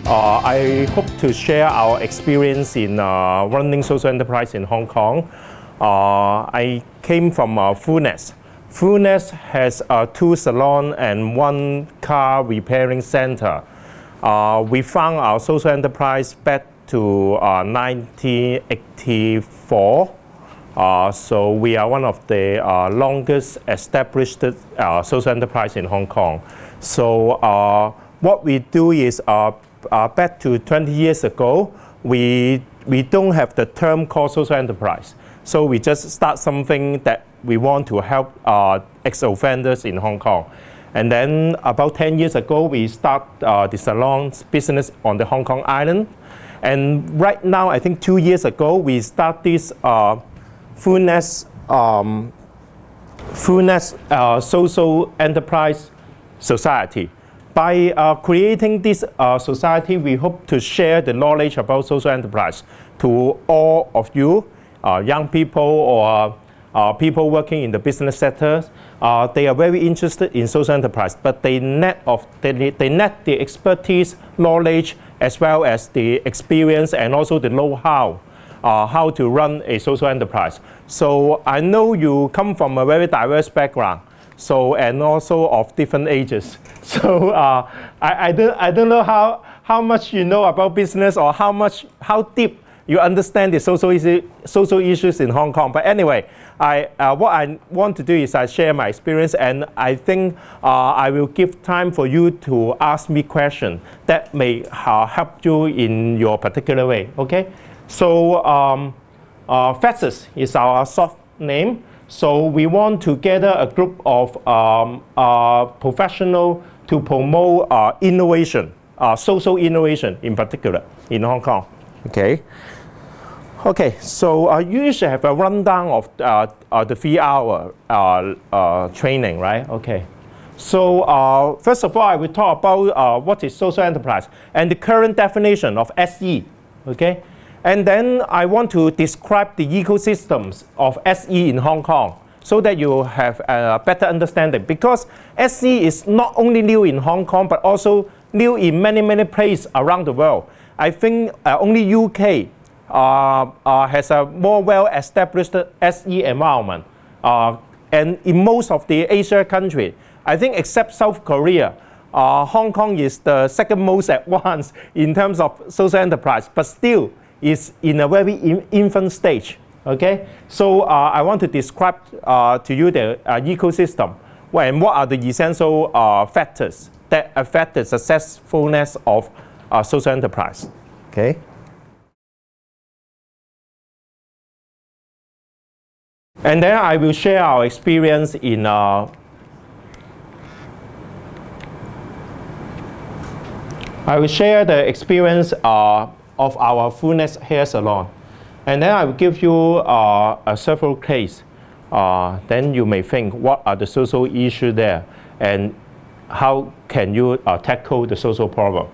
I hope to share our experience in running social enterprise in Hong Kong. I came from Fullness. Fullness has 2 salons and 1 car repairing center. We found our social enterprise back to 1984. So we are one of the longest established social enterprise in Hong Kong. So what we do is back to 20 years ago, we don't have the term called social enterprise. So we just start something that we want to help ex-offenders in Hong Kong. And then about 10 years ago, we start the salon business on the Hong Kong island. And right now, I think 2 years ago, we start this Fullness Social Enterprise Society. By creating this society, we hope to share the knowledge about social enterprise to all of you, young people or people working in the business sector. They are very interested in social enterprise, but they net the expertise, knowledge, as well as the experience and also the know-how how to run a social enterprise. So I know you come from a very diverse background, so and also of different ages. So I don't know how much you know about business or how deep you understand the social issues in Hong Kong. But anyway, what I want to do is I share my experience, and I think I will give time for you to ask me questions that may help you in your particular way. Okay? So FATSIS is our soft name. So we want to gather a group of professionals to promote innovation, social innovation in particular in Hong Kong. Okay. Okay, so you usually have a rundown of the 3-hour training, right? Okay. So first of all, I will talk about what is social enterprise and the current definition of SE. Okay. And then I want to describe the ecosystems of SE in Hong Kong so that you have a better understanding. Because SE is not only new in Hong Kong, but also new in many places around the world. I think only UK has a more well-established SE environment. And in most of the Asia countries, I think except South Korea, Hong Kong is the second most advanced in terms of social enterprise, but still is in a very infant stage. Okay, so I want to describe to you the ecosystem and what are the essential factors that affect the successfulness of social enterprise. Okay. And then I will share our experience in I will share the experience of our Fullness hair salon. And then I will give you several cases. Then you may think, what are the social issues there? And how can you tackle the social problem?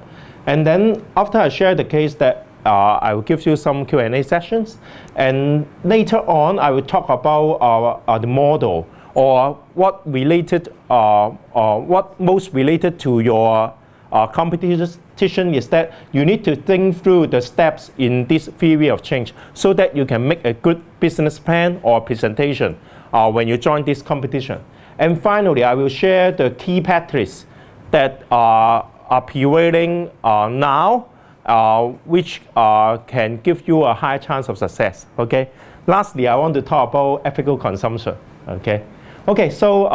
And then after I share the case, that I will give you some Q&A sessions. And later on, I will talk about the model or what most related to your competition is that you need to think through the steps in this theory of change so that you can make a good business plan or presentation when you join this competition. And finally, I will share the key practices that are prevailing now, which can give you a high chance of success. Okay. Lastly, I want to talk about ethical consumption. Okay. Okay. So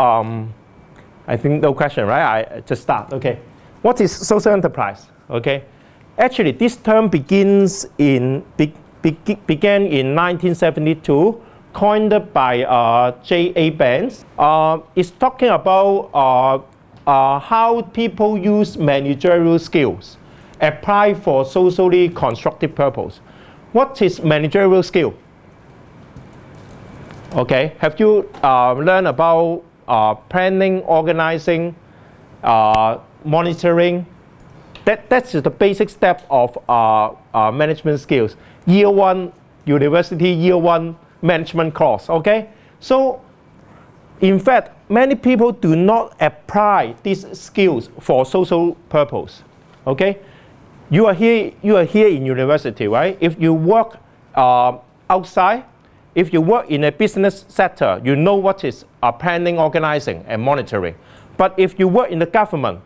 I think no question, right? I just start. Okay. What is social enterprise? Okay. Actually, this term began in 1972, coined by J.A. Banks. It's talking about how people use managerial skills apply for socially constructive purpose. What is managerial skill? Okay, have you learned about planning, organizing, monitoring? That's the basic step of management skills. Year 1 university, year 1 management course. Okay, so in fact, many people do not apply these skills for social purpose. Okay, You are here in university, right? If you work outside, if you work in a business sector, you know what is planning, organizing, and monitoring. But if you work in the government,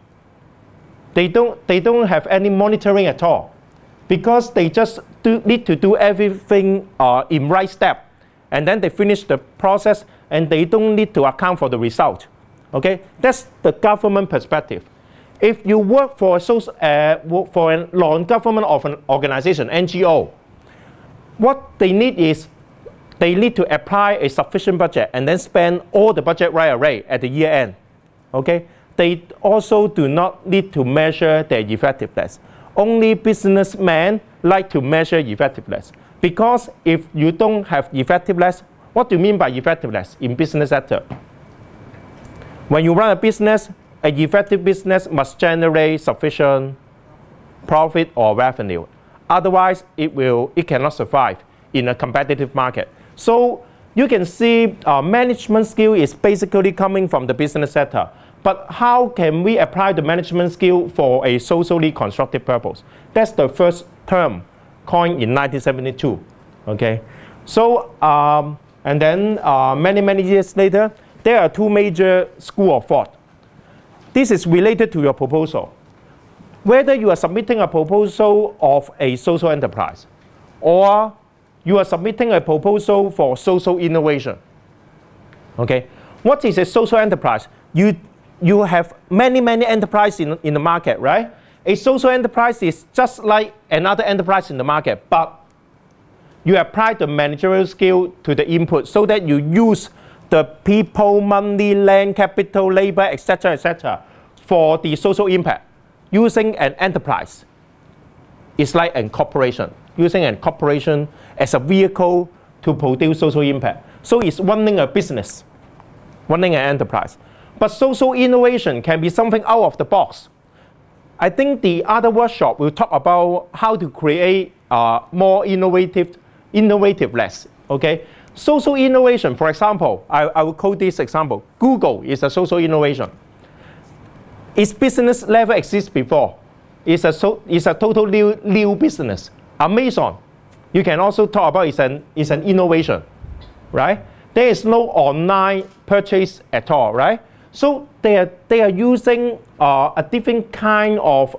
they don't have any monitoring at all, because they just need to do everything in right step, and then they finish the process, and they don't need to account for the result. Okay, that's the government perspective. If you work for a non-government organization, NGO, what they need is they need to apply a sufficient budget and then spend all the budget right away at the year end. Okay, they also do not need to measure their effectiveness. Only businessmen like to measure effectiveness, because if you don't have effectiveness, what do you mean by effectiveness in business sector? When you run a business, an effective business must generate sufficient profit or revenue. Otherwise, it cannot survive in a competitive market. So you can see management skill is basically coming from the business sector. But how can we apply the management skill for a socially constructive purpose? That's the first term coined in 1972. Okay, so and then many years later, there are two major schools of thought. This is related to your proposal. Whether you are submitting a proposal of a social enterprise, or you are submitting a proposal for social innovation. Okay, what is a social enterprise? You have many enterprises in the market, right? A social enterprise is just like another enterprise in the market, but you apply the managerial skill to the input so that you use the people, money, land, capital, labor, etc., for the social impact. Using an enterprise is like a corporation. Using a corporation as a vehicle to produce social impact. So it's running a business, running an enterprise. But social innovation can be something out of the box. I think the other workshop will talk about how to create more innovativeness. Okay, social innovation. For example, I will quote this example. Google is a social innovation. Its business never exists before. It's a total new business. Amazon, you can also talk about it's an innovation, right? There is no online purchase at all, right? So they are using a different kind of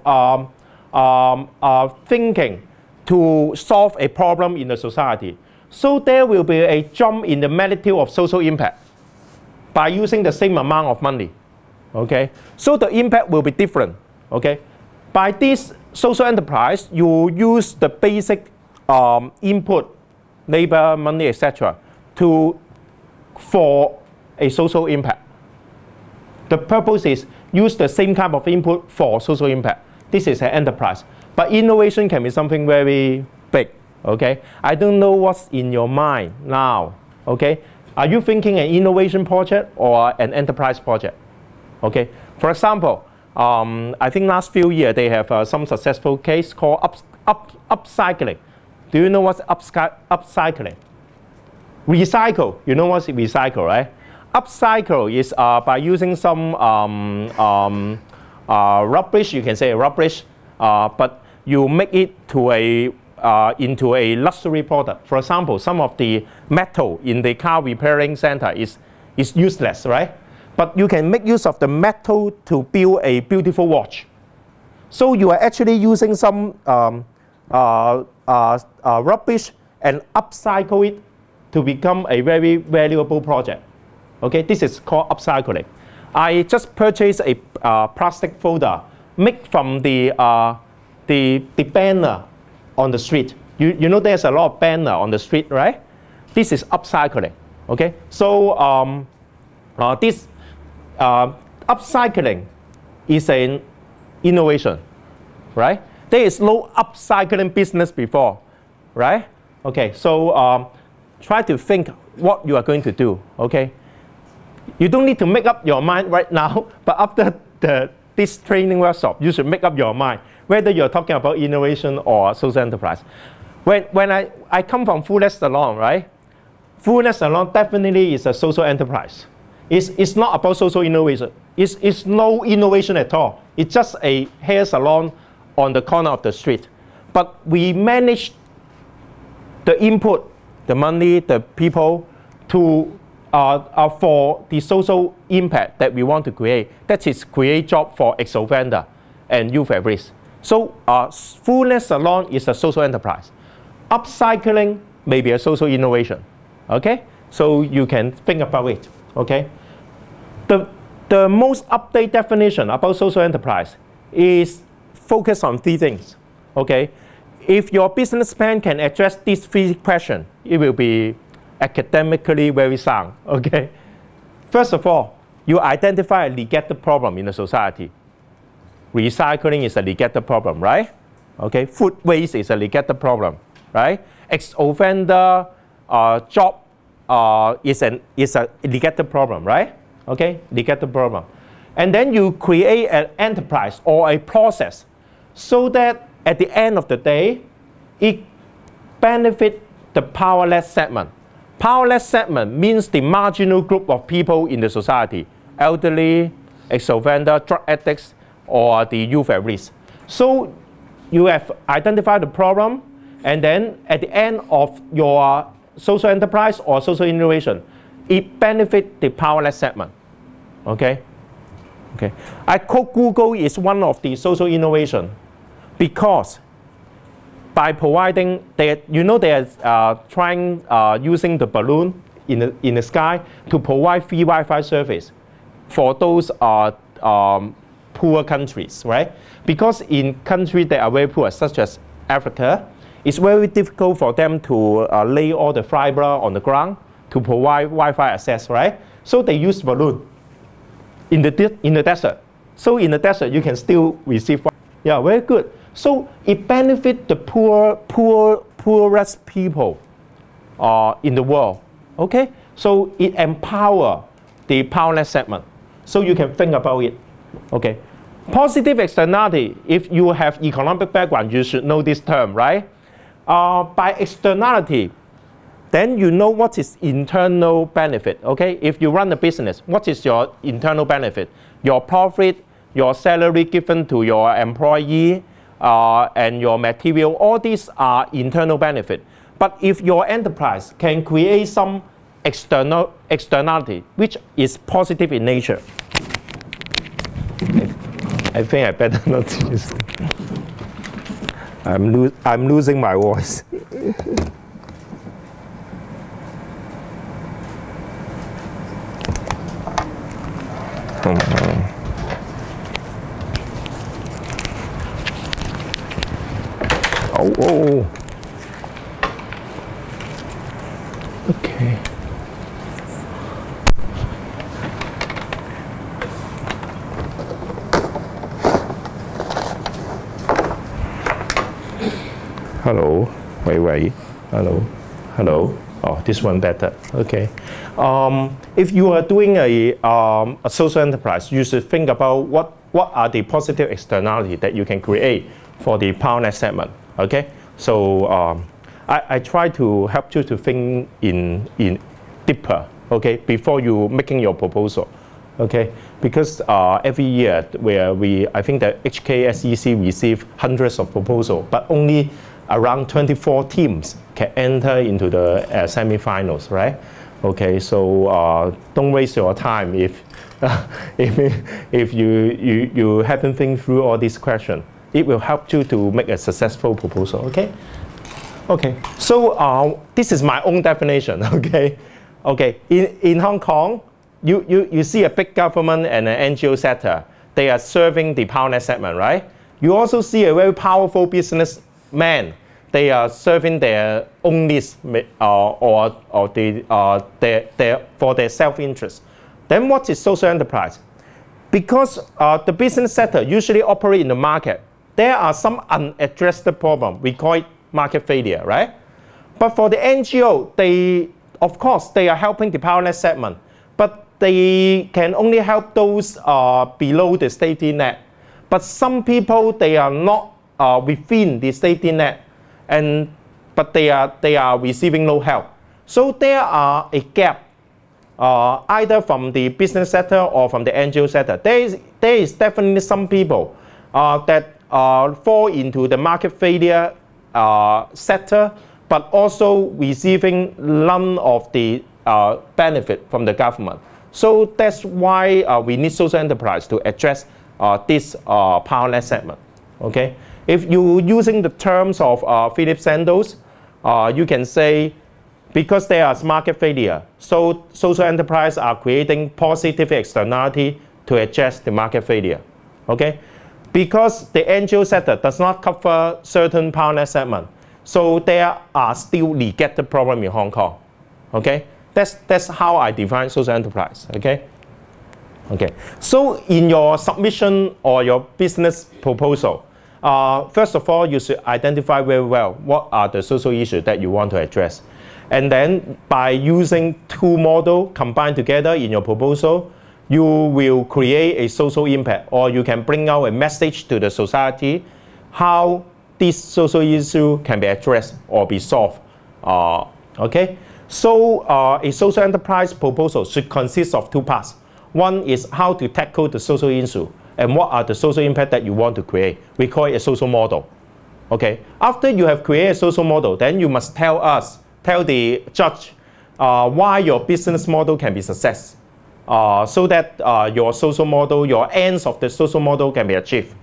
thinking to solve a problem in the society. So there will be a jump in the magnitude of social impact by using the same amount of money. Okay, so the impact will be different. Okay, by this social enterprise, you use the basic input, labor, money, etc., for a social impact. The purpose is use the same kind of input for social impact. This is an enterprise, but innovation can be something very big. Okay, I don't know what's in your mind now. Okay, are you thinking an innovation project or an enterprise project? Okay, for example, I think last few years they have some successful case called upcycling. Do you know what's upcycling? Recycle. You know what's recycle, right? Upcycle is by using some rubbish. You can say rubbish, but you make it to into a luxury product. For example, some of the metal in the car repairing center is useless, right? But you can make use of the metal to build a beautiful watch. So you are actually using some rubbish and upcycle it to become a very valuable project. Okay, this is called upcycling. I just purchased a plastic folder made from the banner on the street. You know there's a lot of banner on the street, right? This is upcycling. Okay, so this upcycling is an innovation, right? There is no upcycling business before, right? Okay, so try to think what you are going to do, okay? You don't need to make up your mind right now, but after this training workshop, you should make up your mind whether you're talking about innovation or social enterprise. When I come from Fullness Salon, right? Fullness Salon definitely is a social enterprise. It's not about social innovation. It's no innovation at all. It's just a hair salon on the corner of the street, but we manage the input, the money, the people to for the social impact that we want to create. That is create job for ex-offender and youth at risk. So Fullness Salon is a social enterprise. Upcycling may be a social innovation. Okay, so you can think about it. Okay, the most updated definition about social enterprise is focused on 3 things. Okay, if your business plan can address these 3 questions, it will be academically very sound. Okay, first of all, you identify a legacy problem in the society. Recycling is a legacy problem, right? Okay, food waste is a legacy problem, right? Ex-offender job is a legacy problem, right? Okay, legacy problem. And then you create an enterprise or a process so that at the end of the day, it benefits the powerless segment. Powerless segment means the marginal group of people in the society, elderly, ex-offender, drug addicts, or the youth at risk. So you have identified the problem, and then at the end of your social enterprise or social innovation, it benefits the powerless segment. Okay? Okay. I quote Google is one of the social innovation because by providing that, you know, they are trying using the balloon in the sky to provide free Wi-Fi service for those poor countries, right? Because in countries that are very poor, such as Africa, it's very difficult for them to lay all the fiber on the ground to provide Wi-Fi access, right? So they use balloon in the desert. So in the desert, you can still receive Wi-Fi. Yeah, very good. So it benefits the poorest people in the world. Okay? So it empowers the powerless segment. So you can think about it. Okay. Positive externality, if you have economic background, you should know this term, right? By externality, then you know what is internal benefit. Okay? If you run a business, what is your internal benefit? Your profit, your salary given to your employee, and your material, all these are internal benefit. But if your enterprise can create some externality, which is positive in nature, I think I better not use it. I'm losing my voice. Oh. Okay. Hello. Wait. Hello. Oh, this one better. Okay. If you are doing a social enterprise, you should think about what are the positive externality that you can create for the powerless segment. Okay. So I try to help you to think in deeper. Okay, before you making your proposal. Okay, because every year I think that HKSEC receive hundreds of proposals, but only around 24 teams can enter into the semi-finals, right? Okay, so don't waste your time if you haven't think through all these questions. It will help you to make a successful proposal. Okay. Okay. So this is my own definition. Okay. Okay. In Hong Kong, you see a big government and an NGO sector. They are serving the powerless segment, right? You also see a very powerful businessman. They are serving their own needs or for their self-interest. Then what is social enterprise? Because the business sector usually operate in the market, there are some unaddressed problems. We call it market failure, right? But for the NGO, of course, they are helping the powerless segment, but they can only help those below the safety net. But some people, they are not within the safety net, but they are receiving no help. So there are a gap, either from the business sector or from the NGO sector. There is definitely some people that fall into the market failure sector, but also receiving none of the benefit from the government. So that's why we need social enterprise to address this powerless segment. Okay, if you're using the terms of Philip Sanders, you can say because there is market failure, so social enterprise are creating positive externality to address the market failure. Okay, because the NGO sector does not cover certain powerless segment, so there are still negative problem in Hong Kong. Okay, that's how I define social enterprise. Okay. Okay, so in your submission or your business proposal, first of all, you should identify very well what are the social issues that you want to address. And then by using two models combined together in your proposal, you will create a social impact, or you can bring out a message to the society how this social issue can be addressed or be solved. Okay, so a social enterprise proposal should consist of two parts. One is how to tackle the social issue and what are the social impact that you want to create. We call it a social model. Okay. After you have created a social model, then you must tell the judge why your business model can be success, so that your social model, your ends of the social model can be achieved.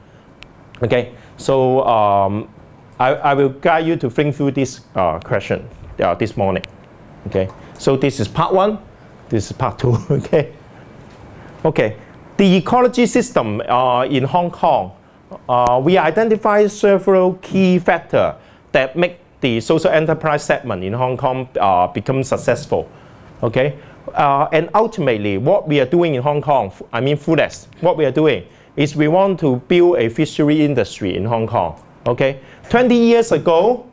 Okay. So I will guide you to think through this question this morning. Okay. So this is part one. This is part two. Okay. Okay, the ecology system in Hong Kong, we identify several key factors that make the social enterprise segment in Hong Kong become successful. Okay, and ultimately what we are doing in Hong Kong, I mean Fullness, what we are doing is we want to build a fishery industry in Hong Kong. Okay, 20 years ago,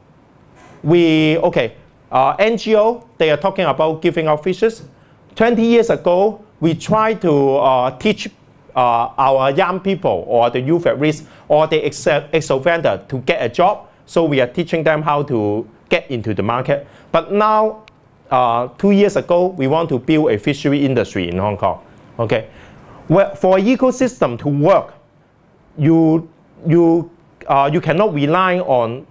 NGO, they are talking about giving out fishes. 20 years ago, we try to teach our young people or the youth at risk or the ex-offender to get a job. So we are teaching them how to get into the market. But now, 2 years ago, we want to build a fishery industry in Hong Kong. Okay, well, for an ecosystem to work, you cannot rely on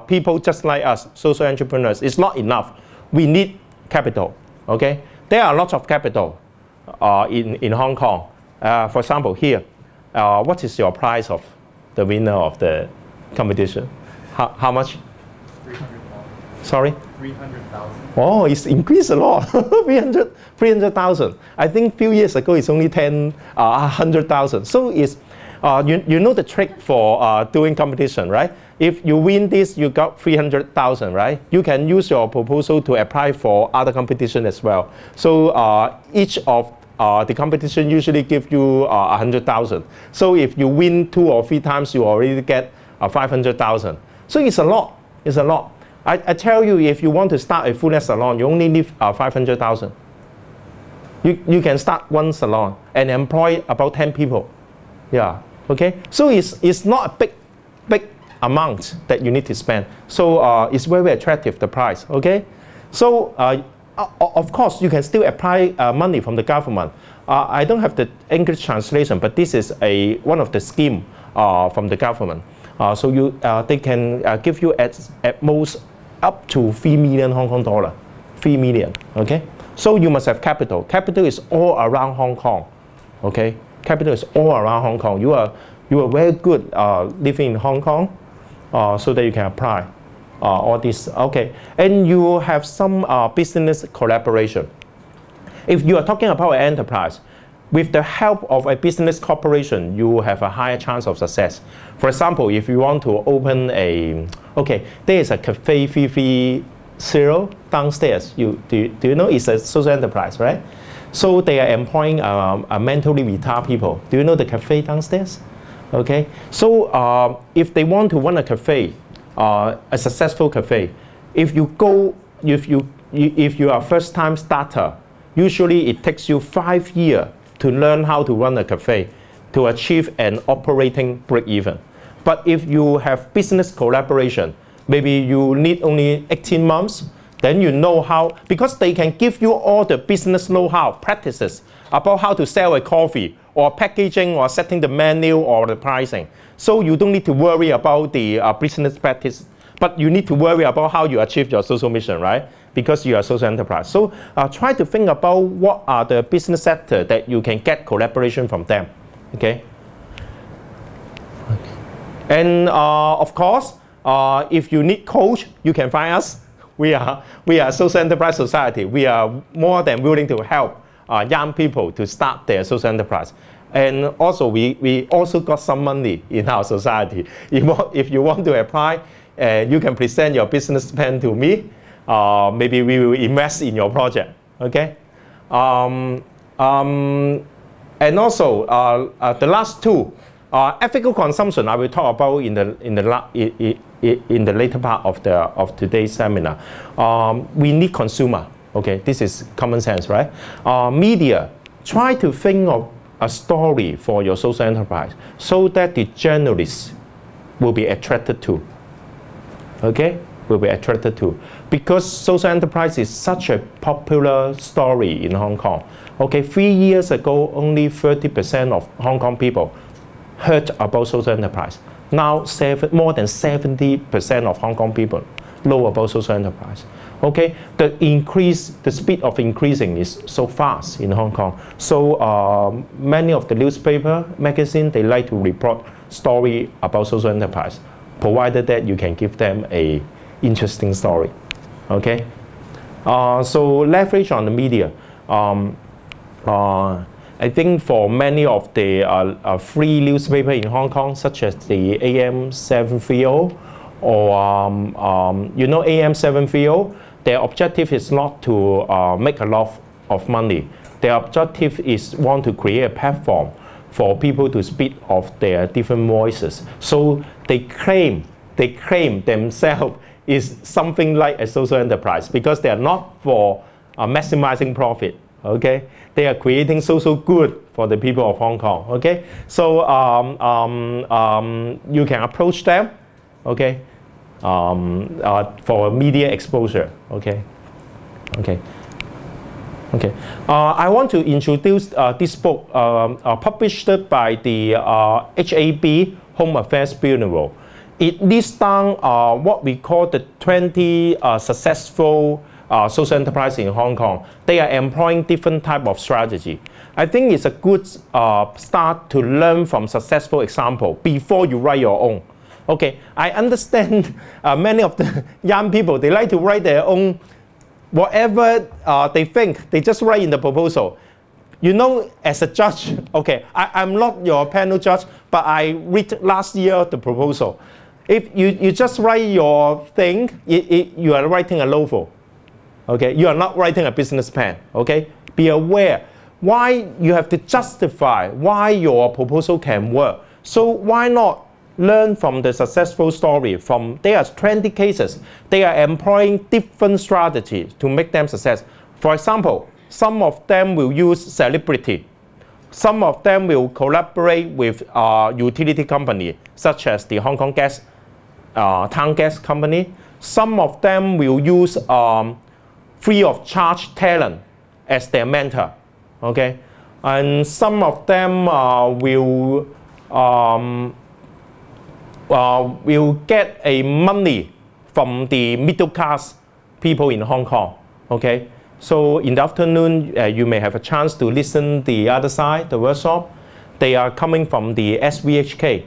people just like us, social entrepreneurs. It's not enough. We need capital. Okay, there are lots of capital in Hong Kong. For example, here, what is your price of the winner of the competition? How much? 300,000. Sorry? 300,000. Oh, it's increased a lot. 300,000. I think a few years ago it's only 100,000. So it's you know the trick for doing competition, right? If you win this, you got 300,000, right? You can use your proposal to apply for other competition as well. So each of the competition usually give you 100,000. So if you win 2 or 3 times, you already get 500,000. So it's a lot. It's a lot. I tell you, if you want to start a fullness salon, you only need 500,000. You can start one salon and employ about 10 people. Yeah. Okay. So it's not a big amount that you need to spend. So it's very attractive, the price. Okay. So of course you can still apply money from the government. I don't have the English translation, but this is one of the scheme from the government. So they can give you at most up to 3 million Hong Kong dollar. 3 million. Okay. So you must have capital. Capital is all around Hong Kong. Okay. Capital is all around Hong Kong. You are very good living in Hong Kong, so that you can apply all this. Okay, and you have some business collaboration. If you are talking about an enterprise, with the help of a business corporation, you have a higher chance of success. For example, if you want to open there is a cafe 330 downstairs. Do you know it's a social enterprise, right? So they are employing mentally retarded people. Do you know the cafe downstairs? Okay. So if they want to run a cafe, a successful cafe, if you are first-time starter, usually it takes you 5 years to learn how to run a cafe to achieve an operating break-even. But if you have business collaboration, maybe you need only 18 months Then you know how, because they can give you all the business know-how, practices about how to sell a coffee or packaging or setting the menu or the pricing. So you don't need to worry about the business practice, but you need to worry about how you achieve your social mission, right? Because you are a social enterprise. So try to think about what are the business sector that you can get collaboration from them, okay? And of course, if you need coach, you can find us. We are a social enterprise society. We are more than willing to help young people to start their social enterprise. And also, we also got some money in our society. If you want to apply, you can present your business plan to me. Maybe we will invest in your project. Okay. And also, the last two, ethical consumption. I will talk about in the later part of today's seminar. We need consumer. Okay, this is common sense, right? Media. Try to think of a story for your social enterprise so that the journalists will be attracted to. Okay, will be attracted to, because social enterprise is such a popular story in Hong Kong. Okay, 3 years ago, only 30% of Hong Kong people heard about social enterprise. Now, more than 70% of Hong Kong people know about social enterprise. Okay, the speed of increasing is so fast in Hong Kong. So many of the newspaper, magazine, they like to report story about social enterprise, provided that you can give them a interesting story. Okay, so leverage on the media. I think for many of the free newspaper in Hong Kong, such as the AM 730 or you know AM 730, their objective is not to make a lot of money. Their objective is want to create a platform for people to speak of their different voices. So they claim themselves is something like a social enterprise because they are not for maximizing profit. Okay, they are creating social good for the people of Hong Kong. Okay, so you can approach them. Okay, for media exposure. Okay, okay, okay. I want to introduce this book published by the HAB Home Affairs Bureau. It lists down what we call the 20 successful social enterprise in Hong Kong. They are employing different type of strategy. I think it's a good start to learn from successful example before you write your own. Okay, I understand many of the young people, they like to write their own, whatever they think, they just write in the proposal. You know, as a judge, okay, I'm not your panel judge, but I read last year the proposal. If you just write your thing, you are writing a novel. Okay, you are not writing a business plan. Okay, be aware why you have to justify why your proposal can work. So why not learn from the successful story? There are 20 cases. They are employing different strategies to make them success. For example, some of them will use celebrity. Some of them will collaborate with utility company such as the Hong Kong Gas, Town Gas Company. Some of them will use free of charge talent as their mentor, okay? And some of them will get a money from the middle class people in Hong Kong, okay? So in the afternoon, you may have a chance to listen the other side, the workshop. They are coming from the SVHK,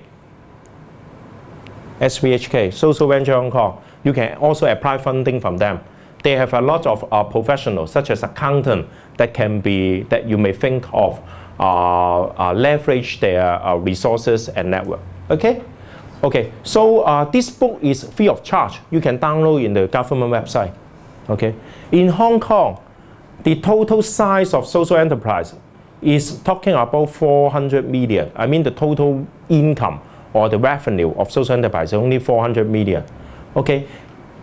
Social Venture Hong Kong. You can also apply funding from them. They have a lot of professionals, such as accountant, that you may think of leverage their resources and network. Okay, okay. So this book is free of charge. You can download in the government website. Okay, in Hong Kong, the total size of social enterprise is talking about 400 million. I mean, the total income or the revenue of social enterprise is only 400 million. Okay,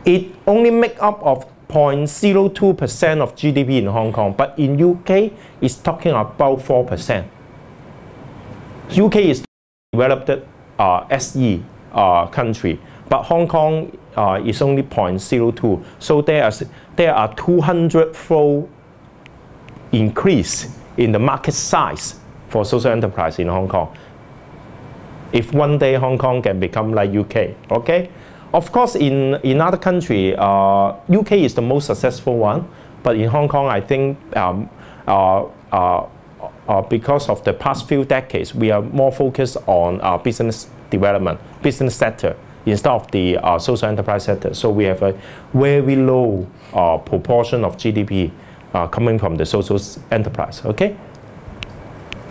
it only make up of 0.02% of GDP in Hong Kong, but in UK, it's talking about 4%. UK is developed SE country, but Hong Kong is only 0.02. So there are there are 200-fold increase in the market size for social enterprise in Hong Kong. If one day Hong Kong can become like UK, okay? Of course, in other countries, UK is the most successful one, but in Hong Kong, I think because of the past few decades, we are more focused on business development, business sector, instead of the social enterprise sector. So we have a very low proportion of GDP coming from the social enterprise, okay?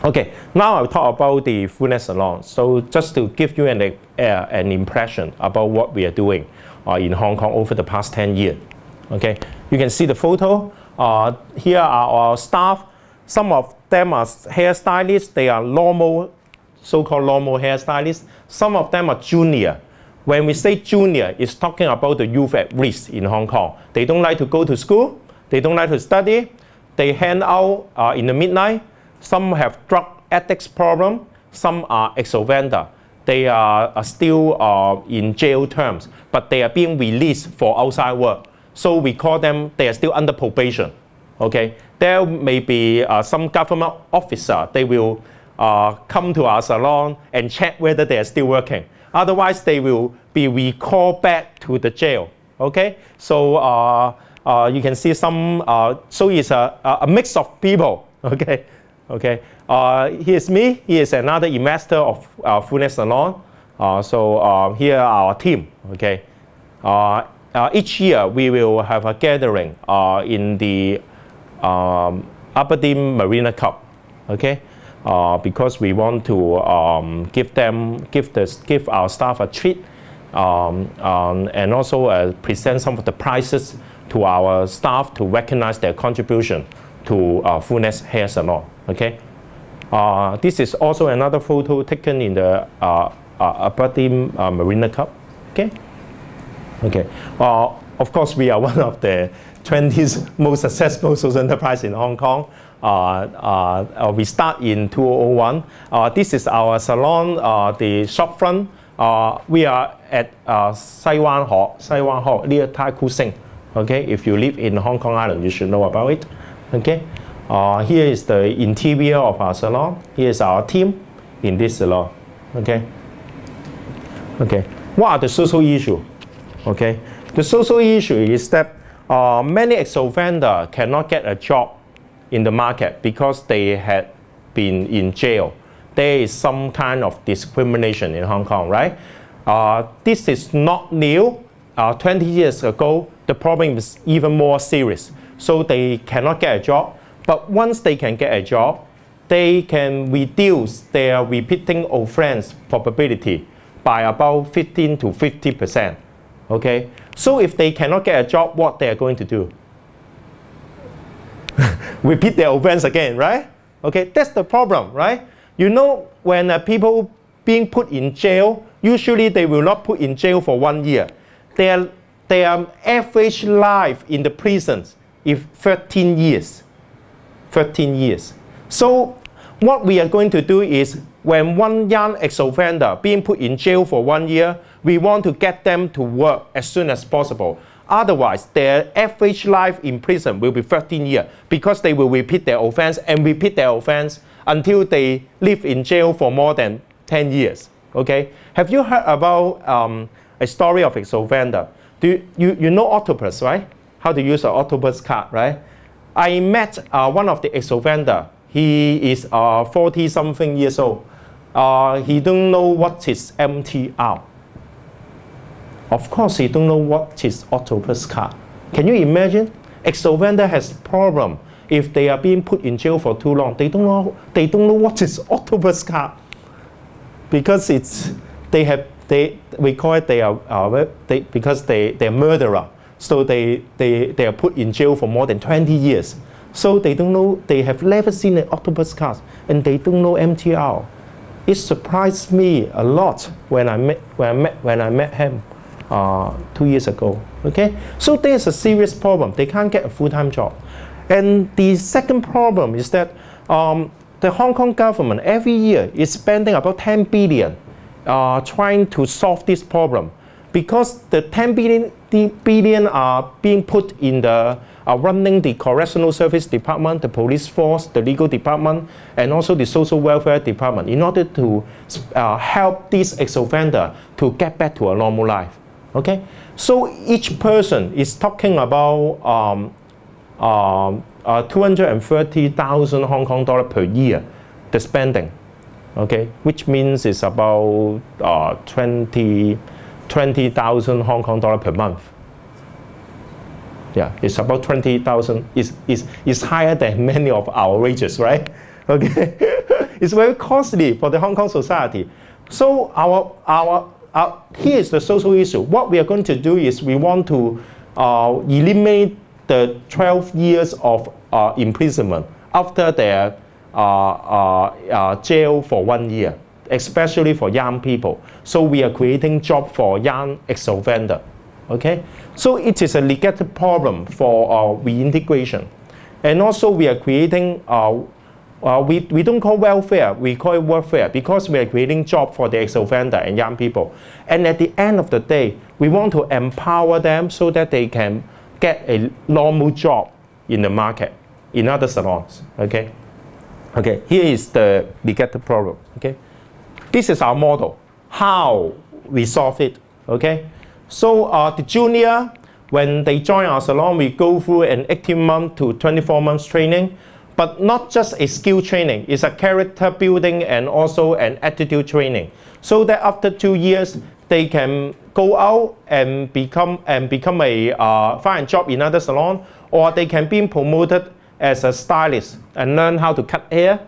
Okay, now I'll talk about the Fullness Salon. So just to give you an impression about what we are doing in Hong Kong over the past 10 years. Okay, you can see the photo. Here are our staff. Some of them are hairstylists. They are normal, so-called normal hairstylists. Some of them are junior. When we say junior, it's talking about the youth at risk in Hong Kong. They don't like to go to school. They don't like to study. They hang out in the midnight. Some have drug addicts problem. Some are ex-offender. They are still in jail terms, but they are being released for outside work. So we call them, they are still under probation. Okay? There may be some government officer, they will come to our salon and check whether they are still working. Otherwise, they will be recalled back to the jail. Okay? So you can see some, so it's a mix of people. Okay? Okay, here's me. He is another investor of Fullness Salon. Here are our team. Okay, each year we will have a gathering in the Aberdeen Marina Cup. Okay, because we want to give our staff a treat, and also present some of the prizes to our staff to recognize their contribution to Fullness Hair Salon. Okay, this is also another photo taken in the Aberdeen Marina Cup. Okay, okay. Of course, we are one of the 20th most successful social enterprise in Hong Kong. We start in 2001. This is our salon, the shop front. We are at Sai Wan Ho near Tai Kwu Sing. Okay, if you live in Hong Kong Island, you should know about it. Okay. Here is the interior of our salon. Here is our team in this salon. Okay. Okay. What are the social issues? Okay. The social issue is that many ex-offenders cannot get a job in the market because they had been in jail. There is some kind of discrimination in Hong Kong, right? This is not new. 20 years ago, the problem is even more serious. So they cannot get a job. But once they can get a job, they can reduce their repeating offense probability by about 15 to 50%. Okay? So if they cannot get a job, what they are going to do? Repeat their offense again, right? Okay, that's the problem, right? You know, when people being put in jail, usually they will not put in jail for 1 year. Their average life in the prisons is 13 years. 13 years. So what we are going to do is when one young ex-offender being put in jail for 1 year, we want to get them to work as soon as possible. Otherwise, their average life in prison will be 13 years because they will repeat their offense and repeat their offense until they live in jail for more than 10 years. Okay? Have you heard about a story of ex-offender? You know octopus, right? How to use an octopus card, right? I met one of the ex-offender. He is 40-something years old. He don't know what is MTR. Of course, he don't know what is octopus card. Can you imagine? Ex-offender has problem. If they are being put in jail for too long, they don't know what is octopus card, because we call it because they're murderer. So they are put in jail for more than 20 years. So they don't know, they have never seen an octopus card, and they don't know MTR. It surprised me a lot when I met him 2 years ago. Okay, so there's a serious problem. They can't get a full-time job. And the second problem is that the Hong Kong government every year is spending about 10 billion trying to solve this problem. because the 10 billion are being put in the running the correctional service department, the police force, the legal department, and also the social welfare department in order to help this ex-offender to get back to a normal life. Okay, so each person is talking about 230,000 Hong Kong dollar per year, the spending. Okay, which means it's about 20,000 Hong Kong dollar per month. Yeah, it's about 20,000. It's higher than many of our wages, right? Okay, it's very costly for the Hong Kong society. So here is the social issue. What we are going to do is we want to eliminate the 12 years of imprisonment after their jail for 1 year, especially for young people. So we are creating job for young ex-offender. Okay, so it is a legal problem for reintegration, and also we are creating we don't call welfare, we call it welfare, because we are creating job for the ex-offender and young people. And at the end of the day, we want to empower them so that they can get a normal job in the market, in other salons. Okay, okay. Here is the legal problem. Okay, this is our model. How we solve it. Okay. So the junior, when they join our salon, we go through an 18-month to 24 months training, but not just a skill training. It's a character building and also an attitude training, so that after 2 years they can go out and become a find a job in another salon, or they can be promoted as a stylist and learn how to cut hair.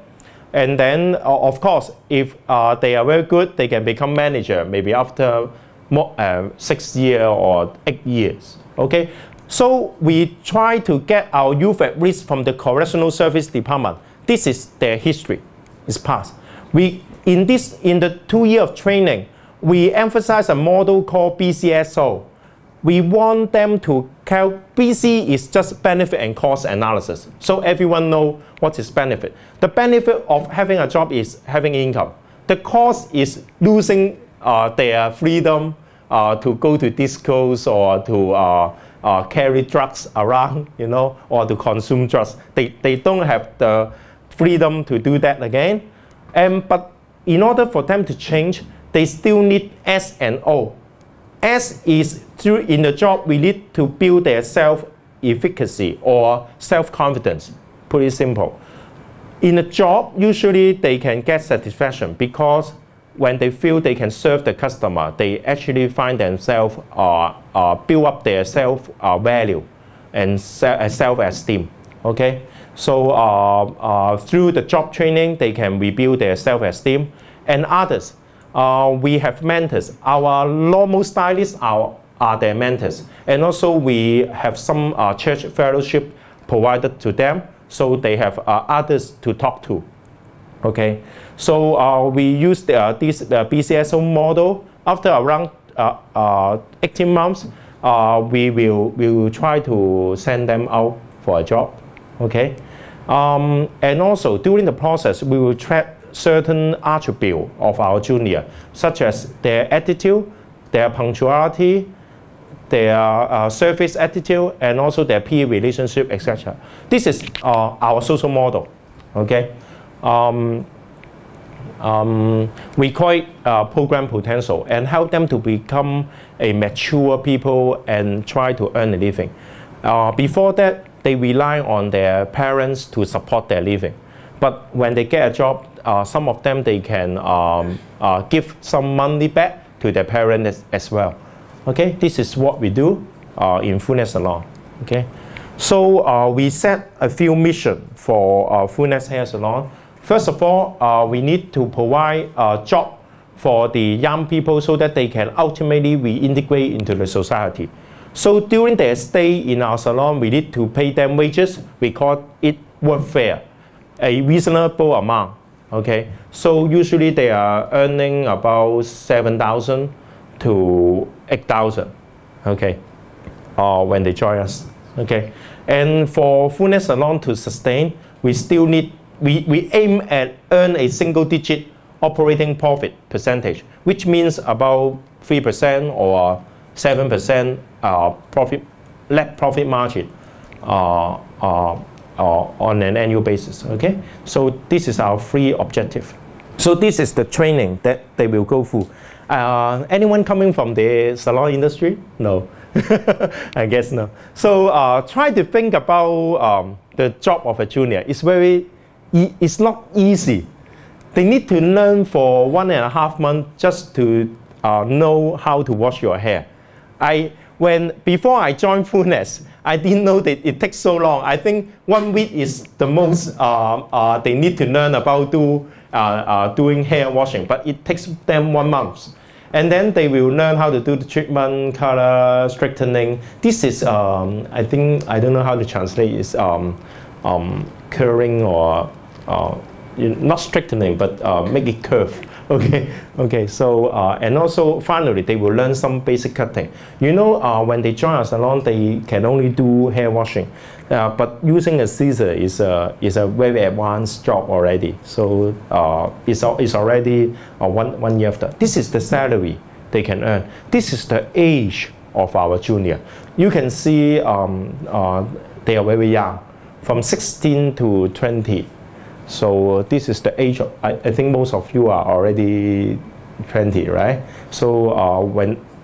And then, of course, if they are very good, they can become manager maybe after 6 years or 8 years. Okay, so we try to get our youth at risk from the correctional service department. This is their history. It's past. In the 2 years of training, we emphasize a model called BCSO. We want them to BC is just benefit and cost analysis. So everyone know what is benefit. The benefit of having a job is having income. The cost is losing their freedom to go to discos or to carry drugs around, you know, or to consume drugs. They don't have the freedom to do that again. But in order for them to change, they still need S and O. S is in the job, we need to build their self-efficacy or self-confidence. Pretty simple. In a job, usually they can get satisfaction because when they feel they can serve the customer, they actually find themselves build up their self-value and self-esteem. Okay, so through the job training, they can rebuild their self-esteem. And others, we have mentors. Our normal stylists are their mentors, and also we have some church fellowship provided to them, so they have others to talk to. Okay, so we use this BCSO model. After around 18 months, we will try to send them out for a job. Okay, and also during the process, we will track certain attributes of our junior, such as their attitude, their punctuality, their service attitude, and also their peer relationship, etc. This is our social model. Okay. We call it program potential and help them to become a mature people and try to earn a living. Before that, they rely on their parents to support their living. But when they get a job, some of them, they can give some money back to their parents as well. Okay, this is what we do in Fullness Salon. Okay, so we set a few missions for Fullness Hair Salon. First of all, we need to provide a job for the young people so that they can ultimately reintegrate into the society. So during their stay in our salon, we need to pay them wages. We call it work fair, a reasonable amount. Okay, so usually they are earning about 7,000 to 8,000. Okay, when they join us. Okay, and for Fullness Salon to sustain, we still need. We aim at earn a single-digit operating profit percentage, which means about 3% or 7% net profit margin on an annual basis. Okay, so this is our free objective. So this is the training that they will go through. Anyone coming from the salon industry? No, I guess no. So try to think about the job of a junior. It's not easy. They need to learn for 1.5 months just to know how to wash your hair. Before I joined Fullness, I didn't know that it takes so long. I think 1 week is the most they need to learn about doing hair washing, but it takes them 1 month. And then they will learn how to do the treatment, color, straightening. This is, I think, I don't know how to translate, it's curling or not straightening, but make it curve. Okay. So and also finally they will learn some basic cutting. You know, when they join a salon, they can only do hair washing, but using a scissor is a very advanced job already. So it's already 1 year after. This is the salary they can earn. This is the age of our junior. You can see they are very young, from 16 to 20. So this is the age of, I think most of you are already 20, right? So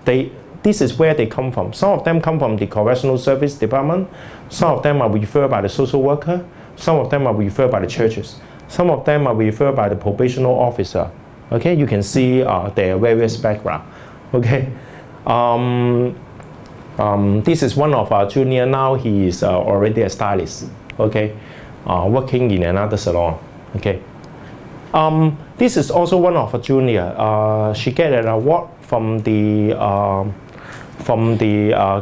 this is where they come from. Some of them come from the correctional service department. Some of them are referred by the social worker. Some of them are referred by the churches. Some of them are referred by the probational officer. Okay, you can see their various background. Okay, this is one of our junior now. He is already a stylist. Okay. Working in another salon. Okay. This is also one of a junior. She get an award from the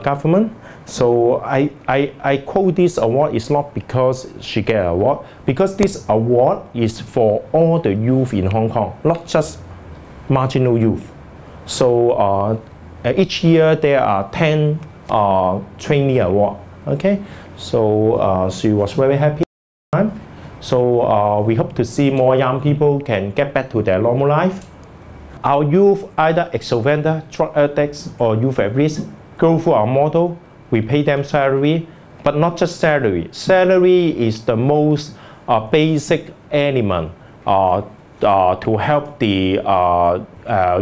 government. So I quote this award is not because she get an award, because this award is for all the youth in Hong Kong, not just marginal youth. So each year there are 10 trainee award. Okay. So she was very happy. So we hope to see more young people can get back to their normal life. Our youth, either ex-offender, drug addicts, or youth at risk, go through our model. We pay them salary, but not just salary. Salary is the most basic element to help the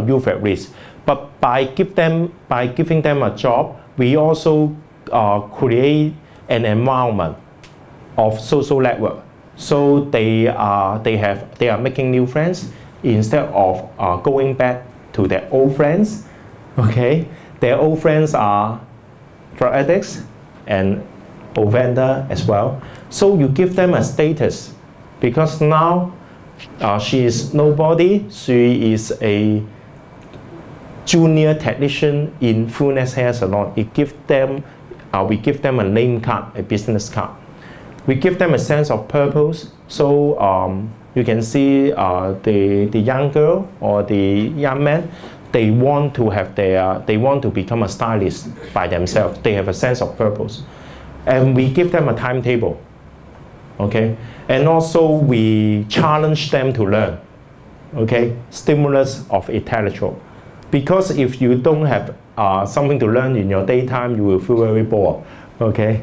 youth at risk. But by giving them a job, we also create an environment of social network. So they are making new friends instead of going back to their old friends. Okay, their old friends are drug addicts and offender as well. So you give them a status, because now she is nobody. She is a junior technician in Fullness Hair Salon. We give them a name card, a business card. We give them a sense of purpose. So you can see the young girl or the young man, they want to become a stylist by themselves. They have a sense of purpose, and we give them a timetable. Okay, and also we challenge them to learn. Okay, stimulus of intellectual, because if you don't have something to learn in your daytime, you will feel very bored. Okay.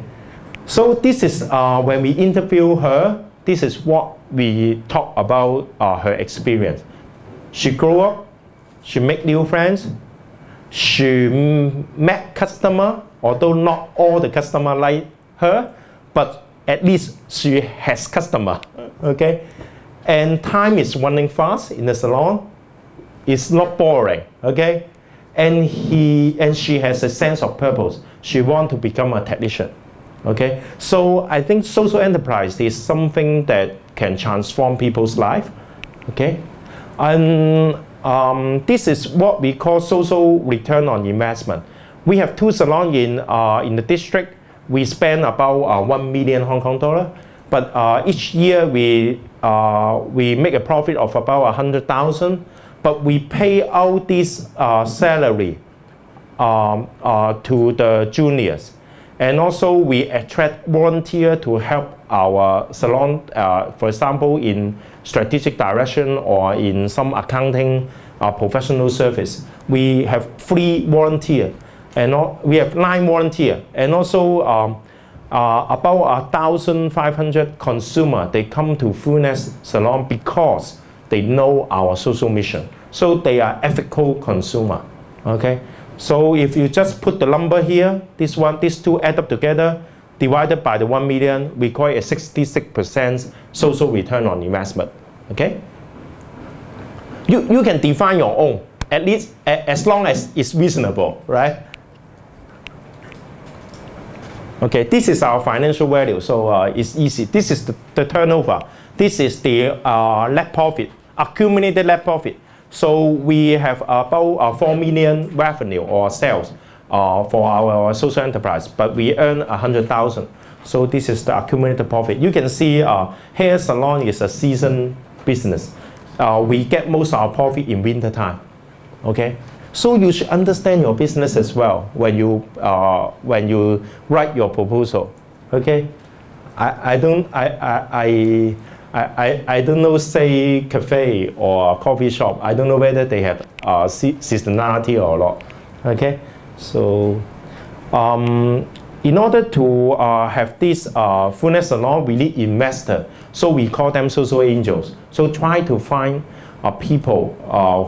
So this is when we interview her, this is what we talk about her experience. She grew up, she make new friends, she met customer, although not all the customer like her, but at least she has customer. Okay, and time is running fast in the salon. It's not boring. Okay, and she has a sense of purpose. She wants to become a technician. Okay, so I think social enterprise is something that can transform people's life. Okay, and this is what we call social return on investment. We have 2 salons in the district. We spend about 1 million Hong Kong dollar, but each year we make a profit of about 100,000. But we pay out this salary to the juniors. And also we attract volunteers to help our salon, for example, in strategic direction or in some accounting professional service. We have free volunteers. and we have 9 volunteers, and also about 1,500 consumers. They come to Fullness Salon because they know our social mission. So they are ethical consumer. Okay. So if you just put the number here, these two add up together, divided by the 1 million, we call it a 66% social return on investment. Okay. You can define your own, at least as long as it's reasonable, right? Okay, this is our financial value, so it's easy. This is the turnover. This is the net profit, accumulated net profit. So we have about 4 million revenue or sales for our social enterprise, but we earn 100,000. So this is the accumulated profit. You can see hair salon is a season business. We get most of our profit in winter time. Okay, so you should understand your business as well when you write your proposal. Okay, I don't know, say cafe or coffee shop. I don't know whether they have seasonality or not. Okay, so in order to have this Fullness Salon, we need investors. So we call them social angels. So try to find people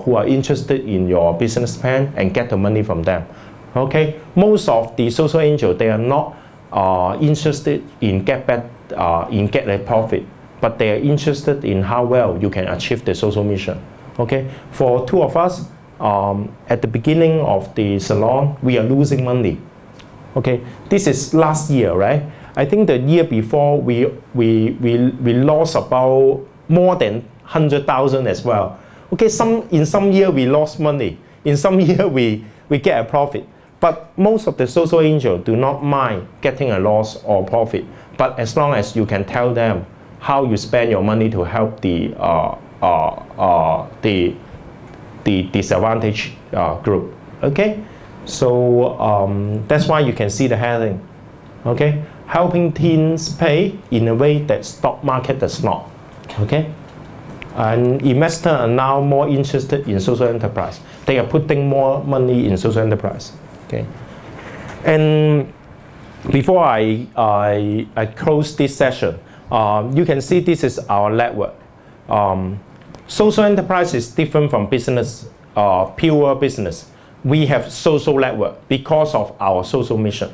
who are interested in your business plan and get the money from them. Okay, most of the social angels, they are not interested in get a profit, but they are interested in how well you can achieve the social mission. Okay, for 2 of us, at the beginning of the salon, we are losing money. Okay, this is last year, right? I think the year before we lost about more than 100,000 as well. Okay, in some year we lost money. In some year we get a profit. But most of the social angels do not mind getting a loss or profit. But as long as you can tell them how you spend your money to help the disadvantaged group. Okay, so that's why you can see the heading. Okay, helping teens pay in a way that stock market does not. Okay, and investors are now more interested in social enterprise. They are putting more money in social enterprise. Okay, and before I close this session, you can see this is our network. Social enterprise is different from business, pure business. We have social network because of our social mission.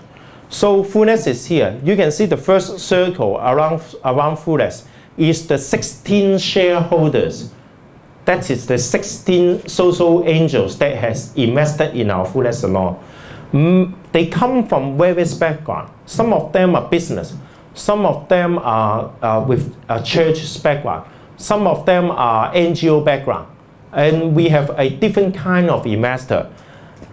So Fullness is here. You can see the first circle around Fullness is the 16 shareholders. That is the 16 social angels that has invested in our Fullness Salon. They come from various backgrounds. Some of them are business. Some of them are with a church background. Some of them are NGO background. And we have a different kind of investor.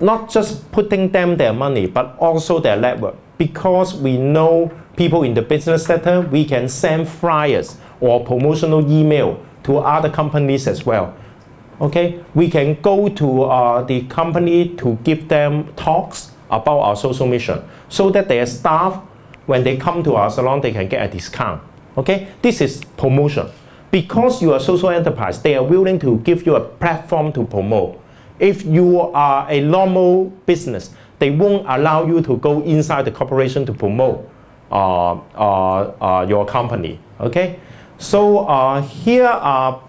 Not just putting them their money, but also their network. Because we know people in the business sector, we can send flyers or promotional email to other companies as well. Okay, we can go to the company to give them talks about our social mission, so that their staff, when they come to our salon, they can get a discount. Okay, this is promotion. Because you are a social enterprise, they are willing to give you a platform to promote. If you are a normal business, they won't allow you to go inside the corporation to promote your company. Okay, so here are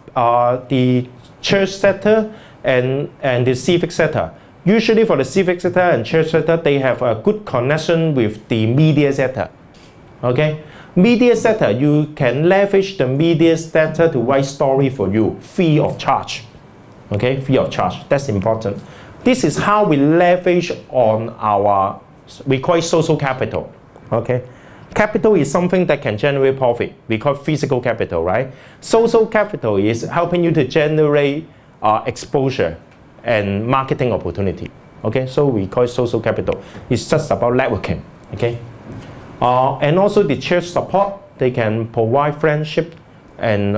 the church sector and the civic sector. Usually for the civic sector and church sector, they have a good connection with the media sector. Okay, media sector, you can leverage the media sector to write story for you free of charge. Okay, free of charge. That's important. This is how we leverage on our, we call it social capital. Okay, capital is something that can generate profit. We call physical capital, right? Social capital is helping you to generate exposure and marketing opportunity. Okay, so we call it social capital. It's just about networking. Okay, and also the church support. They can provide friendship and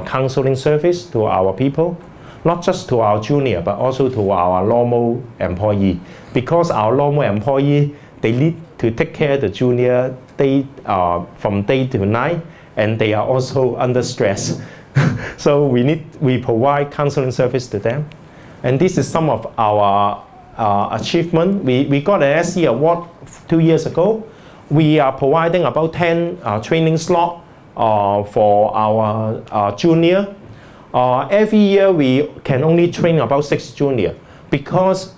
counseling service to our people, not just to our junior, but also to our normal employee. Because our normal employee, they need to take care of the junior from day to night, and they are also under stress. So we provide counseling service to them. And this is some of our achievement. We got an SE award 2 years ago. We are providing about 10 training slots for our junior. Every year we can only train about 6 junior because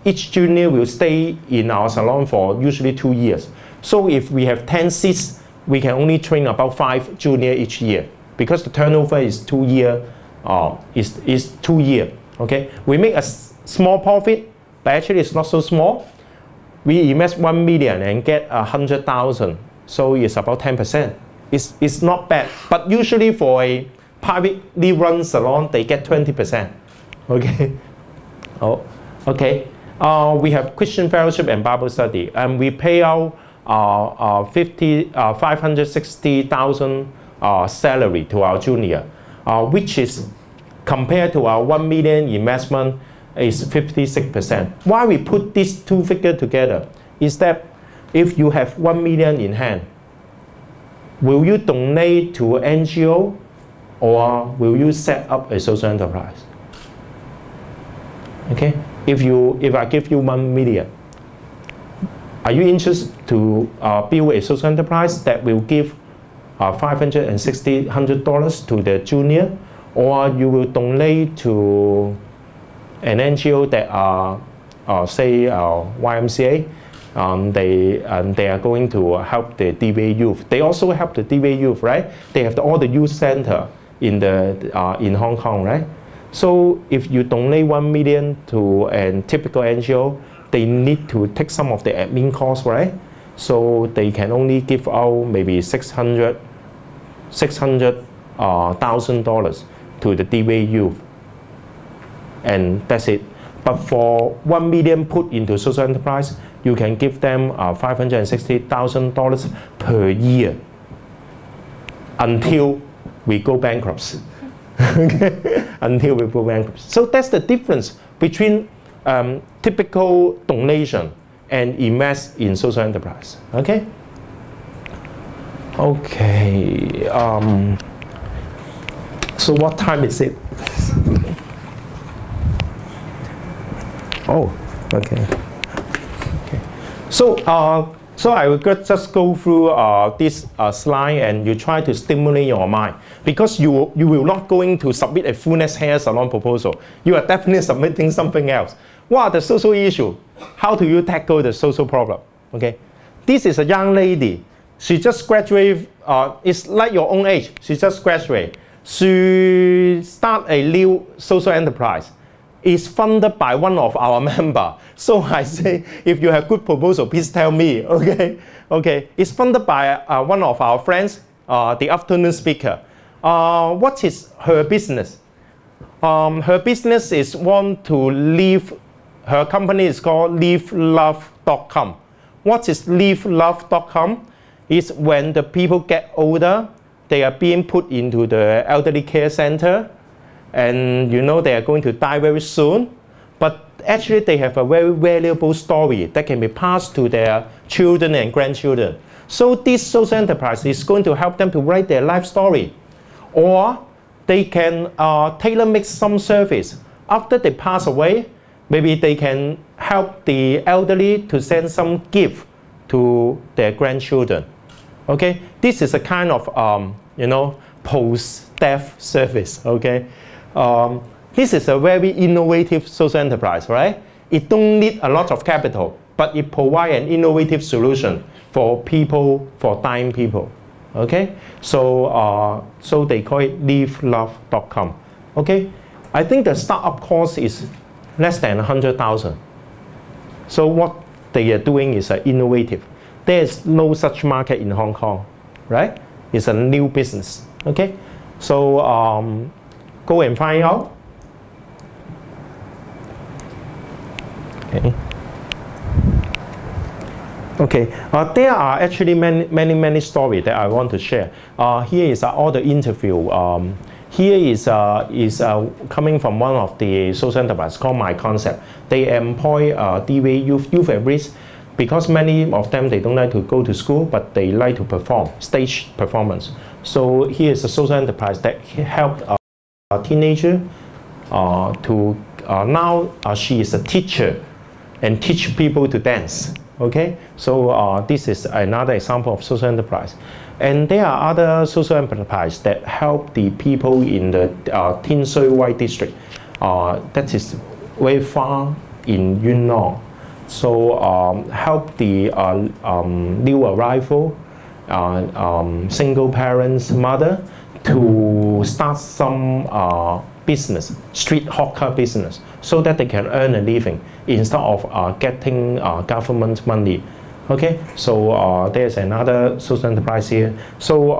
each junior will stay in our salon for usually 2 years. So if we have 10 seats, we can only train about 5 junior each year because the turnover is 2 year. Is 2 year. Okay, we make a small profit, but actually it's not so small. We invest 1 million and get 100,000, so it's about 10%. It's not bad, but usually for a privately run salon, they get 20%. Okay. Oh, okay. We have Christian fellowship and Bible study, and we pay out 560,000 salary to our junior, which is compared to our 1 million investment is 56%. Why we put these two figures together is that if you have 1 million in hand, will you donate to NGO or will you set up a social enterprise? Okay, if I give you 1 million, are you interested to build a social enterprise that will give $100 to the junior, or you will donate to an NGO that say YMCA? They are going to help the DV youth. They also help the DV youth, right? They have all the youth center in Hong Kong, right? So if you donate 1 million to a typical NGO, they need to take some of the admin costs, right? So they can only give out maybe $600,000 to the DV youth, and that's it. But for 1 million put into social enterprise, you can give them $560,000 per year until we go bankrupt. Okay? Until we go bankrupt. So that's the difference between typical donation and invest in social enterprise. Okay? Okay. So what time is it? Oh, okay. Okay. So I will just go through this slide, and you try to stimulate your mind, because you will not going to submit a Fullness hair salon proposal. You are definitely submitting something else. What are the social issues? How do you tackle the social problem? Okay. This is a young lady. She just graduated. It's like your own age. She just graduated. She start a new social enterprise. It's funded by one of our members. So I say, if you have good proposal, please tell me. Okay, okay. It's funded by one of our friends, the afternoon speaker. What is her business? Her business is want to live. Her company is called livelove.com. What is livelove.com? Is when the people get older, they are being put into the elderly care center, and you know they are going to die very soon, but actually they have a very valuable story that can be passed to their children and grandchildren. So this social enterprise is going to help them to write their life story, or they can tailor-make some service. After they pass away, maybe they can help the elderly to send some gift to their grandchildren. Okay, this is a kind of post-death service. Okay, this is a very innovative social enterprise, right? It don't need a lot of capital, but it provides an innovative solution for people, for dying people. Okay, so so they call it livelove.com. Okay, I think the startup cost is less than 100,000. So what they are doing is innovative. There is no such market in Hong Kong, right? It's a new business. Okay, so go and find out. Okay. Okay, there are actually many stories that I want to share. Here is all the interview. Here is coming from one of the social enterprises called My Concept. They employ DV youth at risk, because many of them, they don't like to go to school, but they like to perform, stage performance. So here is a social enterprise that helped a teenager to now she is a teacher and teach people to dance. Okay, so this is another example of social enterprise. And there are other social enterprise that help the people in the Tin Shui Wai district. That is very far in Yunnan. So help the new arrival, single parents, mother to start some business, street hawker business, so that they can earn a living instead of getting government money. Okay, so there's another social enterprise here. So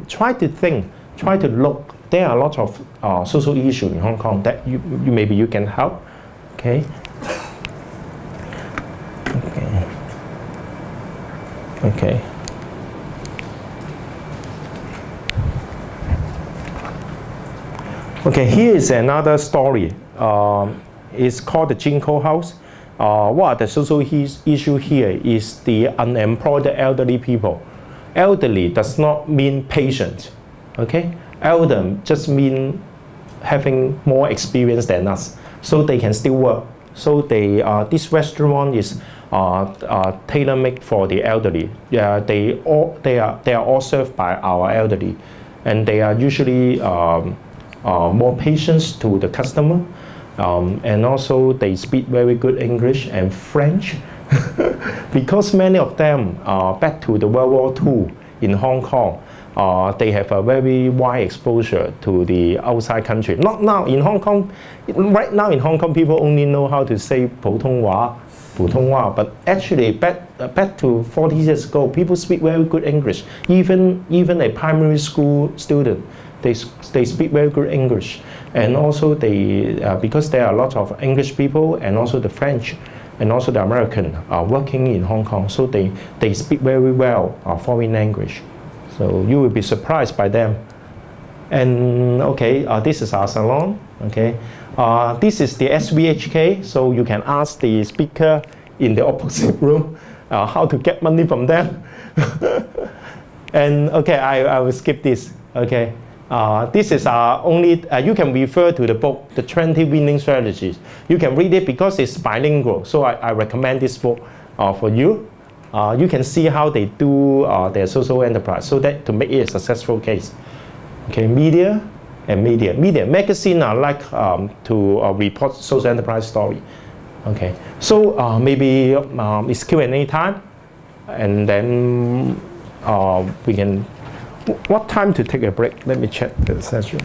try to think, try to look. There are lots of social issues in Hong Kong that maybe you can help. Okay. Okay. Okay, here is another story. It's called the Jinko House. What are the social issue here is the unemployed elderly people. Elderly does not mean patient. Okay, elder just mean having more experience than us, so they can still work. So they this restaurant is tailor-made for the elderly. They are all served by our elderly, and they are usually more patient to the customer, and also they speak very good English and French, because many of them back to the World War II in Hong Kong. They have a very wide exposure to the outside country. Not now in Hong Kong. Right now in Hong Kong, people only know how to say 普通話, but actually back to 40 years ago, people speak very good English. Even a primary school student, they speak very good English. And also because there are a lot of English people and also the French and also the American working in Hong Kong, so they speak very well foreign language. So you will be surprised by them. And okay, this is our salon. Okay, this is the SVHK. So you can ask the speaker in the opposite room how to get money from them. And okay, I will skip this. Okay, this is only you can refer to the book, The 20 Winning Strategies. You can read it because it's bilingual. So I recommend this book for you. You can see how they do their social enterprise, so that to make it a successful case. Okay, media and media. Magazine are like to report social enterprise story. Okay, so maybe it's Q&A time, and then we can. What time to take a break? Let me check the session.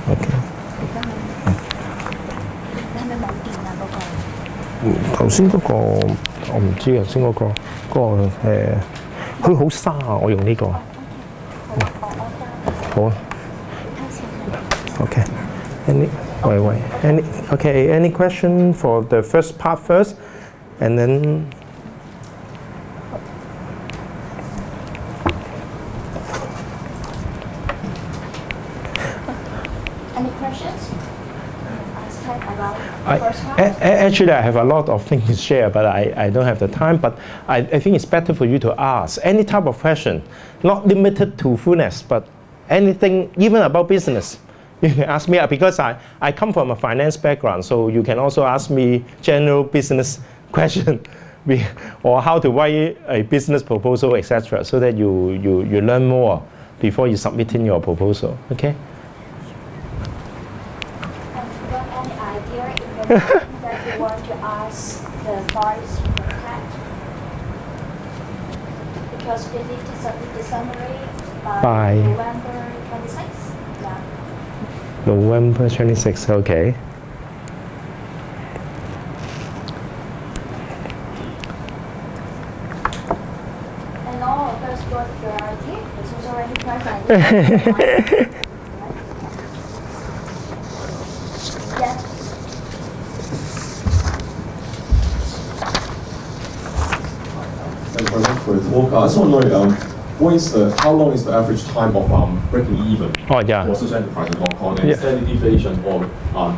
Okay. 頭先嗰個我唔知頭先嗰個佢好沙啊！我用呢個好啊。Okay. Any question for the first part first, and then. Any questions? Actually, I have a lot of things to share, but I don't have the time. But I think it's better for you to ask any type of question, not limited to Fullness, but anything, even about business. You can ask me, because I come from a finance background, so you can also ask me general business question, or how to write a business proposal, etc., so that you learn more before you submitting your proposal. Okay. That you want to ask the vice protect, because we need to submit the summary by November 26th. Yeah. November 26th, okay. And all of us got your idea. This was already present. Yeah. Thank you very much for the talk. I just want to know how long is the average time of breaking even for social enterprise in Hong Kong, and is there any deviation or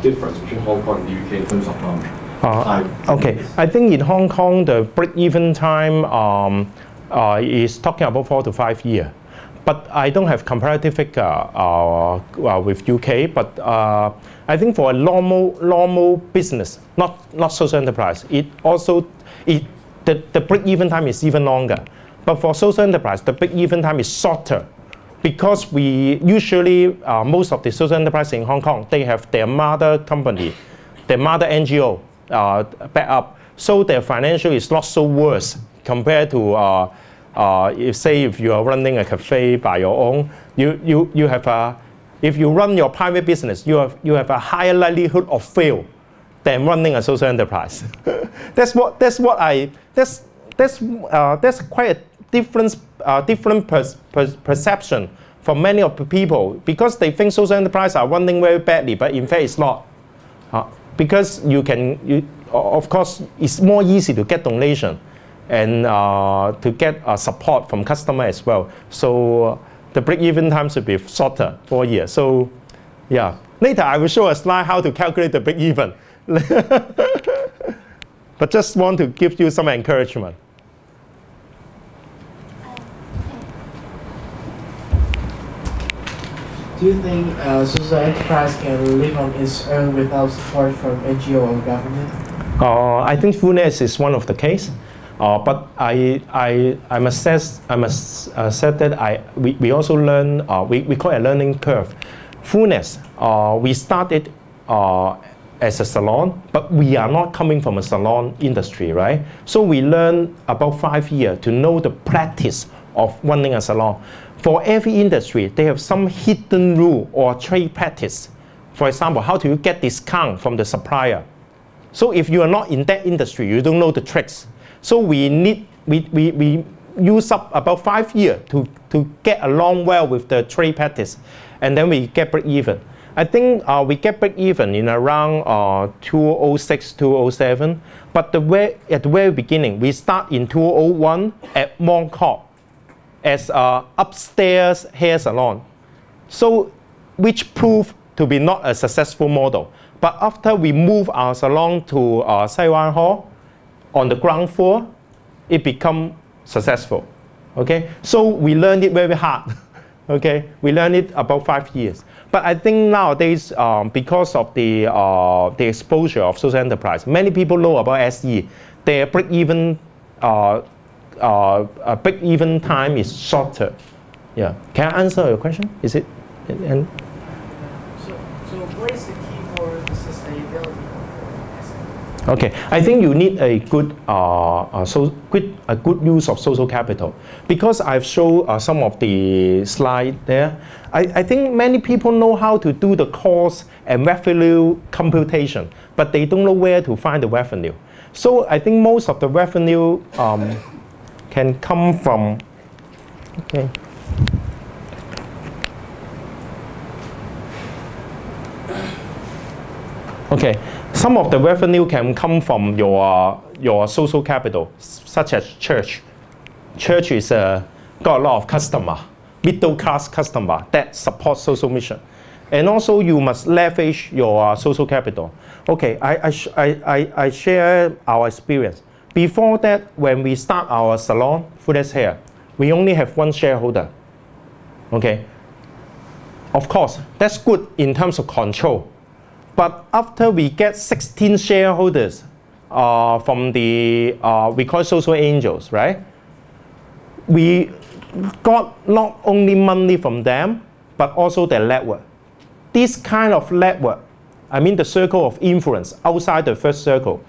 difference between Hong Kong and the UK in terms of time? Okay, I think in Hong Kong the break-even time is talking about 4 to 5 years. but I don't have comparative figure with UK. But I think for a normal business, not social enterprise, the break-even time is even longer. But for social enterprise, the break-even time is shorter, because we usually most of the social enterprise in Hong Kong, they have their mother company, their mother NGO back up, so their financial is not so worse compared to if you are running a cafe by your own, you have if you run your private business, you have a higher likelihood of fail than running a social enterprise. that's quite a different perception for many of the people, because they think social enterprise are running very badly, but in fact it's not. Because of course, it's more easy to get donation and to get support from customer as well. So the break-even time should be shorter, 4 years. So yeah, later I will show a slide how to calculate the break-even. But just want to give you some encouragement. Do you think social enterprise can live on its own without support from NGO or government? I think Fullness is one of the case, but I must say that we also learn, we call it a learning curve. Fullness, we started as a salon, but we are not coming from a salon industry, right? So we learn about 5 years to know the practice of running a salon. For every industry, they have some hidden rule or trade practice. For example, how do you get discount from the supplier? So if you are not in that industry, you don't know the tricks. So we use up about 5 years to get along well with the trade practice, and then we get break even. I think we get break even in around 2006, 2007. But at the very beginning, we start in 2001 at Mong Kok as an upstairs hair salon, so which proved to be not a successful model. But after we move our salon to Sai Wan Hall on the ground floor, it become successful. Okay, so we learned it very hard. Okay, we learned it about 5 years. But I think nowadays, because of the exposure of social enterprise, many people know about SE. Their break-even break-even time is shorter. Yeah. Can I answer your question? Is it? And so what is the key for the sustainability of the okay, I think you need a good good use of social capital, because I've shown some of the slide there. I think many people know how to do the cost and revenue computation, but they don't know where to find the revenue. So I think most of the revenue can come from, some of the revenue can come from your social capital, such as church. Church is got a lot of customer, middle class customer that support social mission, and also you must leverage your social capital. Okay, I share our experience. Before that, when we start our salon, Fullness Hair, we only have one shareholder. Okay, of course, that's good in terms of control. But after we get 16 shareholders from the, we call social angels, right? We got not only money from them, but also their network. This kind of network, I mean the circle of influence outside the first circle,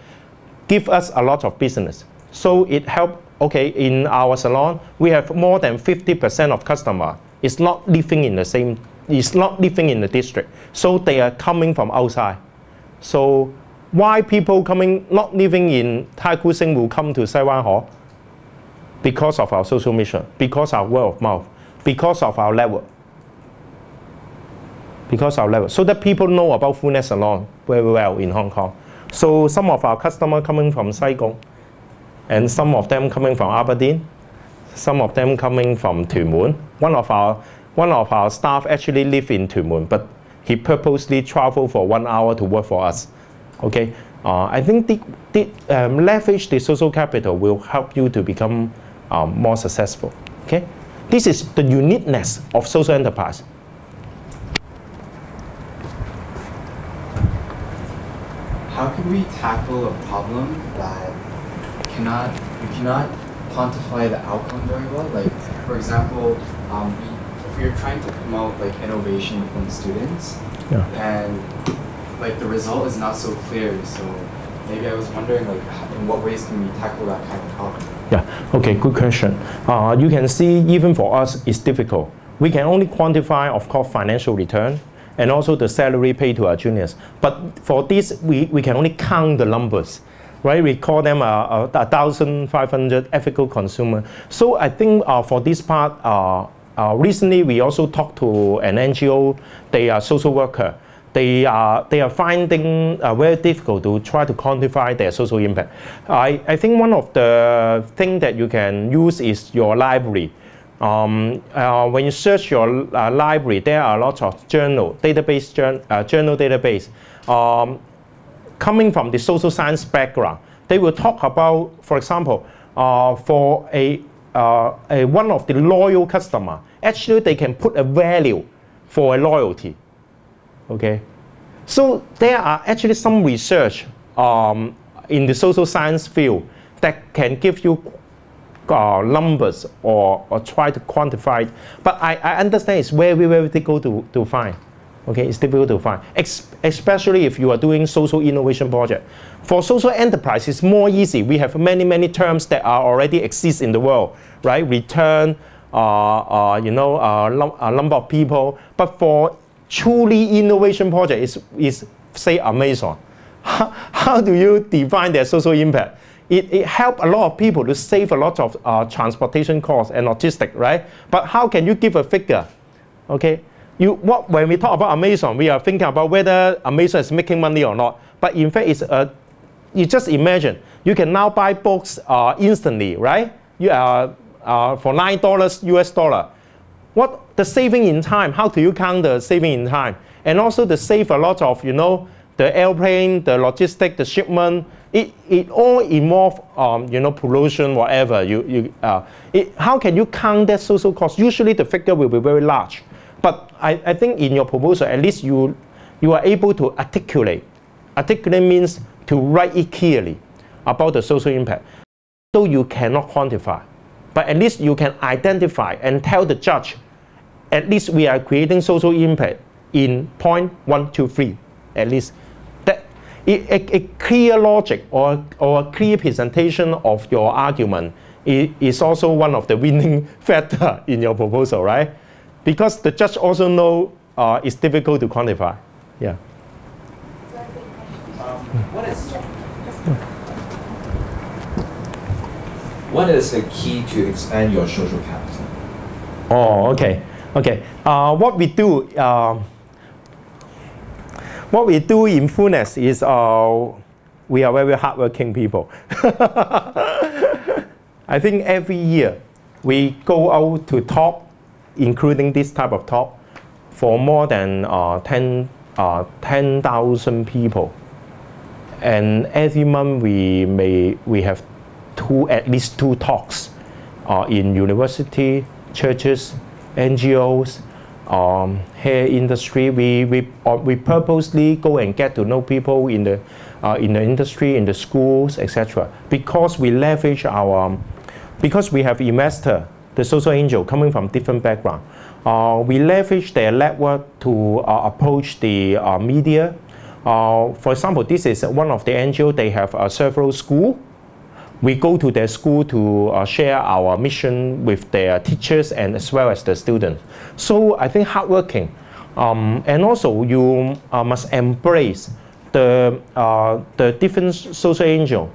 give us a lot of business. So it helped, in our salon, we have more than 50% of customer is not living in the same, is not living in the district. So they are coming from outside. So why people coming, not living in Tai Kwu Sing will come to Sai Wan Hall? Because of our social mission, because our word of mouth, because of our network. Because our level, so that people know about Fullness Salon very well in Hong Kong. So some of our customers coming from Saigon, and some of them coming from Aberdeen, some of them coming from Tuen Mun. One of our staff actually live in Tuen Mun, but he purposely traveled for 1 hour to work for us. Okay, I think leverage the social capital will help you to become more successful. Okay, This is the uniqueness of social enterprise. How can we tackle a problem that you cannot quantify the outcome very well? Like, for example, if we're trying to promote like innovation from students, and like the result is not so clear, so maybe I was wondering like in what ways can we tackle that kind of problem? Yeah, okay, good question. You can see even for us it's difficult. We can only quantify, of course, financial return and also the salary paid to our juniors. But for this, we can only count the numbers, right? We call them 1,500 ethical consumer. So I think for this part, recently we also talked to an NGO. They are social worker. They are finding very difficult to try to quantify their social impact. I think one of the things that you can use is your library. When you search your library, there are lots of journal database. Coming from the social science background, they will talk about, for example, for one of the loyal customer, actually they can put a value for a loyalty. Okay, so there are actually some research in the social science field that can give you numbers or try to quantify it. But I understand it's very, very difficult to find. Okay, it's difficult to find, especially if you are doing social innovation project. For social enterprise, it's more easy. We have many, many terms that are already exist in the world, right? Return, a number of people. But for truly innovation project is say Amazon. How do you define their social impact? It helps a lot of people to save a lot of transportation costs and logistics, right? But how can you give a figure? Okay, when we talk about Amazon, we are thinking about whether Amazon is making money or not. But in fact, you just imagine you can now buy books instantly, right? For $9 US dollar. What the saving in time? How do you count the saving in time? And also the save a lot of the airplane, the logistic, the shipment. It all involve pollution, whatever. How can you count that social cost? Usually the figure will be very large. But I think in your proposal, at least you are able to articulate. Articulate means to write it clearly about the social impact. So you cannot quantify. But at least you can identify and tell the judge, at least we are creating social impact in point 1, 2, 3, at least. A clear logic or a clear presentation of your argument is also one of the winning factor in your proposal, right? Because the judge also know it's difficult to quantify. Yeah. What is the key to expand your social capital? Oh, okay. Okay. What we do in Fullness is we are very hardworking people. I think every year we go out to talk, including this type of talk, for more than 10,000 people. And every month we have at least two talks in university, churches, NGOs, hair industry. We purposely go and get to know people in the industry, in the schools, etc. Because we leverage because we have investor, the social angel coming from different background. We leverage their network to approach the media. For example, this is one of the NGO. They have several schools. We go to their school to share our mission with their teachers and as well as the students. So I think hardworking. And also you must embrace the different social angel.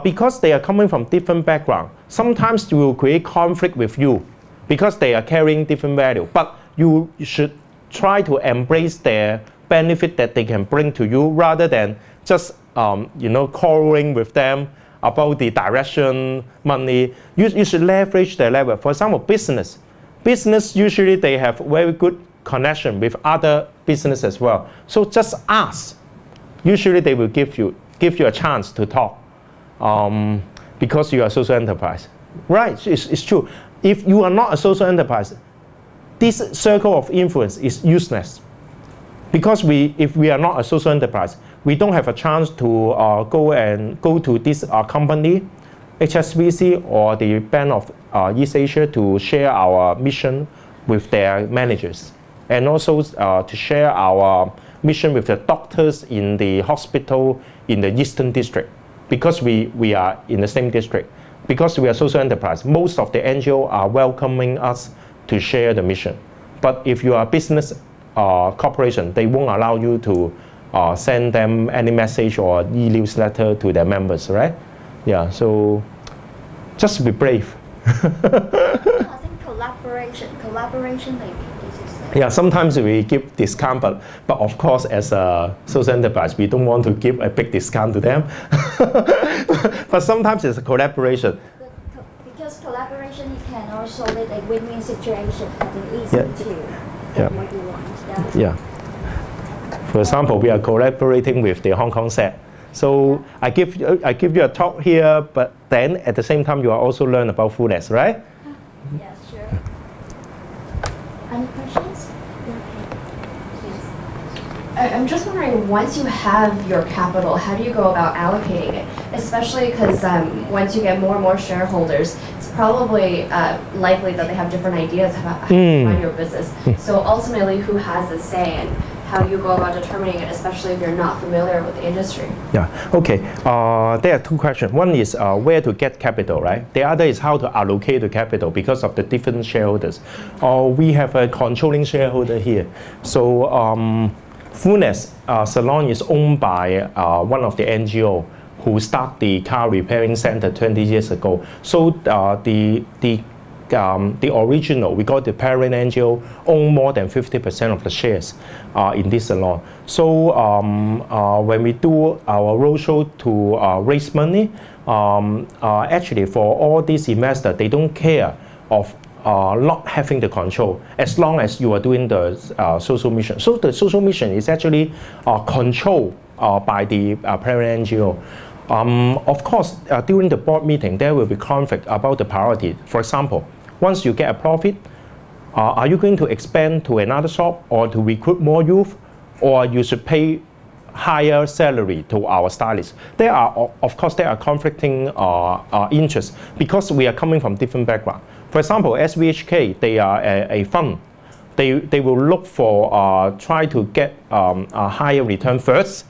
Because they are coming from different background, sometimes you will create conflict with you because they are carrying different value. But you should try to embrace their benefit that they can bring to you rather than just quarreling with them about the direction, money. You should leverage their level. For example, business. Business, usually they have very good connection with other business as well. So just ask. Usually they will give you a chance to talk because you are social enterprise. Right, it's true. if you are not a social enterprise, this circle of influence is useless. Because if we are not a social enterprise, we don't have a chance to go to this company, HSBC or the Bank of East Asia, to share our mission with their managers, and also to share our mission with the doctors in the hospital in the Eastern District, because we are in the same district. Because we are social enterprise, most of the NGO are welcoming us to share the mission. But if you are a business corporation, they won't allow you to send them any message or e-newsletter to their members, right? Yeah, so just be brave. I think collaboration maybe. Yeah, sometimes we give discount, but of course, as a social enterprise, we don't want to give a big discount to them. But sometimes it's a collaboration. Because collaboration, you can also lead a win-win situation. I think easy to yeah. what you want. Yeah. For example, we are collaborating with the Hong Kong set. So I give you a talk here, but then at the same time, you are also learn about Fullness, right? Yes, sure. Any questions? I'm just wondering, once you have your capital, how do you go about allocating it? Especially because once you get more and more shareholders, it's probably likely that they have different ideas about how to run your business. So ultimately, who has a say in how you go about determining it, especially if you're not familiar with the industry? Yeah, okay. There are two questions. One is where to get capital, right? The other is how to allocate the capital because of the different shareholders. We have a controlling shareholder here. So Fullness Salon is owned by one of the NGO who started the car repairing center 20 years ago. So the original, we got the parent NGO, own more than 50% of the shares in this salon. So when we do our roadshow to raise money, actually for all these investors, they don't care of not having the control as long as you are doing the social mission. So the social mission is actually controlled by the parent NGO. Of course, during the board meeting, there will be conflict about the priority. For example, once you get a profit, are you going to expand to another shop or to recruit more youth, or you should pay higher salary to our stylists? There are, of course, there are conflicting interests because we are coming from different backgrounds. For example, SVHK, they are a fund. They will look for try to get a higher return first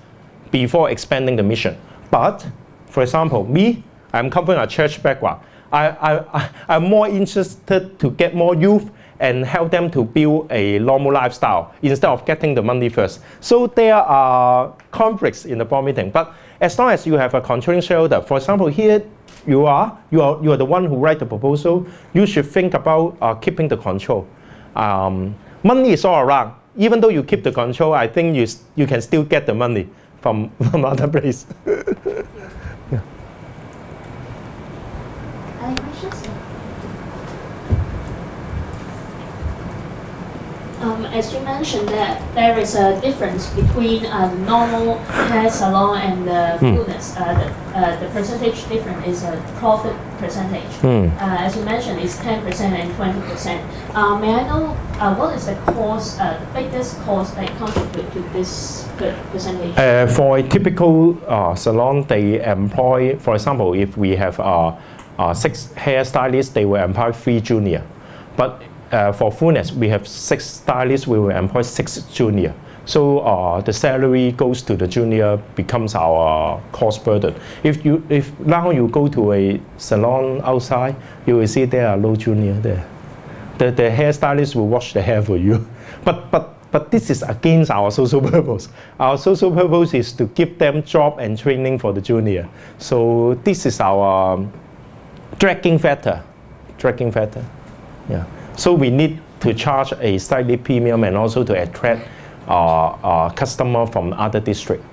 before expanding the mission. But, for example, me, I'm coming from a church background. I'm more interested to get more youth and help them to build a normal lifestyle instead of getting the money first. So there are conflicts in the board meeting. But as long as you have a controlling shareholder, for example, here you are the one who write the proposal, you should think about keeping the control. Money is all around. Even though you keep the control, I think you can still get the money from other place. Yeah. Any questions? As you mentioned that there is a difference between a normal hair salon and the Fullness. The percentage difference is a profit percentage. As you mentioned, it's 10% and 20%. May I know what is the cost, the biggest cost that contribute to this percentage? For a typical salon, they employ, for example, if we have 6 hairstylists, they will employ 3 junior. But for Fullness, we have 6 stylists, we will employ 6 junior. So the salary goes to the junior, becomes our cost burden. If now you go to a salon outside, you will see there are no junior there. The hairstylist will wash the hair for you. But this is against our social purpose. Our social purpose is to give them job and training for the junior. So this is our dragging factor. Yeah. So we need to charge a slightly premium and also to attract customer from other district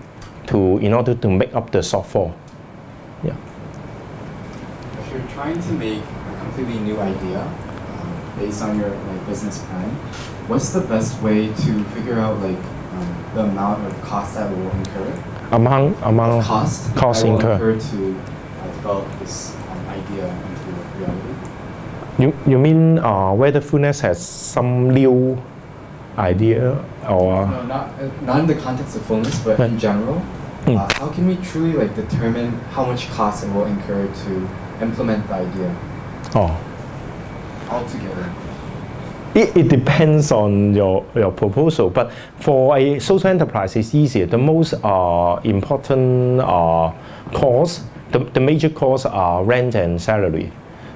in order to make up the shortfall. Yeah. If you're trying to make a completely new idea based on your business plan, what's the best way to figure out the amount of cost that will incur? Among cost incur to develop this idea into reality? You mean whether Fullness has some new idea or? No, not in the context of Fullness, but in general. How can we truly like determine how much cost it will incur to implement the idea? Altogether. It depends on your proposal, but for a social enterprise, it's easier. The most important costs, the major costs are rent and salary.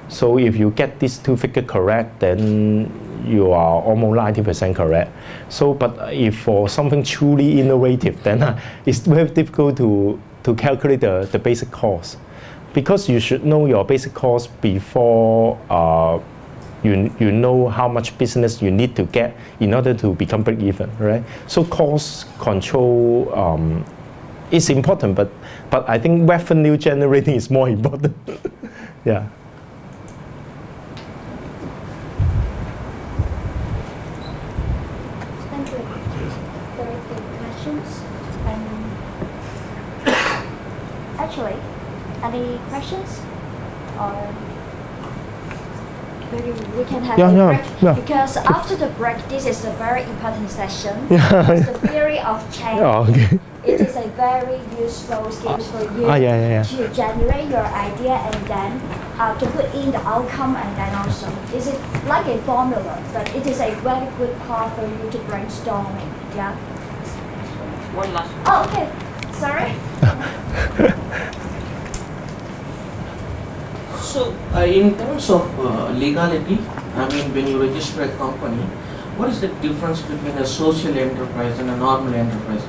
So if you get these two figures correct, then you are almost 90% correct. So, but if for something truly innovative, then it's very difficult to calculate the basic cost, because you should know your basic cost before you know how much business you need to get in order to become break even, right? So cost control is important, but I think revenue generating is more important. Yeah. Thank you. Very good questions. Actually, any questions? Or maybe we can have a break, because after the break, this is a very important session. It's the theory of change. It is a very useful skill for you to generate your idea and then to put in the outcome, and then also this is like a formula, but it is a very good part for you to brainstorming. Yeah. One last. Oh, okay. Sorry. So, in terms of legality, I mean, when you register a company, what is the difference between a social enterprise and a normal enterprise?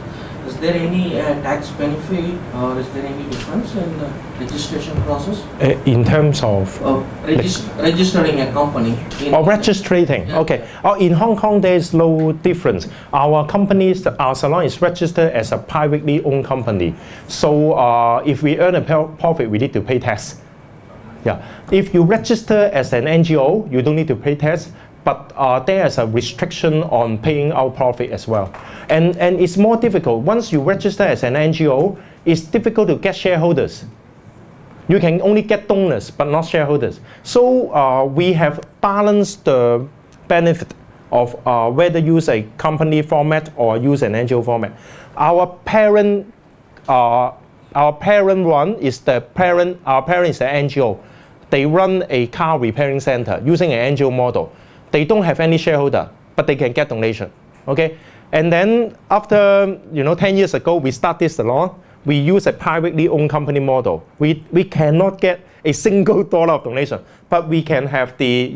Is there any tax benefit, or is there any difference in the registration process? In terms of registering a company. Registering. Okay. In Hong Kong, there is no difference. Our salon is registered as a privately owned company. So if we earn a profit, we need to pay tax. Yeah. If you register as an NGO, you don't need to pay tax. But there is a restriction on paying out profit as well. And it's more difficult. Once you register as an NGO, it's difficult to get shareholders. You can only get donors, but not shareholders. So we have balanced the benefit of whether use a company format or use an NGO format. Our parent one is our parent is an NGO. They run a car repairing center using an NGO model. They don't have any shareholder, but they can get donation. Okay, and then after 10 years ago, we start this salon. We use a privately owned company model. We cannot get a single dollar of donation, but we can have the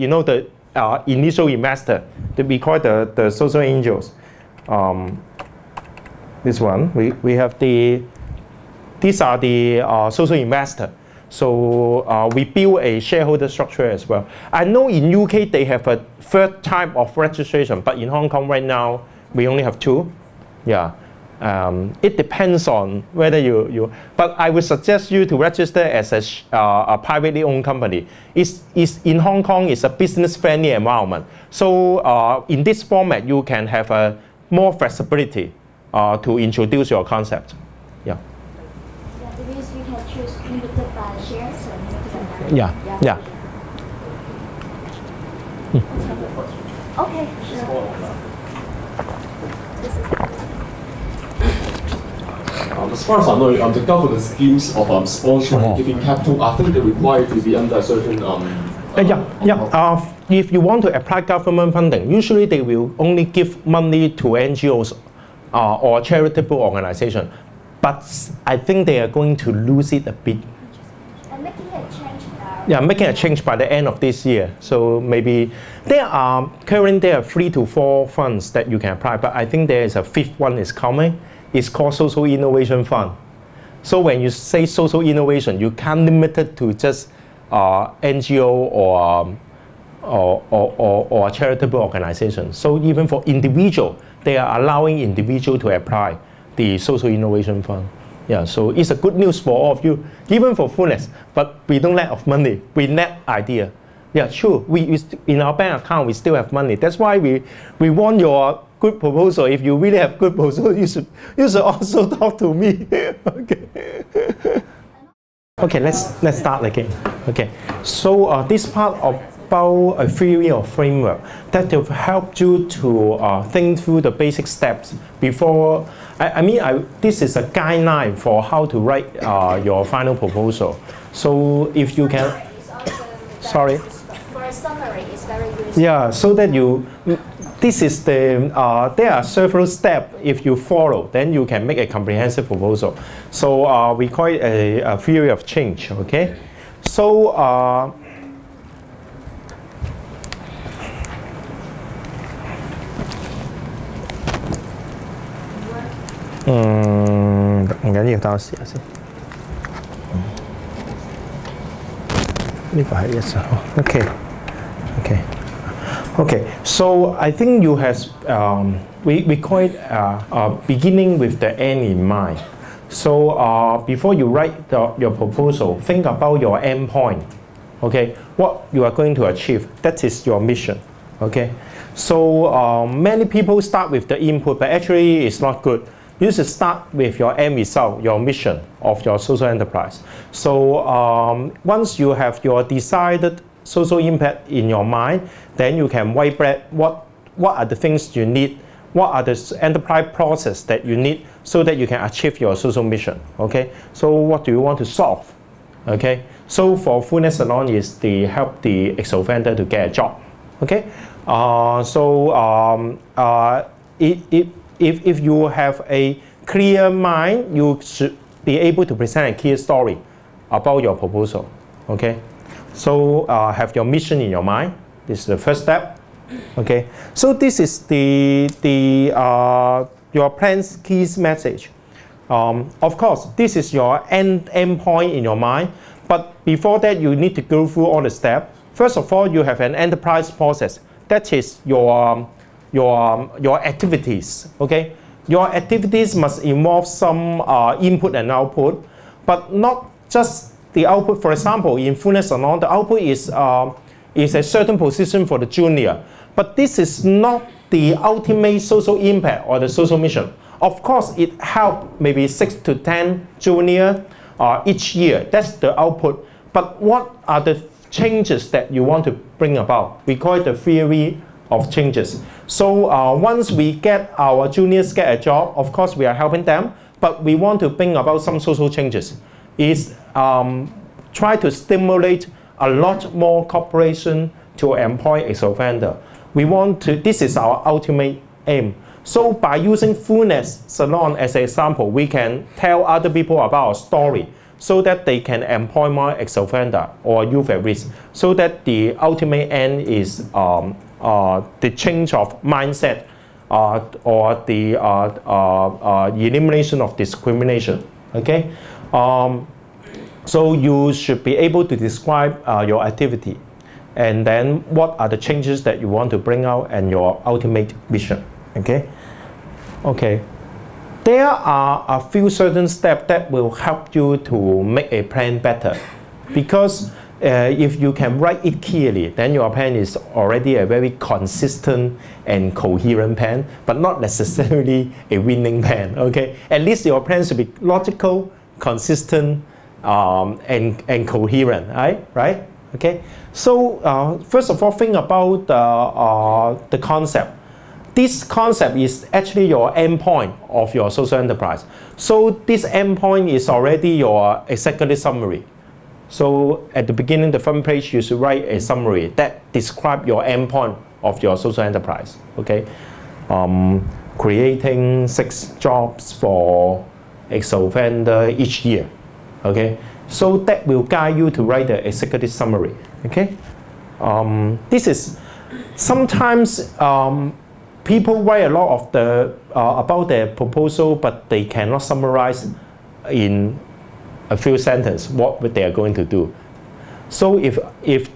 initial investor that we call the social angels. This one we have these are the social investor. So we build a shareholder structure as well. I know in UK they have a third type of registration, but in Hong Kong right now we only have two. Yeah, it depends on whether but I would suggest you to register as a privately owned company. It's in Hong Kong, it's a business-friendly environment. So in this format, you can have a more flexibility to introduce your concept. Yeah. Yeah. Okay, sure. As far as I know, the government schemes of sponsoring, giving capital, I think they require to be under a certain. If you want to apply government funding, usually they will only give money to NGOs or charitable organizations. But I think they are going to lose it a bit. And making a change now. Yeah, making a change by the end of this year. So maybe currently there are 3 to 4 funds that you can apply, but I think there is a 5th one is coming. It's called Social Innovation Fund. So when you say social innovation, you can't limit it to just NGO or a charitable organization. So even for individual, they are allowing individual to apply the Social Innovation Fund. Yeah, so it's a good news for all of you, even for Fullness, but we don't lack of money, we lack idea. Yeah, sure, we in our bank account, we still have money. That's why we want your good proposal. If you really have good proposal, you should also talk to me. Okay, let's start again. Okay, so this part of about a theory or framework that will help you to think through the basic steps before. This is a guideline for how to write your final proposal. So if you can, sorry. For a summary, it's very useful. Yeah, so that you. This is the. There are several steps. If you follow, then you can make a comprehensive proposal. So we call it a theory of change. Okay. So.唔緊要，等我試下先。呢個係一首。Okay. So I think you have we call it beginning with the end in mind. So before you write your proposal, think about your end point. Okay, what you are going to achieve. That is your mission. Okay. So many people start with the input, but actually it's not good. You should start with your end result, your mission of your social enterprise. So once you have your decided social impact in your mind, then you can whiteboard what are the things you need, what are the enterprise process that you need so that you can achieve your social mission. Okay, so what do you want to solve? Okay, so for Fullness Salon is to help the ex-offender to get a job. Okay, if you have a clear mind, you should be able to present a clear story about your proposal. Okay, so have your mission in your mind. This is the first step. Okay, so this is your plan's key message. Of course, this is your end point in your mind. But before that, you need to go through all the steps. First of all, you have an enterprise process. That is your activities. Okay, your activities must involve some input and output, but not just the output. For example, in Fullness Salon, the output is a certain position for the junior, but this is not the ultimate social impact or the social mission. Of course, it helps maybe 6 to 10 junior each year. That's the output. But what are the changes that you want to bring about? We call it the theory of changes. So once we get our juniors get a job, of course we are helping them, but we want to bring about some social changes. Is try to stimulate a lot more cooperation to employ ex-offender. We want to, this is our ultimate aim. So by using Fullness Salon as an example, we can tell other people about our story so that they can employ more ex-offender or youth at risk, so that the ultimate end is the change of mindset or the elimination of discrimination. Okay, so you should be able to describe your activity, and then what are the changes that you want to bring out and your ultimate vision. Okay. There are a few certain steps that will help you to make a plan better, because if you can write it clearly, then your plan is already a very consistent and coherent plan, but not necessarily a winning plan. Okay, at least your plan should be logical, consistent, and coherent. Right? Okay. So first of all, think about the concept. This concept is actually your endpoint of your social enterprise. So this endpoint is already your executive summary. So at the beginning, the front page, you should write a summary that describes your endpoint of your social enterprise. Okay, creating 6 jobs for ex-offender each year. Okay, so that will guide you to write the executive summary. Okay, this is sometimes. People write a lot of the about their proposal, but they cannot summarize in a few sentences what they are going to do. So if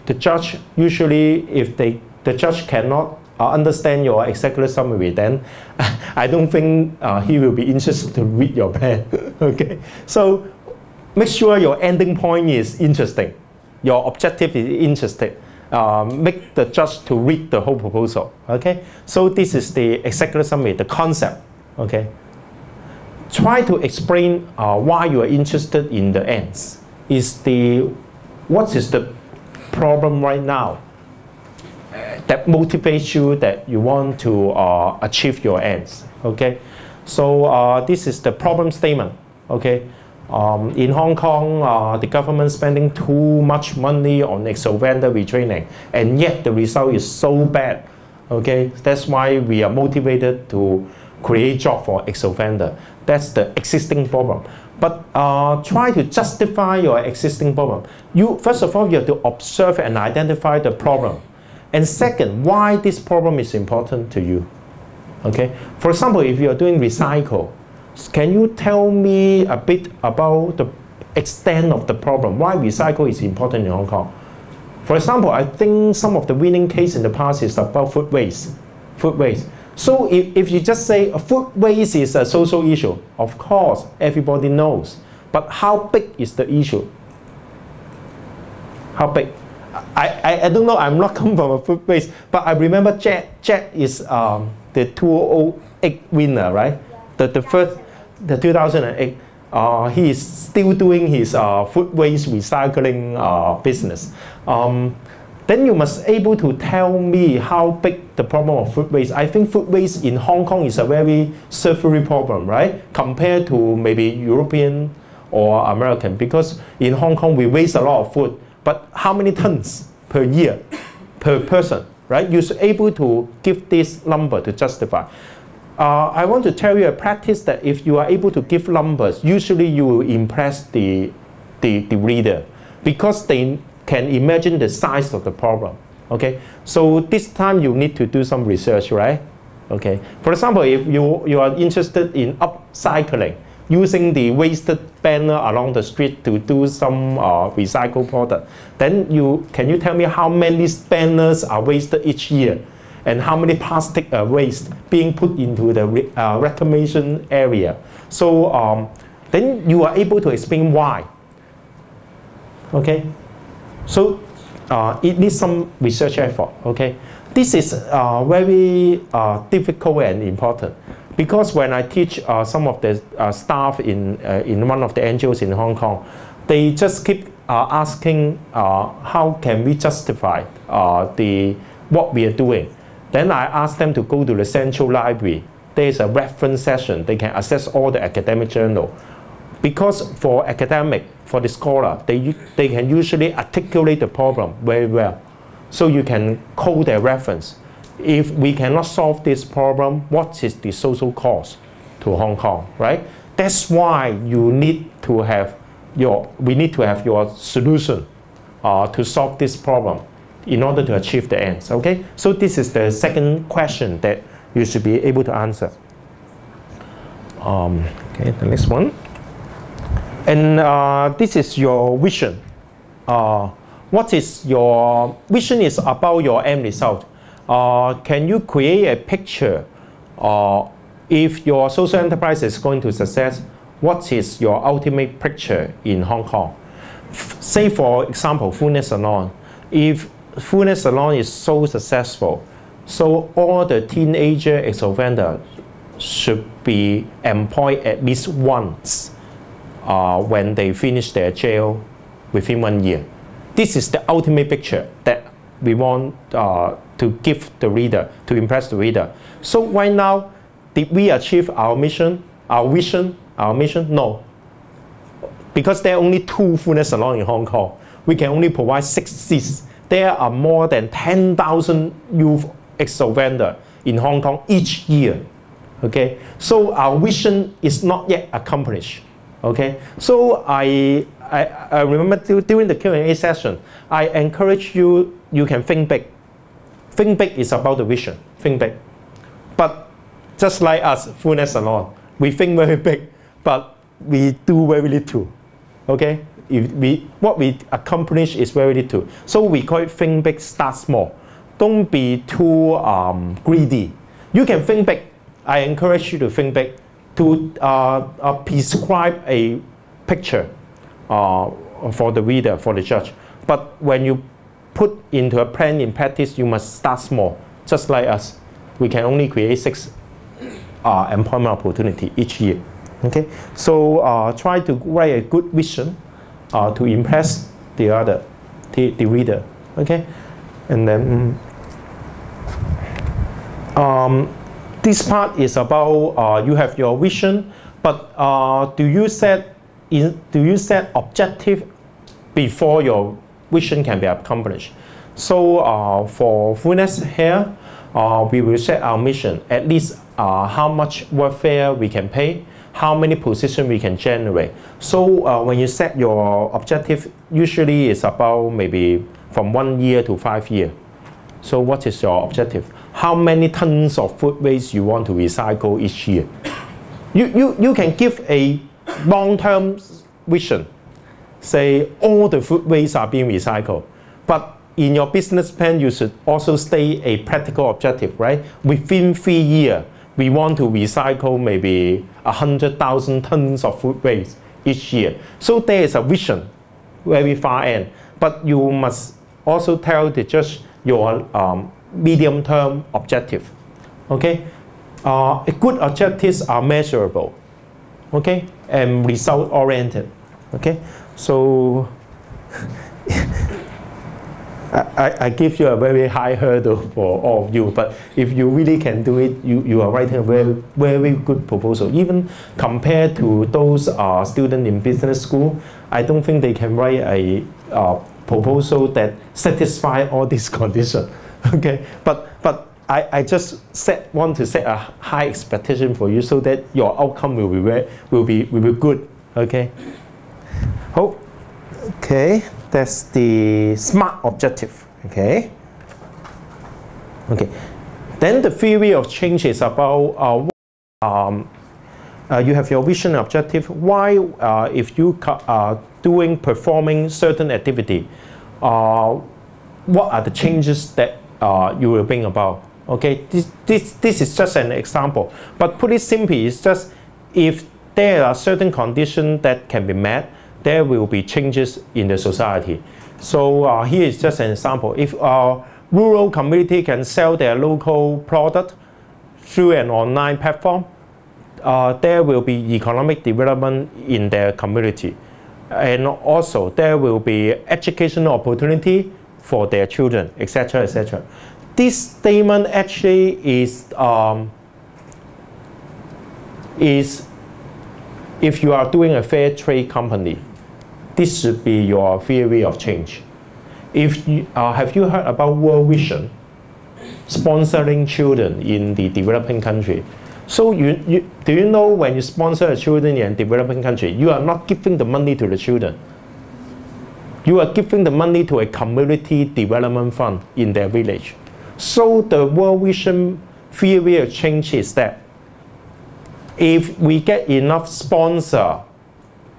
the judge the judge cannot understand your executive summary, then I don't think he will be interested to read your plan. Okay, so make sure your ending point is interesting, your objective is interesting. Make the judge to read the whole proposal. Okay, so this is the executive summary, the concept. Okay, try to explain why you are interested in the ends. What is the problem right now? that motivates you that you want to achieve your ends. Okay, so this is the problem statement. Okay, in Hong Kong, the government spending too much money on ex-offender retraining, and yet the result is so bad. Okay, that's why we are motivated to create job for ex-offender. That's the existing problem. But try to justify your existing problem. First of all, you have to observe and identify the problem. And second, why this problem is important to you. Okay? For example, if you are doing recycle, can you tell me a bit about the extent of the problem? Why recycle is important in Hong Kong? For example, I think some of the winning case in the past is about food waste. Food waste. So if you just say food waste is a social issue, of course, everybody knows. But how big is the issue? How big? I don't know, I'm not come from a food waste, but I remember Jack is the 2008 winner, right? The 2008. He is still doing his food waste recycling business. Then you must able to tell me how big the problem of food waste. I think food waste in Hong Kong is a very severe problem, right? Compared to maybe European or American, because in Hong Kong we waste a lot of food, but how many tons per year, per person, right? You're able to give this number to justify. I want to tell you a practice that if you are able to give numbers, usually you will impress the reader, because they can imagine the size of the problem. Okay, so this time you need to do some research, right? Okay, for example, if you are interested in upcycling, using the wasted banner along the street to do some recycled product, then can you tell me how many banners are wasted each year, and how many plastic waste being put into the reclamation area? So then you are able to explain why. Okay. So it needs some research effort. Okay, this is very difficult and important, because when I teach some of the staff in one of the NGOs in Hong Kong, they just keep asking how can we justify what we are doing. Then I ask them to go to the central library. There is a reference session. They can access all the academic journal. Because for academic, for the scholar, they can usually articulate the problem very well. So you can quote their reference. If we cannot solve this problem, what is the social cost to Hong Kong, right? That's why you need to have we need to have your solution to solve this problem in order to achieve the ends, okay? So this is the second question that you should be able to answer. Okay, the next one. And this is your vision. What is your vision is about your end result. Can you create a picture if your social enterprise is going to success? What is your ultimate picture in Hong Kong? Say for example, Fullness Salon. If Fullness Salon is so successful, so all the teenager ex-offenders should be employed at least once when they finish their jail within 1 year. This is the ultimate picture that we want to give the reader, to impress the reader. So right now, did we achieve our mission, our vision, our mission? No. Because there are only 2 Fullness Salons in Hong Kong. We can only provide 6 seats. There are more than 10,000 youth ex-offenders in Hong Kong each year. Okay, so our vision is not yet accomplished. Okay, so I remember during the Q&A session, I encourage you can think big. Think big is about the vision. Think big. But just like us, Fullness Salon, we think very big, but we do very little. Okay, what we accomplish is very little. So we call it think big, start small. Don't be too greedy. You can think big. I encourage you to think big, to prescribe a picture for the reader, for the judge. But when you put into a plan in practice, you must start small. Just like us, we can only create 6 employment opportunity each year. Okay, so try to write a good vision to impress the reader. Okay, and then This part is about you have your vision, but do you set objective before your vision can be accomplished? So for Fullness here, we will set our mission, at least how much workfare we can pay, how many positions we can generate. So when you set your objective, usually it's about maybe from 1 year to 5 years. So what is your objective? How many tons of food waste you want to recycle each year? You can give a long-term vision. Say all the food waste are being recycled. But in your business plan, you should also state a practical objective, right? Within 3 years, we want to recycle maybe 100,000 tons of food waste each year. So there is a vision, very far end. But you must also tell the judge your medium-term objective. Okay, good objectives are measurable. Okay, and result-oriented. Okay, so I give you a very high hurdle for all of you, but if you really can do it, you are writing a very, very good proposal. Even compared to those students in business school, I don't think they can write a proposal that satisfies all these conditions. Okay, but I just want to set a high expectation for you so that your outcome will be good. Okay. Oh, okay. That's the SMART objective. Okay. Okay. Then the theory of change is about you have your vision and objective. Why, if you are performing certain activity, what are the changes that you will bring about? Okay, this is just an example. But put it simply, it's just if there are certain conditions that can be met, there will be changes in the society. So here is just an example. If a rural community can sell their local product through an online platform, there will be economic development in their community. And also there will be educational opportunity for their children, etc., etc. This statement actually is if you are doing a fair trade company, this should be your theory of change. If you, have you heard about World Vision sponsoring children in the developing country? So do you know when you sponsor a children in a developing country, you are not giving the money to the children. You are giving the money to a community development fund in their village. So the World Vision theory of change is that if we get enough sponsor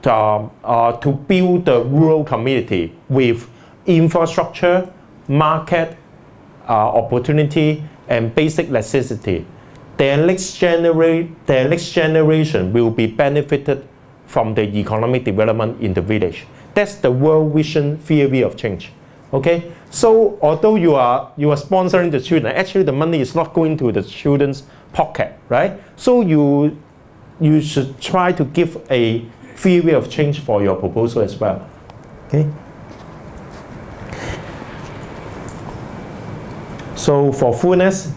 to build the rural community with infrastructure, market opportunity, and basic necessity, their next generation will be benefited from the economic development in the village. That's the World Vision theory of change. Okay, so although you are sponsoring the children, actually the money is not going to the children's pocket, right? So you should try to give a theory of change for your proposal as well. Okay. So for Fullness,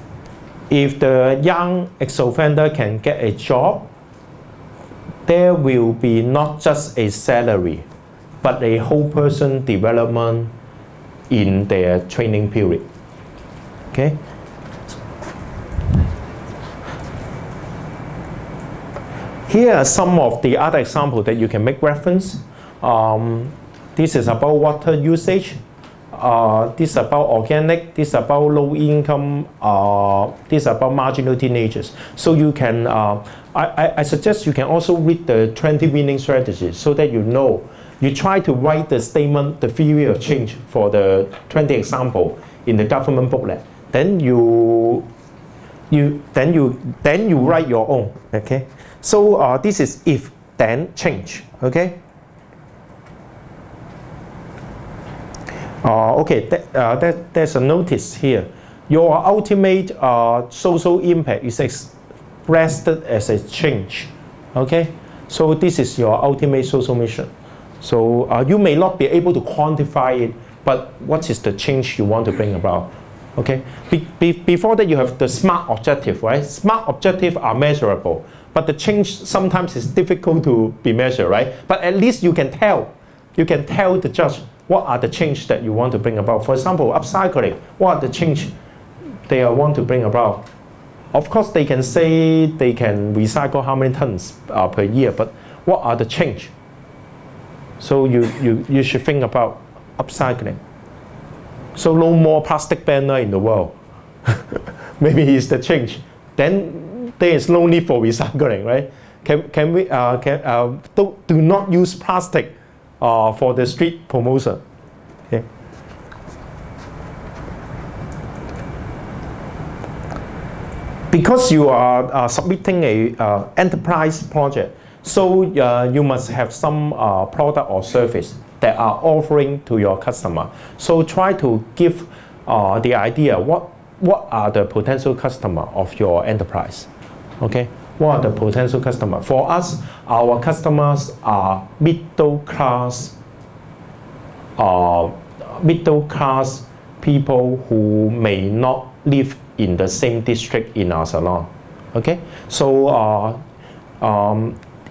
if the young ex-offender can get a job, there will be not just a salary, but a whole person development in their training period. Okay. Here are some of the other examples that you can make reference. This is about water usage. This is about organic. This is about low income. This is about marginal teenagers. So you can, I suggest you can also read the 20 winning strategies so that you know. You try to write the statement, the theory of change for the 20 example in the government booklet. Then you write your own. Okay. So this is if then change. Okay. Okay. There's a notice here. Your ultimate social impact is expressed as a change. Okay. So this is your ultimate social mission. So you may not be able to quantify it, but what is the change you want to bring about? Okay. Before that, you have the SMART objective, right? SMART objectives are measurable, but the change sometimes is difficult to be measured, right? But at least you can tell the judge what are the changes that you want to bring about. For example, upcycling, what are the changes they want to bring about? Of course, they can say they can recycle how many tons per year, but what are the changes? So you should think about upcycling. So no more plastic banner in the world. Maybe it's the change. Then there is no need for recycling, right? Can we do not use plastic for the street promotion? Okay. Because you are submitting a enterprise project, so you must have some product or service that are offering to your customer. So try to give the idea what are the potential customer of your enterprise. Okay, what are the potential customer? For us, our customers are middle class people who may not live in the same district in our salon. Okay, so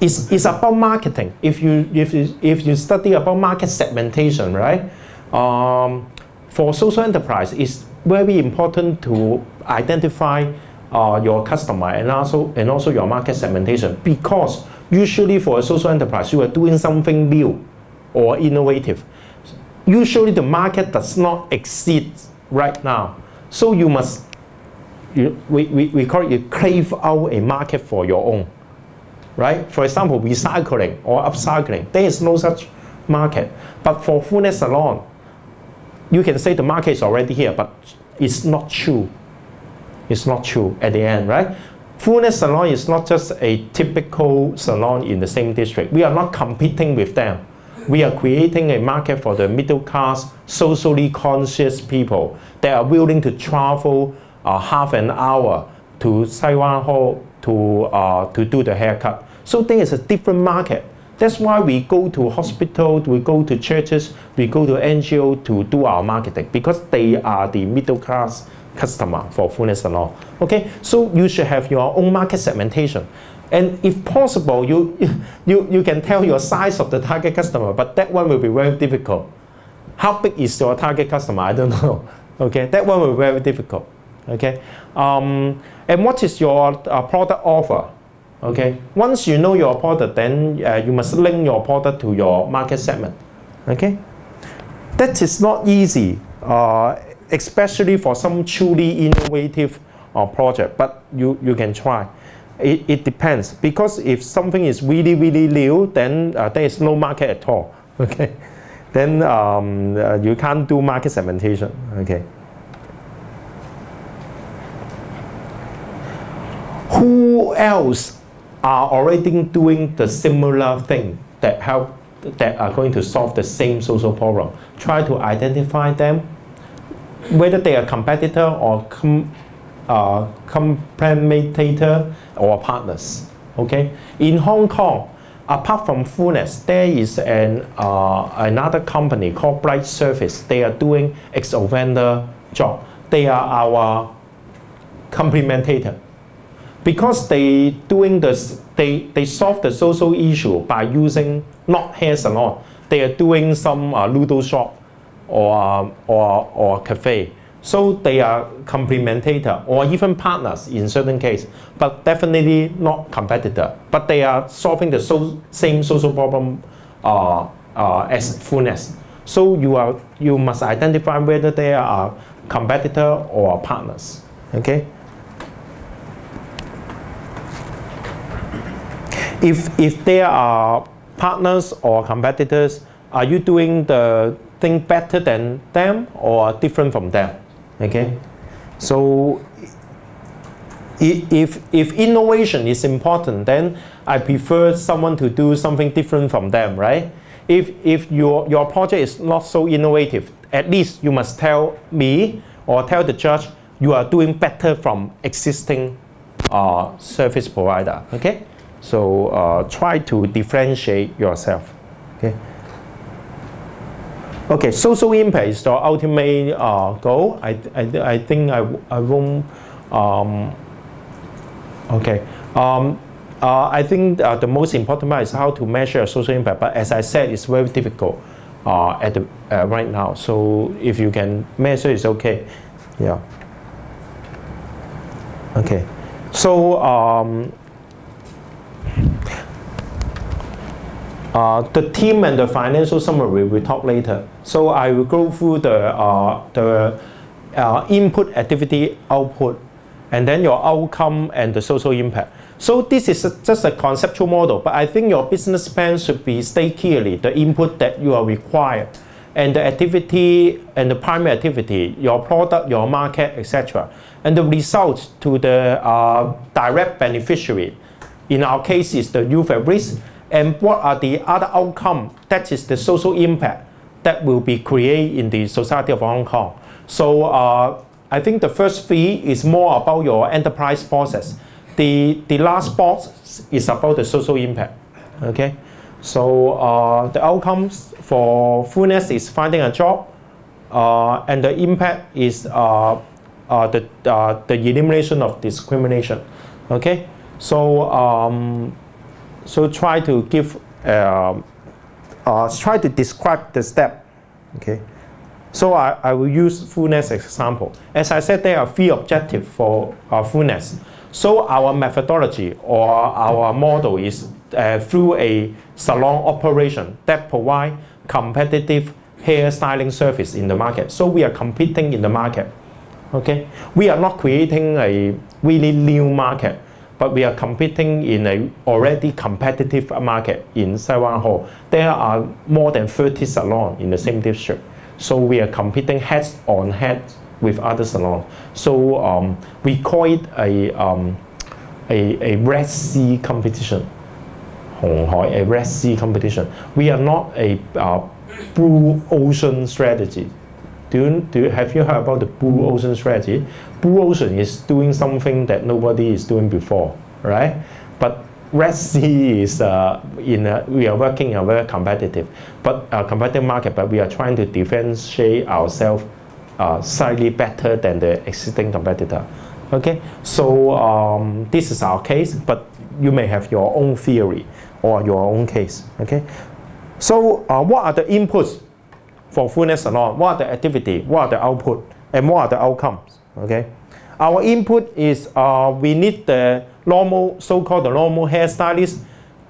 it's about marketing. If you study about market segmentation, right? For social enterprise, it's very important to identify your customer and also your market segmentation, because usually for a social enterprise, you are doing something new or innovative. Usually the market does not exist right now, so you must we call it you crave out a market for your own. Right? For example, recycling or upcycling, there is no such market. But for Fullness Salon, you can say the market is already here, but it's not true. It's not true at the end, right? Fullness Salon is not just a typical salon in the same district. We are not competing with them. We are creating a market for the middle class, socially conscious people that are willing to travel half an hour to Saiwan Hall to do the haircut. So there is a different market. That's why we go to hospitals, we go to churches, we go to NGO to do our marketing, because they are the middle class customer for Fullness Salon. Okay, so you should have your own market segmentation. And if possible, you can tell your size of the target customer, but that one will be very difficult. How big is your target customer? I don't know. Okay, that one will be very difficult. Okay, and what is your product offer? Okay, once you know your product, then you must link your product to your market segment. Okay, that is not easy, especially for some truly innovative project, but you can try. It depends, because if something is really new, then there is no market at all. Okay, then you can't do market segmentation. Okay. Who else are already doing the similar thing that are going to solve the same social problem? Try to identify them, whether they are competitor or complementator or partners. Okay, in Hong Kong, apart from Fullness, there is another company called Bright Service. They are doing ex-offender job. They are our complementator, because they doing this, they solve the social issue by using not hair salon. They are doing some noodle shop or cafe. So they are complementator or even partners in certain cases, but definitely not competitor. But they are solving the same social problem as Fullness. So you must identify whether they are competitor or partners. Okay. If there are partners or competitors, are you doing the thing better than them or different from them? Okay, so if innovation is important, then I prefer someone to do something different from them, right? If your project is not so innovative, at least you must tell me or tell the judge you are doing better from existing service provider. Okay. So try to differentiate yourself. Okay. Okay, social impact is the ultimate goal. I think I won't. Okay. I think the most important part is how to measure social impact. But as I said, it's very difficult right now. So if you can measure, it's okay. Yeah. Okay. So the team and the financial summary we'll talk later. So I will go through the input, activity, output, and then your outcome and the social impact. So this is just a conceptual model, but I think your business plan should be state clearly the input that you are required, and the activity and the primary activity, your product, your market, etc. And the results to the direct beneficiary. In our case, is the youth at risk. And what are the other outcomes? That is the social impact that will be created in the society of Hong Kong. So I think the first three is more about your enterprise process. The last box is about the social impact. Okay, so the outcomes for Fullness is finding a job, and the impact is the elimination of discrimination. Okay, so so try to give, try to describe the step. Okay, so I will use Fullness example. As I said, there are three objectives for Fullness. So our methodology or our model is through a salon operation that provide competitive hairstyling service in the market. So we are competing in the market. Okay, we are not creating a really new market, but we are competing in a already competitive market in Sai Wan Ho. There are more than 30 salons in the same district. So we are competing head on head with other salons. So we call it a Red Sea competition. A Red Sea competition. We are not a Blue Ocean strategy. Have you heard about the Blue Ocean strategy? Blue Ocean is doing something that nobody is doing before, right? But Red Sea is we are working in a very competitive market, but we are trying to differentiate ourselves slightly better than the existing competitor. Okay, so this is our case, but you may have your own theory or your own case. Okay, so what are the inputs for Fullness Salon? What are the activity? What are the output? And what are the outcomes? Okay, our input is we need the normal, so-called the normal hairstylist.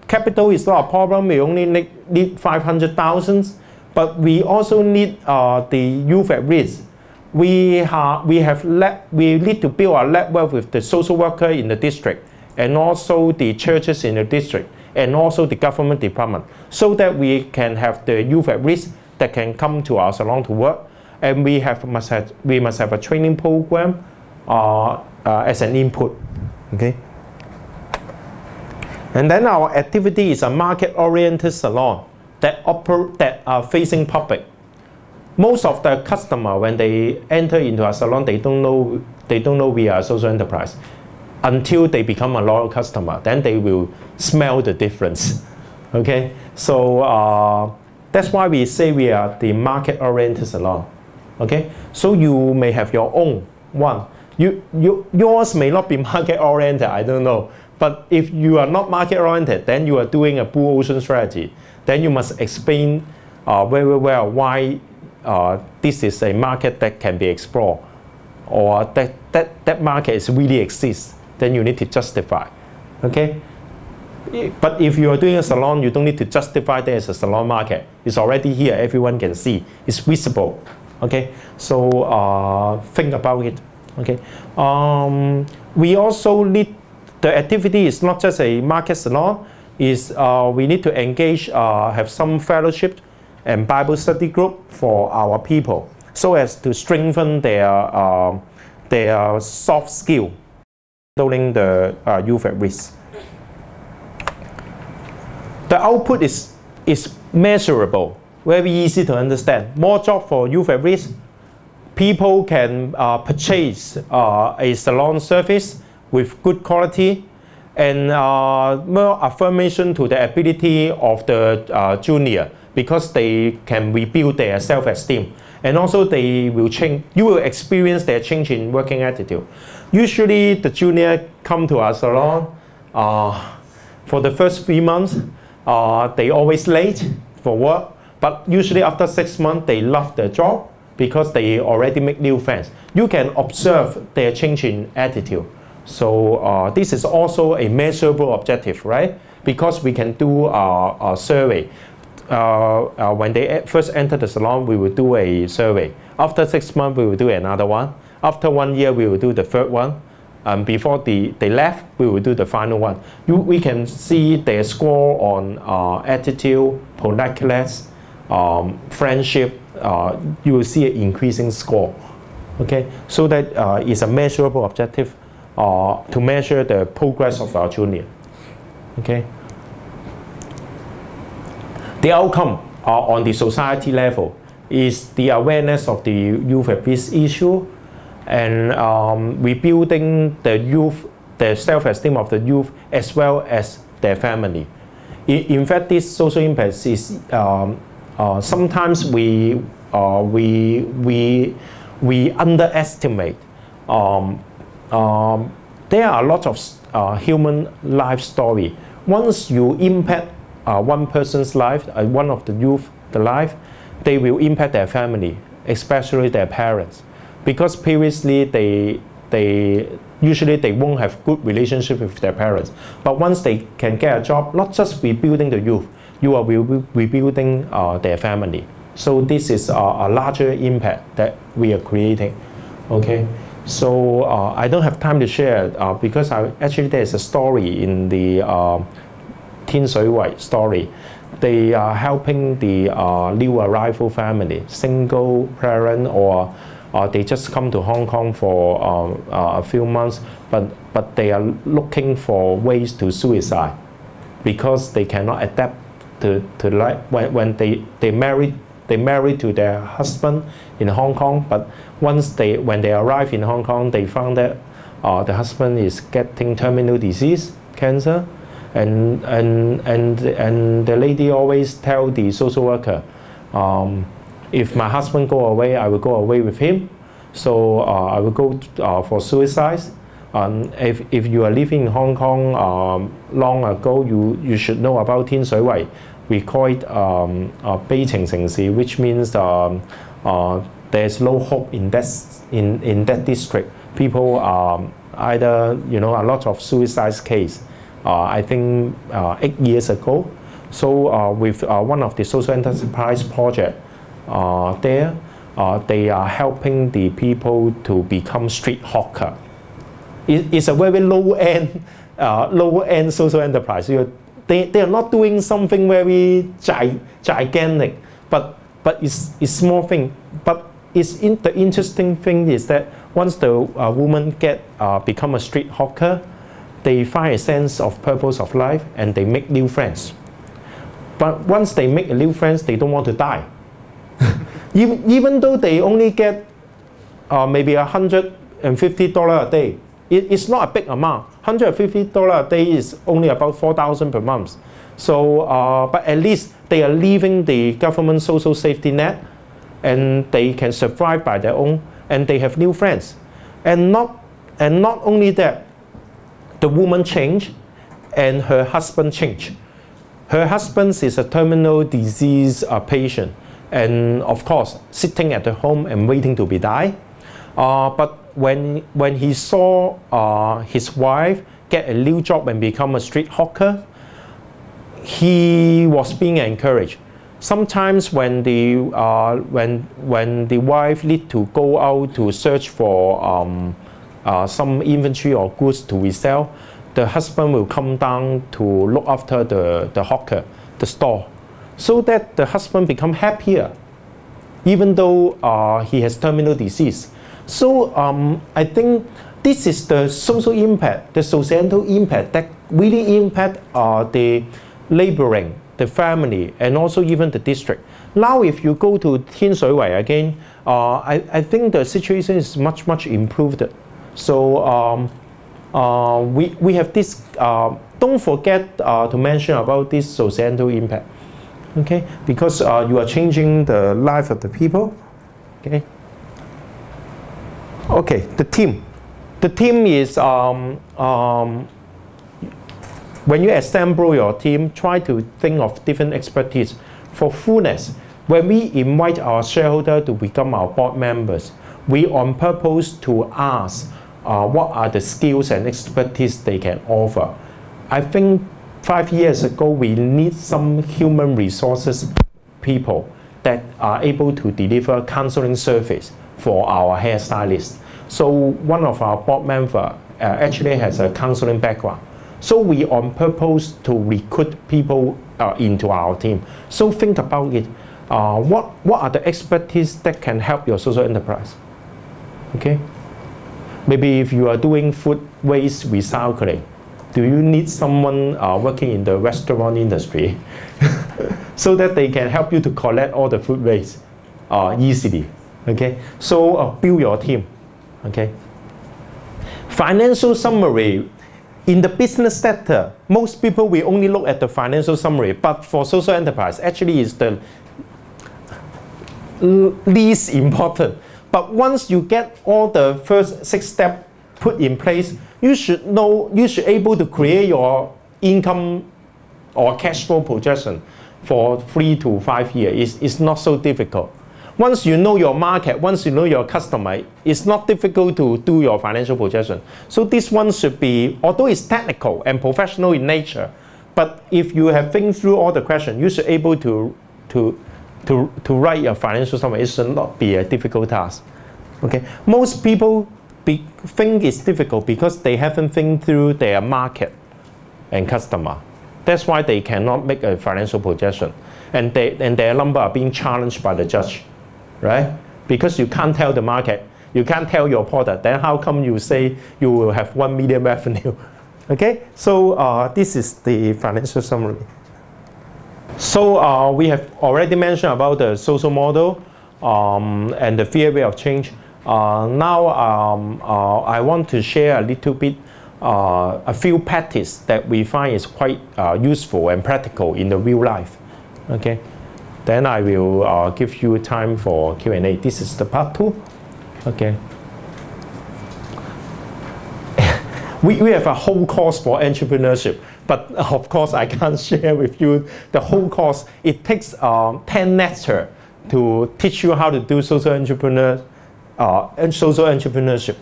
Capital is not a problem. We only need 500,000, but we also need the youth at risk. We need to build our network with the social worker in the district, and also the churches in the district, and also the government department, so that we can have the youth at risk that can come to our salon to work. And we must have a training program as an input. Okay. And then our activity is a market-oriented salon that are facing public. Most of the customer, when they enter into a salon, they don't know we are a social enterprise until they become a loyal customer. Then they will smell the difference. Okay, so that's why we say we are the market-oriented salon. Okay, so you may have your own one. Yours may not be market-oriented, I don't know. But if you are not market-oriented, then you are doing a Blue Ocean strategy. Then you must explain very well why this is a market that can be explored, or that market really exists. Then you need to justify. Okay. But if you are doing a salon, you don't need to justify there is a salon market. It's already here. Everyone can see. It's visible. Okay. So think about it. Okay. We also need, the activity is not just a market salon. Is we need to engage, have some fellowship and Bible study group for our people, so as to strengthen their soft skill, handling the youth at risk. The output is measurable, very easy to understand. More job for youth at risk. People can purchase a salon service with good quality, and more affirmation to the ability of the junior, because they can rebuild their self-esteem. And also they will change, you will experience their change in working attitude. Usually the junior come to our salon for the first 3 months, they always late for work, but usually after 6 months they love their job because they already make new friends. You can observe their change in attitude. So this is also a measurable objective, right? Because we can do a survey. When they first enter the salon, we will do a survey. After 6 months, we will do another one. After 1 year, we will do the third one. Before they left, we will do the final one. We can see their score on attitude, politeness, friendship. You will see an increasing score. Okay, so that is a measurable objective to measure the progress of our junior. Okay. The outcome on the society level is the awareness of the youth of this issue and rebuilding the youth, the self-esteem of the youth as well as their family. In fact, this social impact is sometimes we underestimate. There are a lot of human life story. Once you impact one person's life, one of the youth, the life, they will impact their family, especially their parents, because previously they usually they won't have good relationship with their parents. But once they can get a job, not just rebuilding the youth, you are rebuilding their family. So this is a larger impact that we are creating. Okay. So I don't have time to share because actually there's a story in the Thiên水圍 story. They are helping the new arrival family, single parent, or they just come to Hong Kong for a few months, but they are looking for ways to suicide because they cannot adapt to life. When they married to their husband in Hong Kong, but when they arrive in Hong Kong, they found that the husband is getting terminal disease, cancer, and the lady always tell the social worker, if my husband go away, I will go away with him. So I will go for suicide. If you are living in Hong Kong long ago, you should know about 天水圍. We call it 悲情城市, which means there's no hope in that district. People either, you know, a lot of suicide case. I think 8 years ago. So with one of the social enterprise project there, they are helping the people to become street hawker. It's a very low end social enterprise. They are not doing something very gigantic, but it's small thing. But the interesting thing is that once the woman become a street hawker, they find a sense of purpose of life and they make new friends. But once they make new friends, they don't want to die. even though they only get maybe $150 a day. It's not a big amount. $150 a day is only about $4,000 per month. So, but at least they are leaving the government social safety net, and they can survive by their own, and they have new friends. And not only that, the woman changed, and her husband changed. Her husband is a terminal disease patient, and of course, sitting at the home and waiting to be died. But when he saw his wife get a new job and become a street hawker, he was being encouraged. Sometimes when the wife need to go out to search for some inventory or goods to resell, the husband will come down to look after the hawker, the store, so that the husband become happier, even though he has terminal disease. So I think this is the social impact, the societal impact that really impact the laboring, the family, and also even the district. Now, if you go to 天水圍 again, I think the situation is much improved. So we have this. Don't forget to mention about this societal impact. Okay, because you are changing the life of the people. Okay. Okay, the team. The team is when you assemble your team, try to think of different expertise. For Fullness, when we invite our shareholder to become our board members, we on purpose to ask what are the skills and expertise they can offer. I think 5 years ago, we need some human resources people that are able to deliver counseling service for our hairstylists. So one of our board members actually has a counseling background. So we on purpose to recruit people into our team. So think about it. What are the expertise that can help your social enterprise? Okay. Maybe if you are doing food waste recycling, do you need someone working in the restaurant industry so that they can help you to collect all the food waste easily? Okay. So build your team. Okay. Financial summary. In the business sector, most people will only look at the financial summary, but for social enterprise, actually is the least important. But once you get all the first 6 steps put in place, you should know, you should able to create your income or cash flow projection for 3 to 5 years. It's not so difficult. Once you know your market, once you know your customer, it's not difficult to do your financial projection. So this one should be, although it's technical and professional in nature, but if you have think through all the questions, you should able to write a financial summary. It should not be a difficult task. Okay, most people think it's difficult because they haven't think through their market and customer. That's why they cannot make a financial projection, and their number are being challenged by the judge. Right? Because you can't tell the market, you can't tell your product, then how come you say you will have 1 million revenue? Okay, so this is the financial summary. So we have already mentioned about the social model and the theory of change. Now I want to share a little bit, a few practices that we find is quite useful and practical in the real life. Okay. Then I will give you time for Q&A. This is the part 2. Okay. we have a whole course for entrepreneurship, but of course I can't share with you the whole course. It takes 10 lectures to teach you how to do social entrepreneurship.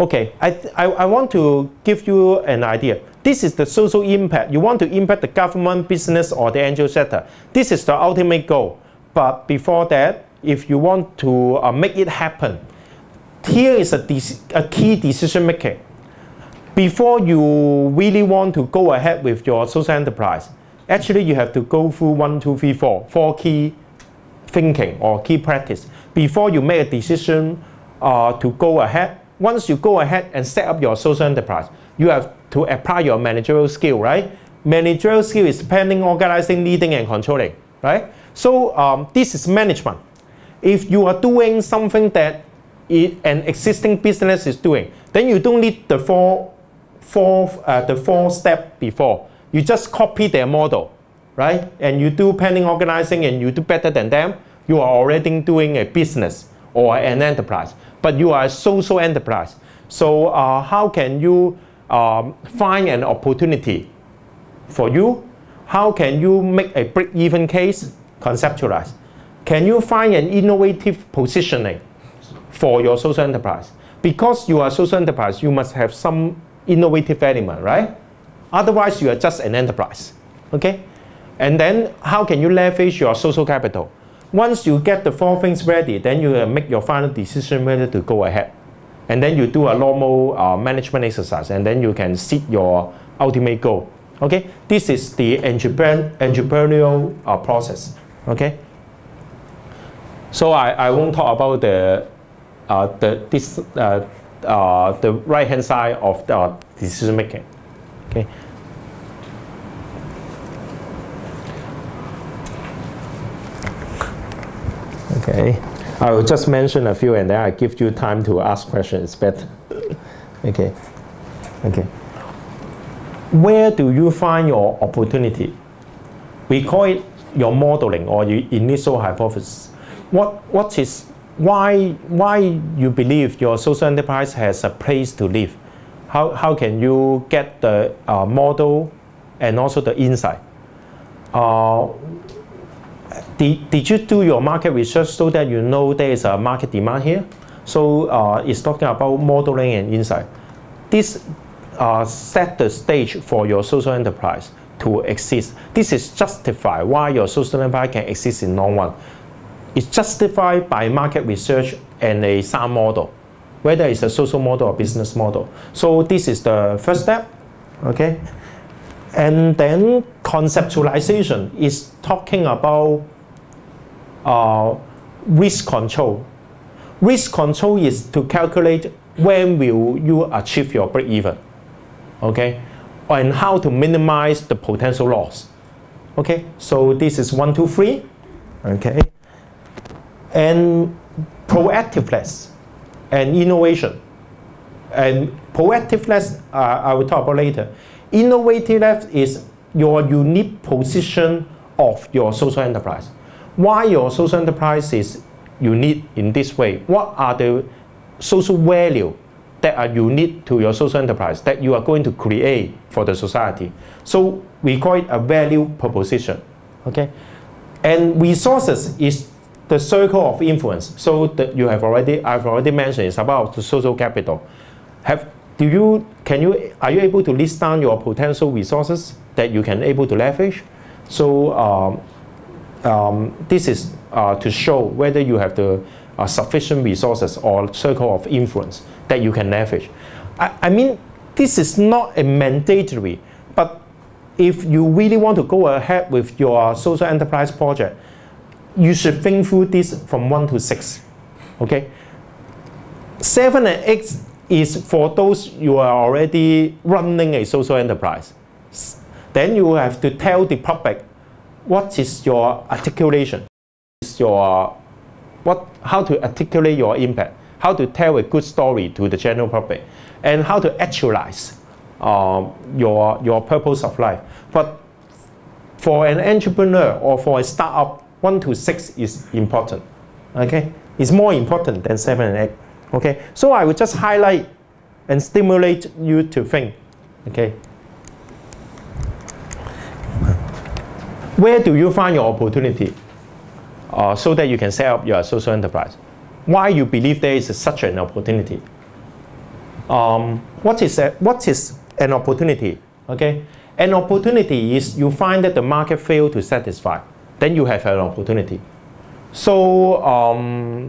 Okay, I want to give you an idea. This is the social impact. You want to impact the government, business, or the angel sector. This is the ultimate goal. But before that, if you want to make it happen, here is a key decision making. Before you really want to go ahead with your social enterprise, actually you have to go through 1, 2, 3, 4 key thinking or key practice before you make a decision to go ahead. Once you go ahead and set up your social enterprise, you have to apply your managerial skill, right? Managerial skill is planning, organizing, leading, and controlling, right? So this is management. If you are doing something that an existing business is doing, then you don't need the four step before. You just copy their model, right? And you do planning, organizing, and you do better than them. You are already doing a business or an enterprise, but you are a social enterprise. So how can you find an opportunity for you? How can you make a break-even case? Conceptualize. Can you find an innovative positioning for your social enterprise? Because you are a social enterprise, you must have some innovative element, right? Otherwise, you are just an enterprise, okay? And then how can you leverage your social capital? Once you get the 4 things ready, then you make your final decision whether to go ahead. And then you do a normal management exercise, and then you can set your ultimate goal. Okay, this is the entrepreneurial process. Okay, so I won't talk about the right hand side of the decision making. Okay. Okay, I will just mention a few and then I give you time to ask questions. It's better. Okay. Okay. Where do you find your opportunity? We call it your modeling or your initial hypothesis. Why you believe your social enterprise has a place to live? How can you get the model and also the insight? Did you do your market research so that you know there is a market demand here? So it's talking about modeling and insight. This set the stage for your social enterprise to exist. This is justified why your social enterprise can exist in long run. It's justified by market research and a sound model, whether it's a social model or business model. So this is the first step, okay? And then conceptualization is talking about risk control. Risk control is to calculate when will you achieve your break-even, okay? And how to minimize the potential loss, okay? So this is 1, 2, 3, okay? And proactiveness and innovation. And proactiveness, I will talk about later. Innovativeness is your unique position of your social enterprise. Why your social enterprise is unique in this way? What are the social value that are unique to your social enterprise that you are going to create for the society? So we call it a value proposition, okay? And resources is the circle of influence. So that I've already mentioned, it's about the social capital. Are you able to list down your potential resources that you can able to leverage? So this is to show whether you have the sufficient resources or circle of influence that you can leverage. I mean, this is not a mandatory, but if you really want to go ahead with your social enterprise project, you should think through this from 1 to 6, okay? 7 and 8 is for those you are already running a social enterprise. Then you have to tell the public what is your articulation, how to articulate your impact, how to tell a good story to the general public, and how to actualize your purpose of life. But for an entrepreneur or for a startup, 1 to 6 is important, okay? It's more important than 7 and 8, okay? So I will just highlight and stimulate you to think, okay? Where do you find your opportunity so that you can set up your social enterprise? Why you believe there is such an opportunity? What is an opportunity, okay? An opportunity is you find that the market failed to satisfy. Then you have an opportunity. So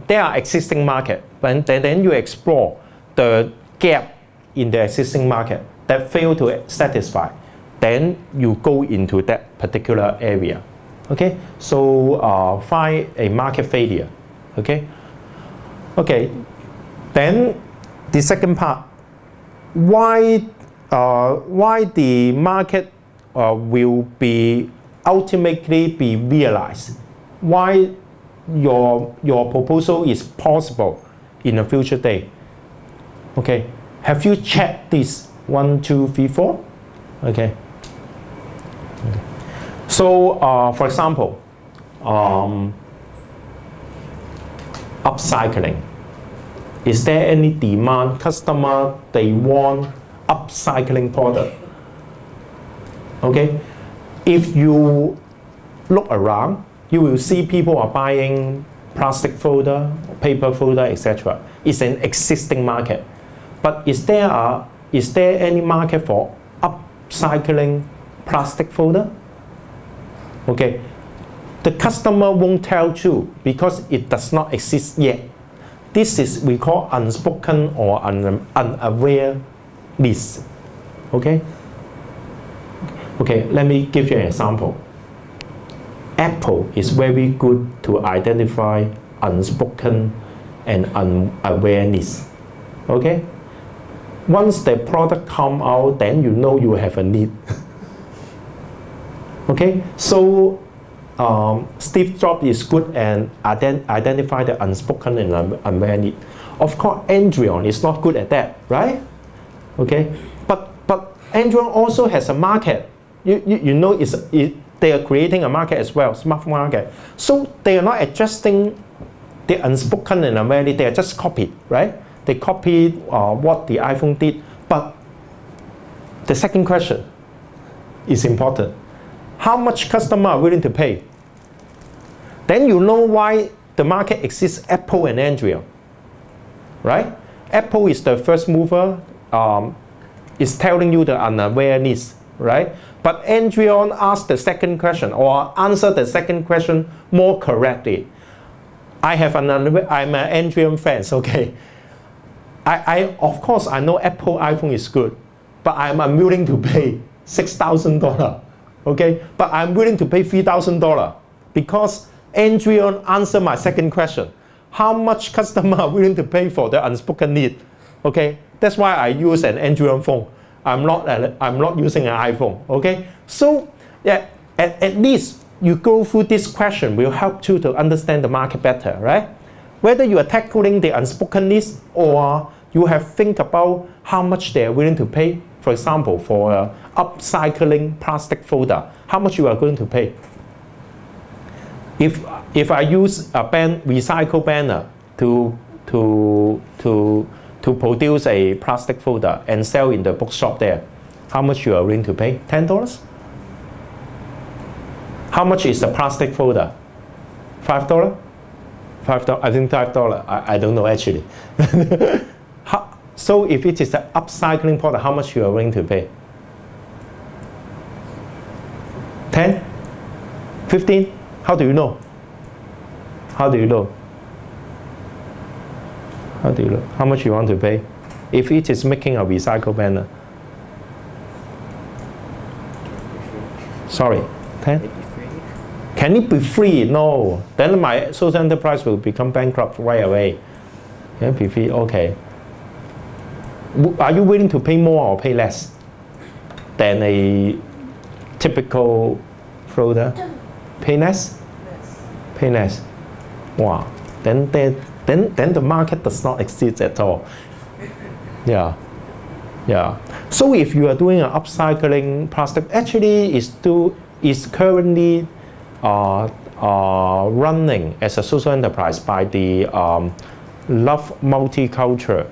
there are existing market, and then you explore the gap in the existing market that fail to satisfy. Then you go into that particular area. Okay, so find a market failure. Okay, okay. Then the second part, why the market will be ultimately be realized, why your proposal is possible in a future day. Okay, have you checked this 1, 2, 3, 4? Okay. So for example, upcycling. Is there any demand? Customer, they want upcycling product. Okay. If you look around, you will see people are buying plastic folder, paper folder, etc. It's an existing market. But is there any market for upcycling plastic folder? Okay. The customer won't tell you because it does not exist yet. This is we call unspoken or unaware needs. Okay. Okay, let me give you an example. Apple is very good to identify unspoken and unaware needs. Okay? Once the product come out, then you know you have a need. Okay? So Steve Jobs is good and identify the unspoken and unaware need. Of course, Android is not good at that, right? Okay? But Android also has a market. You know they are creating a market as well, smart market. So they are not adjusting the unspoken in a way, they are just copied, right? They copied what the iPhone did. But the second question is important. How much customers are willing to pay? Then you know why the market exists, Apple and Android, right? Apple is the first mover, is telling you the unawareness, right? But Android asked the second question or answered the second question more correctly. I'm an Android fan, okay? Of course, I know Apple iPhone is good, but I'm unwilling to pay $6,000, okay? But I'm willing to pay $3,000 because Android answered my second question. How much customers are willing to pay for the unspoken need? Okay, that's why I use an Android phone. I'm not using an iPhone, okay? So, yeah, at least you go through this question will help you to understand the market better, right? Whether you are tackling the unspoken needs or you have think about how much they are willing to pay. For example, for upcycling plastic folder, how much you are going to pay? If I use a recycle banner to produce a plastic folder and sell in the bookshop there, how much you are willing to pay? $10? How much is the plastic folder? $5? $5? I think $5. I don't know actually. So if it is an upcycling product, how much you are willing to pay? 10? 15? How do you know? How do you know? How do you know? How much you want to pay? If it is making a recycle banner. Sorry, 10? Can it be free? No. Then my social enterprise will become bankrupt right away. Can it be free? Okay. Are you willing to pay more or pay less than a typical folder? Pay less? Pay less. Wow. Then the market does not exist at all. Yeah. Yeah. So if you are doing an upcycling plastic, actually is currently running as a social enterprise by the Love Multicultural.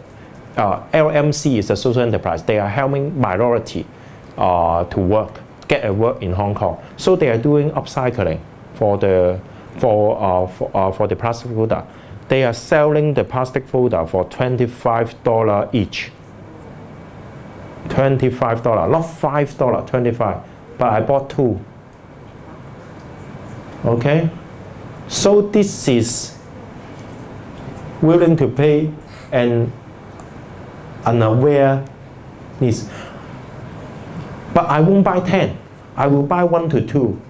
LMC is a social enterprise. They are helping minority to get a work in Hong Kong. So they are doing upcycling for the plastic folder. They are selling the plastic folder for $25 each. $25, not $5, 25. But I bought 2. Okay? So this is willing to pay and unaware needs. But I won't buy 10. I will buy 1 to 2.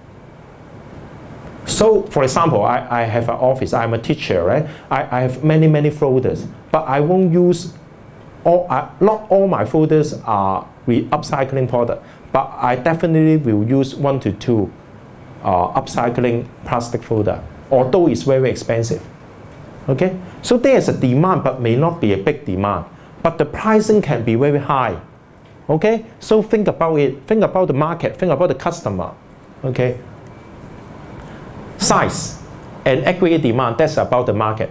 So, for example, I have an office. I'm a teacher, right? I have many folders. But I won't use not all my folders are upcycling product. But I definitely will use 1 to 2 upcycling plastic folder, although it's very expensive. Okay? So there is a demand, but may not be a big demand. But the pricing can be very high. Okay? So think about it. Think about the market. Think about the customer. Okay? Size and aggregate demand, that's about the market.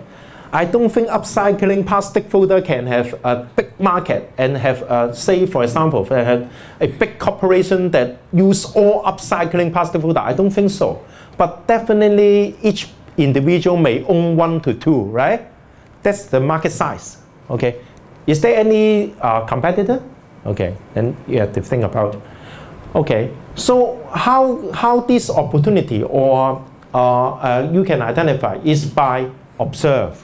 I don't think upcycling plastic folder can have a big market and have, say, for example, have a big corporation that use all upcycling plastic folder. I don't think so. But definitely each individual may own 1 to 2, right? That's the market size. Okay? Is there any competitor? Okay, then you have to think about. Okay, so how this opportunity or you can identify is by observe,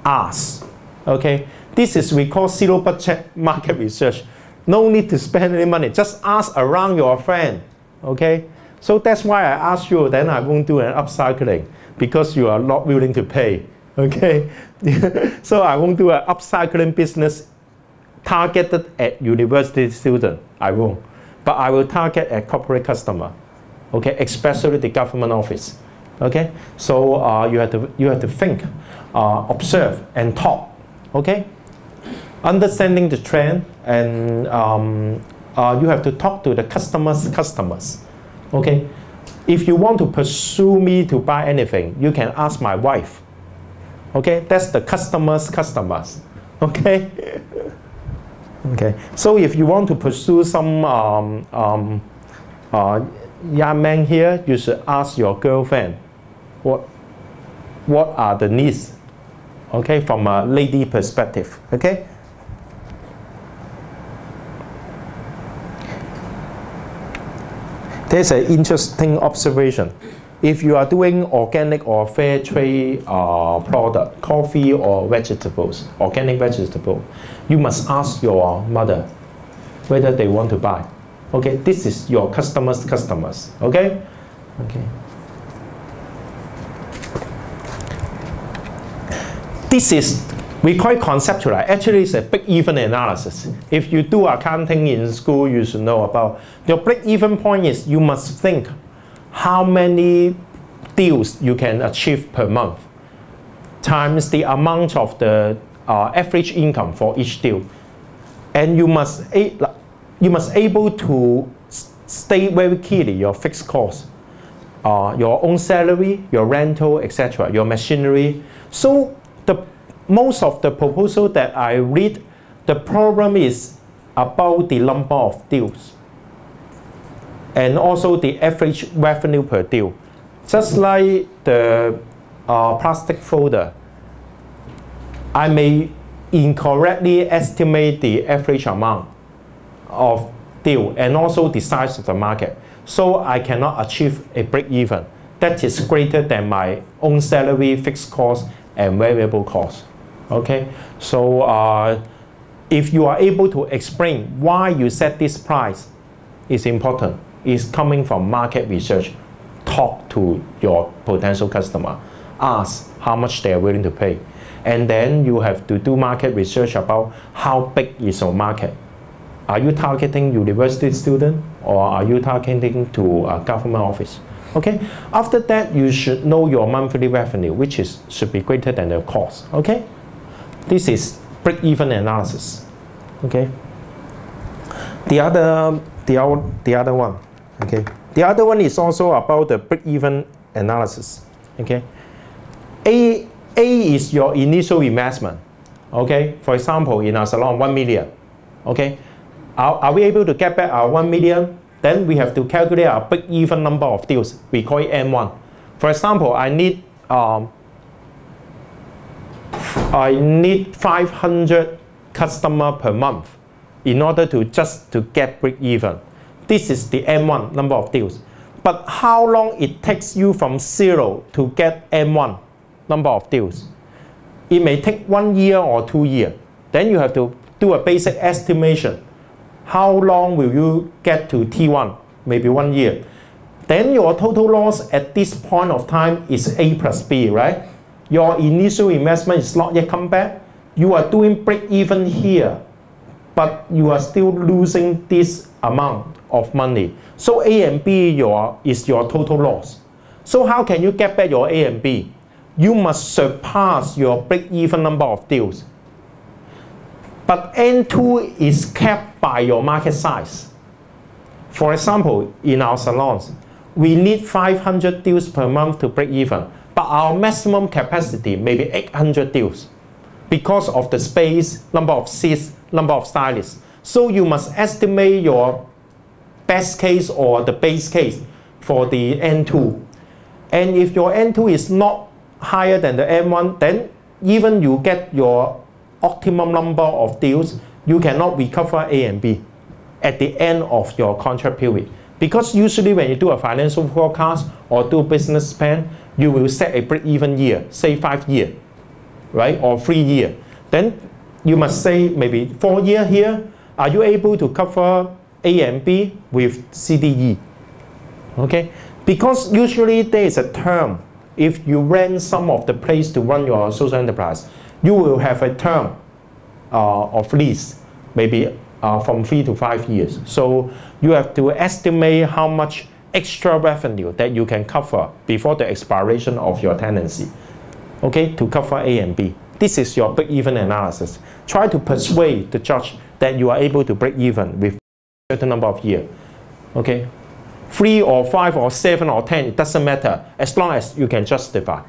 ask. Okay, this is we call zero budget market research. No need to spend any money. Just ask around your friend. Okay, so that's why I asked you. Then I won't do an upcycling because you are not willing to pay. Okay, so I won't do an upcycling business targeted at university student. I won't, but I will target a corporate customer. Okay, especially the government office. Okay, so you have to think, observe, and talk. Okay, understanding the trend, and you have to talk to the customers. Okay, if you want to pursue me to buy anything, you can ask my wife. Okay, that's the customers. Okay. Okay. So if you want to pursue some young man here, you should ask your girlfriend what are the needs. Okay, from a lady perspective. Okay. There's an interesting observation. If you are doing organic or fair trade product, coffee or vegetables, organic vegetable, you must ask your mother whether they want to buy. Okay, this is your customers. Okay? Okay. This is, we call it conceptual. Actually, it's a break-even analysis. If you do accounting in school, you should know about. Your break-even point is you must think how many deals you can achieve per month times the amount of the average income for each deal. And you must able to state very clearly your fixed costs, your own salary, your rental, etc., your machinery. So most of the proposal that I read, the problem is about the number of deals and also the average revenue per deal. Just like the plastic folder, I may incorrectly estimate the average amount of deal and also the size of the market. So I cannot achieve a break-even that is greater than my own salary, fixed cost, and variable cost. Okay, so if you are able to explain why you set this price is important, is coming from market research. Talk to your potential customer, ask how much they are willing to pay, and then you have to do market research about how big is your market. Are you targeting university student or are you targeting to a government office? Okay, after that you should know your monthly revenue, which should be greater than the cost. Okay, this is break-even analysis. Okay, the other one. Okay, the other one is also about the break-even analysis. Okay, A is your initial investment. Okay, for example, in our salon, 1 million. Okay, are we able to get back our 1 million? Then we have to calculate our break-even number of deals. We call it N1. For example, I need 500 customers per month in order to get break-even. This is the N1 number of deals. But how long it takes you from 0 to get N1 number of deals? It may take 1 year or 2 years. Then you have to do a basic estimation. How long will you get to T1? Maybe 1 year. Then your total loss at this point of time is A plus B, right? Your initial investment is not yet come back. You are doing break-even here, but you are still losing this amount of money. So A and B is your total loss. So how can you get back your A and B? You must surpass your break-even number of deals. But N2 is capped by your market size. For example, in our salons, we need 500 deals per month to break even, but our maximum capacity may be 800 deals because of the space, number of seats, number of stylists. So you must estimate your best case or the base case for the N2. And if your N2 is not higher than the N1, then even you get your optimum number of deals, you cannot recover A and B at the end of your contract period. Because usually when you do a financial forecast or do a business plan, you will set a break-even year, say 5 years, right, or 3 years. Then you must say maybe 4 years here. Are you able to cover A and B with CDE? Okay, because usually there is a term. If you rent some of the place to run your social enterprise, you will have a term of lease, maybe from 3 to 5 years. So you have to estimate how much extra revenue that you can cover before the expiration of your tenancy, okay, to cover A and B. This is your break-even analysis. Try to persuade the judge that you are able to break even with a certain number of years. Okay, 3 or 5 or 7 or 10, it doesn't matter, as long as you can justify.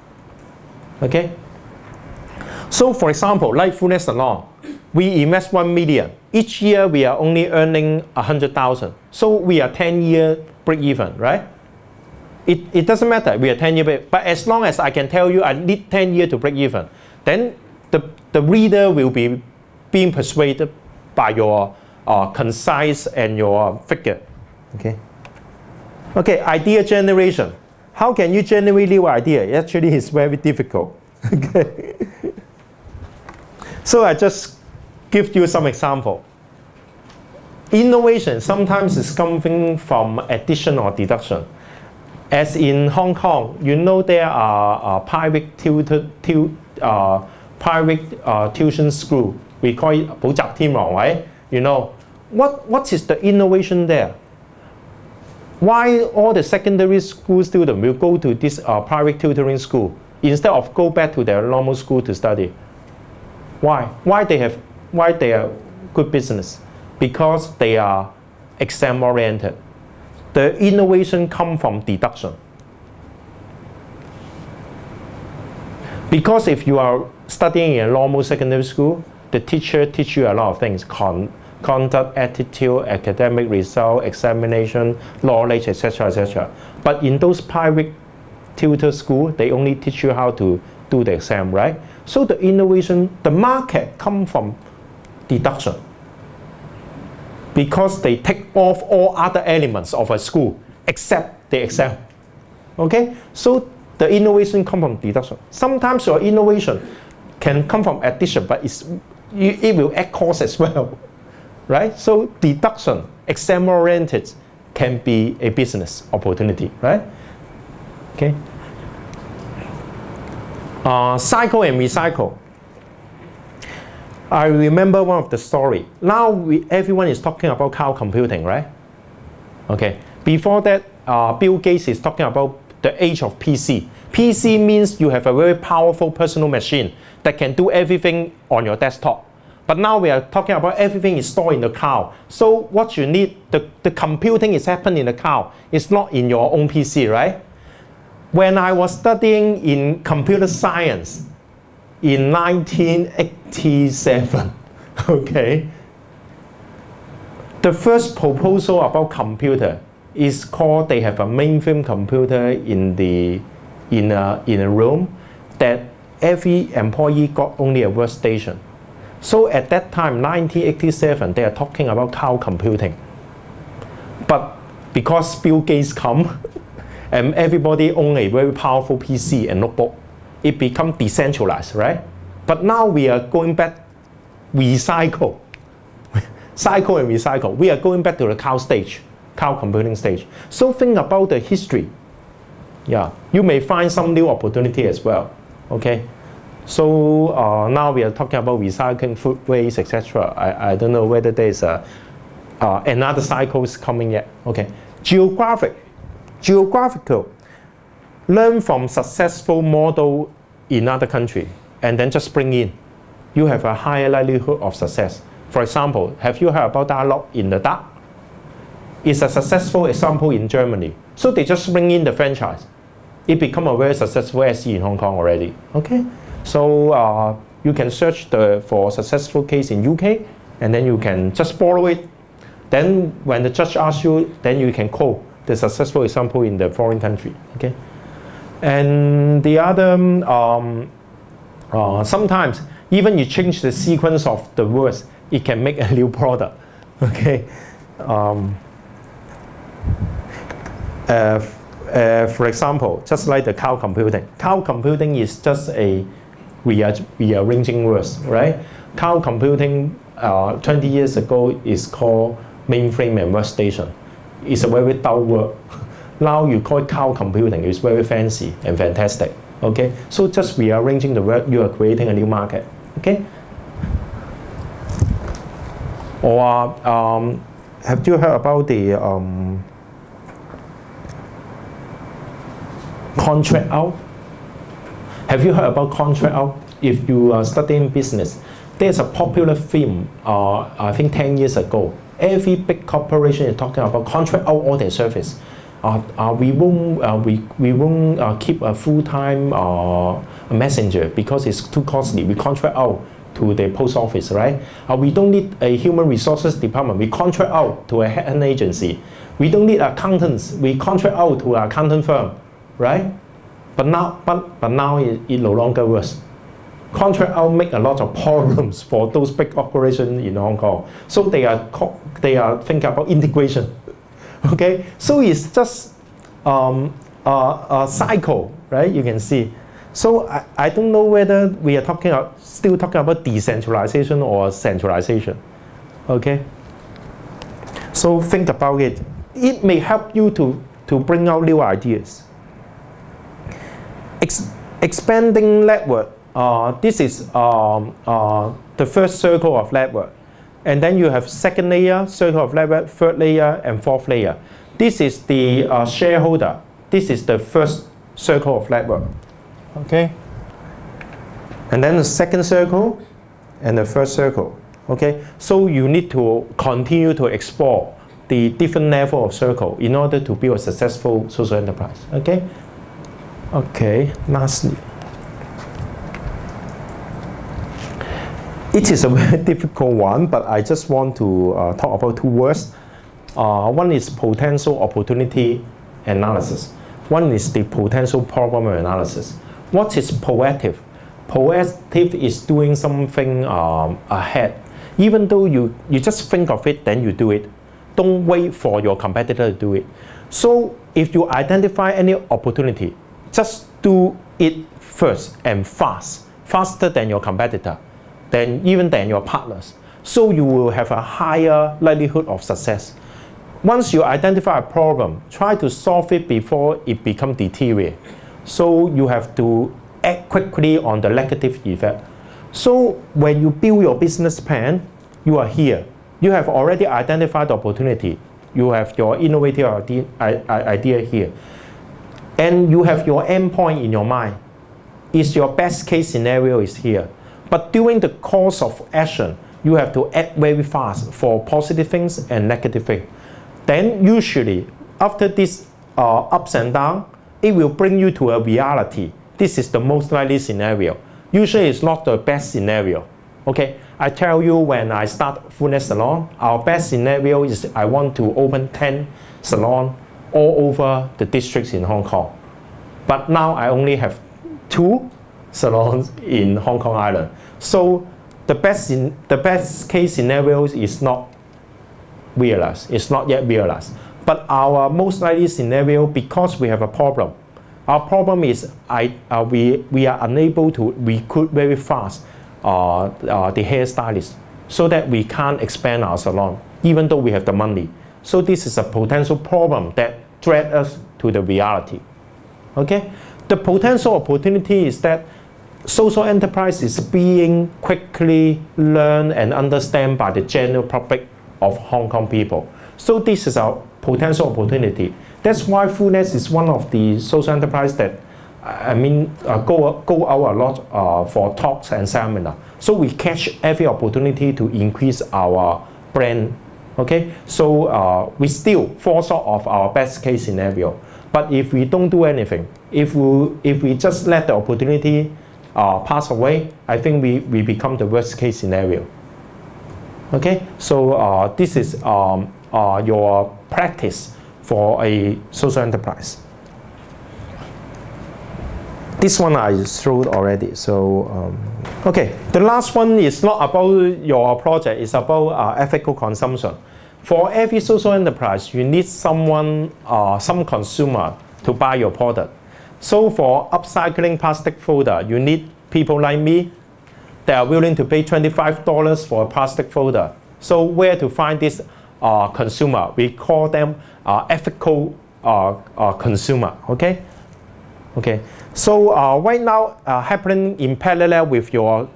Okay? So for example, like Fullness Salon, we invest 1 million. Each year we are only earning 100,000. So we are 10-year break even, right? It doesn't matter, we are 10-year break, but as long as I can tell you I need 10 years to break even, then the reader will be being persuaded by your concise and your figure. Okay? Okay, idea generation. How can you generate new idea? Actually, it's very difficult. Okay. So I just give you some example. Innovation sometimes is coming from addition or deduction. As in Hong Kong, you know there are private tuition school. We call it 補習天王, right? You know, what is the innovation there? Why all the secondary school students will go to this private tutoring school instead of go back to their normal school to study? Why? Why they are good business? Because they are exam oriented. The innovation comes from deduction. Because if you are studying in a normal secondary school, the teacher teaches you a lot of things: conduct, attitude, academic result, examination, knowledge, etc., etc. But in those private tutor school, they only teach you how to do the exam, right? So the innovation, the market comes from deduction. Because they take off all other elements of a school except the exam. Okay? So the innovation comes from deduction. Sometimes your innovation can come from addition, but it will add cost as well. Right? So deduction, exam-oriented, can be a business opportunity, right? Okay. Cycle and recycle. I remember one of the story. Now everyone is talking about cloud computing, right? Okay. Before that, Bill Gates is talking about the age of PC. PC means you have a very powerful personal machine that can do everything on your desktop. But now we are talking about everything is stored in the cloud. So what you need, the computing is happening in the cloud. It's not in your own PC, right? When I was studying in computer science in 1987, okay, the first proposal about computer is called, they have a mainframe computer in a room that every employee got only a workstation. So at that time, 1987, they are talking about cloud computing. But because Bill Gates come, and everybody own a very powerful PC and notebook, it becomes decentralized, right? But now we are going back, recycle. Cycle and recycle. We are going back to the cloud stage, cloud computing stage. So think about the history. Yeah, you may find some new opportunity as well, okay? So now we are talking about recycling, food waste, etc. I don't know whether there is another cycle is coming yet. Okay, geographical. Learn from successful model in other country and then just bring in. You have a higher likelihood of success. For example, have you heard about dialogue in the dark? It's a successful example in Germany. So they just bring in the franchise. It become a very successful SE in Hong Kong already. Okay. So you can search for successful case in UK, and then you can just borrow it. Then when the judge asks you, then you can quote the successful example in the foreign country. Okay, and the other sometimes even you change the sequence of the words, it can make a new product. Okay. For example, just like the cloud computing. Cloud computing is just a rearranging words, right? Cloud computing 20 years ago is called mainframe and workstation. It's a very dull word. Now you call it cloud computing. It's very fancy and fantastic. Okay, so just rearranging the word, you are creating a new market. Okay. Or have you heard about the contract out? Have you heard about contract out? If you are studying business, there's a popular film, I think 10 years ago. Every big corporation is talking about contract out all their service. we won't keep a full-time messenger because it's too costly. We contract out to the post office, right? We don't need a human resources department. We contract out to an agency. We don't need accountants. We contract out to an accountant firm, right? But now it no longer works. Contract out make a lot of problems for those big operations in Hong Kong. So they are thinking about integration. Okay, so it's just a cycle, right? You can see. So I don't know whether we are still talking about decentralization or centralization. Okay. So think about it. It may help you to bring out new ideas. Expanding network. This is the first circle of network. And then you have second layer, circle of network, third layer, and fourth layer. This is the shareholder. This is the first circle of network. Okay? And then the second circle and the third circle. Okay? So you need to continue to explore the different level of circle in order to build a successful social enterprise. Okay? Okay, lastly. It is a very difficult one, but I just want to talk about two words. One is potential opportunity analysis. One is the potential problem analysis. What is proactive? Proactive is doing something ahead. Even though you just think of it, then you do it. Don't wait for your competitor to do it. So if you identify any opportunity, just do it first and faster than your competitor, even than your partners. So you will have a higher likelihood of success. Once you identify a problem, try to solve it before it becomes deteriorate. So you have to act quickly on the negative effect. So when you build your business plan, you are here. You have already identified the opportunity. You have your innovative idea here. And you have your endpoint in your mind. Is your best case scenario is here. But during the course of action, you have to act very fast for positive things and negative things. Then usually, after this ups and downs, it will bring you to a reality. This is the most likely scenario. Usually it's not the best scenario. Okay, I tell you when I start Fullness Salon, our best scenario is I want to open 10 salons all over the districts in Hong Kong. But now I only have 2 salons in Hong Kong Island. So the best case scenario is not realized. It's not yet realized. But our most likely scenario, because we have a problem, our problem is we are unable to recruit very fast the hairstylists, so that we can't expand our salon, even though we have the money. So this is a potential problem that drags us to the reality. Okay? The potential opportunity is that social enterprise is being quickly learned and understood by the general public of Hong Kong people. So this is a potential opportunity. That's why Fullness is one of the social enterprise that go out a lot for talks and seminars. So we catch every opportunity to increase our brand. Okay, so we still fall short of our best case scenario. But if we don't do anything, if we just let the opportunity pass away, I think we become the worst case scenario. Okay, so this is your practice for a social enterprise. This one I showed already. So, okay, the last one is not about your project, it's about ethical consumption. For every social enterprise, you need someone, some consumer to buy your product. So for upcycling plastic folder, you need people like me that are willing to pay $25 for a plastic folder. So where to find this consumer? We call them ethical consumer, okay? Okay, so right now happening in parallel with your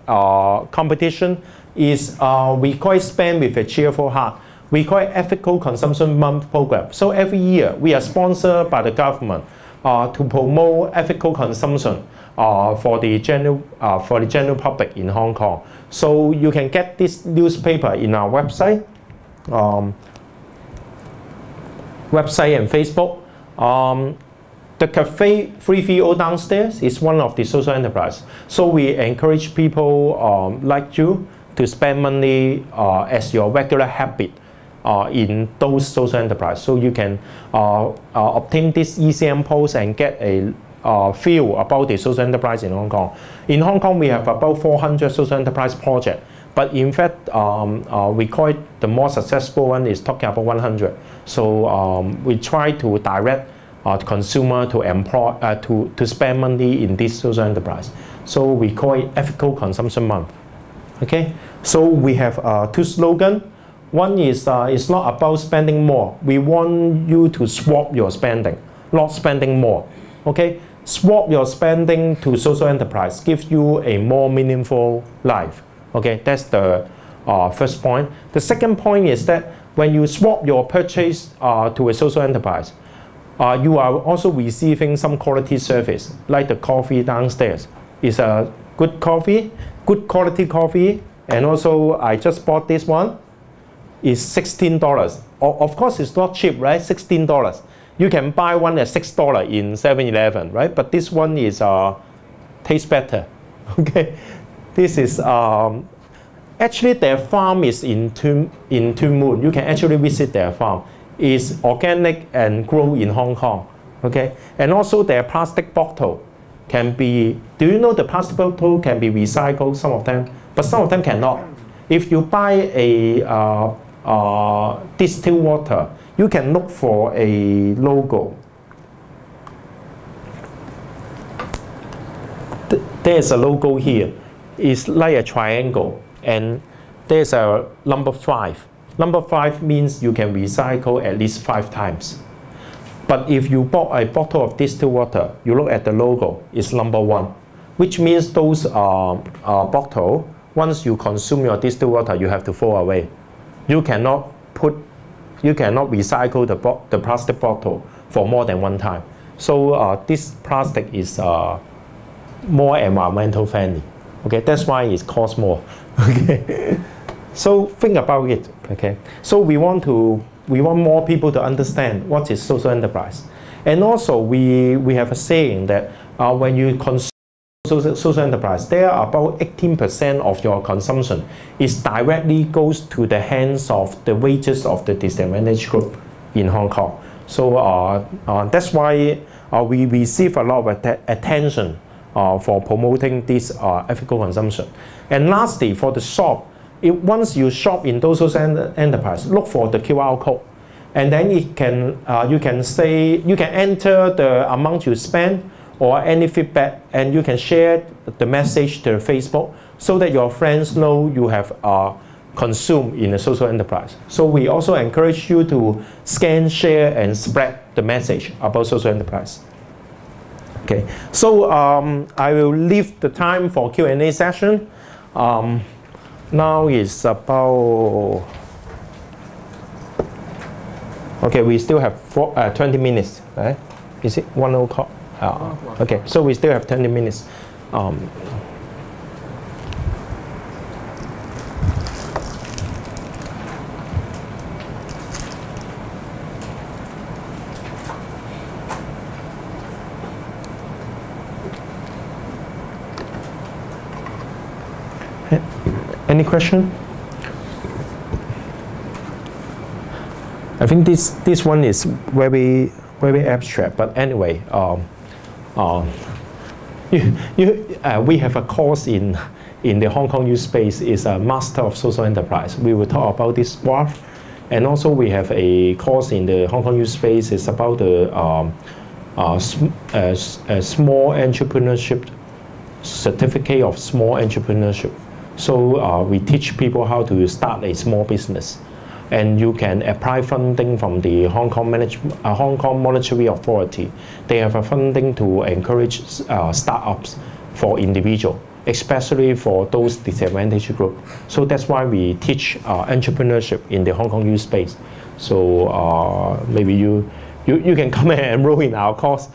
competition is we call it Spend with a Cheerful Heart. We call it Ethical Consumption Month Program. So every year we are sponsored by the government to promote ethical consumption for the general public in Hong Kong. So you can get this newspaper in our website and Facebook. The cafe 330 downstairs is one of the social enterprise. So we encourage people like you to spend money as your regular habit in those social enterprise. So you can obtain this ECM post and get a feel about the social enterprise in Hong Kong. In Hong Kong, we have about 400 social enterprise projects. But in fact, we call it the more successful one is talking about 100. So we try to direct consumer to employ to spend money in this social enterprise. So we call it Ethical Consumption Month. Okay. So we have two slogans. One is it's not about spending more. We want you to swap your spending, not spending more. Okay. Swap your spending to social enterprise, gives you a more meaningful life. Okay, that's the first point. The second point is that when you swap your purchase to a social enterprise, you are also receiving some quality service, like the coffee downstairs is a good coffee, good quality coffee, and also I just bought this one. Is $16. Of course, it's not cheap, right? $16. You can buy one at $6 in 7-Eleven, right? But this one is tastes better. Okay, this is actually their farm is in Tuen Mun. You can actually visit their farm. It's organic and grow in Hong Kong. Okay, and also their plastic bottle can be. Do you know the plastic bottle can be recycled? Some of them, but some of them cannot. If you buy a distilled water, you can look for a logo. There's a logo here. It's like a triangle, and there's a number 5. Number 5 means you can recycle at least 5 times. But if you bought a bottle of distilled water, you look at the logo, it's number 1, which means those bottle, once you consume your distilled water, you have to throw away. You cannot recycle the plastic bottle for more than 1 time. So this plastic is more environmental friendly. Okay, that's why it costs more. Okay, so think about it. Okay, so we want more people to understand what is social enterprise, and also we have a saying that when you consume social enterprise, there are about 18% of your consumption is directly goes to the hands of the wages of the disadvantaged group in Hong Kong. So that's why we receive a lot of attention for promoting this ethical consumption. And lastly, for the shop, once you shop in those social enterprise, look for the QR code, and then it can you can enter the amount you spend or any feedback, and you can share the message to Facebook so that your friends know you have consumed in a social enterprise. So we also encourage you to scan, share, and spread the message about social enterprise. Okay, so I will leave the time for Q&A session. Now it's about, okay, we still have 20 minutes, right? Is it 1 o'clock? Okay, so we still have 20 minutes. Any question? I think this one is very abstract, but anyway, we have a course in the Hong Kong Youth Space is a Master of Social Enterprise. We will talk about this graph, and also we have a course in the Hong Kong Youth Space is about the small entrepreneurship certificate of small entrepreneurship. So we teach people how to start a small business, and you can apply funding from the Hong Kong Monetary Authority. They have a funding to encourage startups for individuals, especially for those disadvantaged groups. So that's why we teach entrepreneurship in the Hong Kong Youth Space. So maybe you can come and enroll in our course.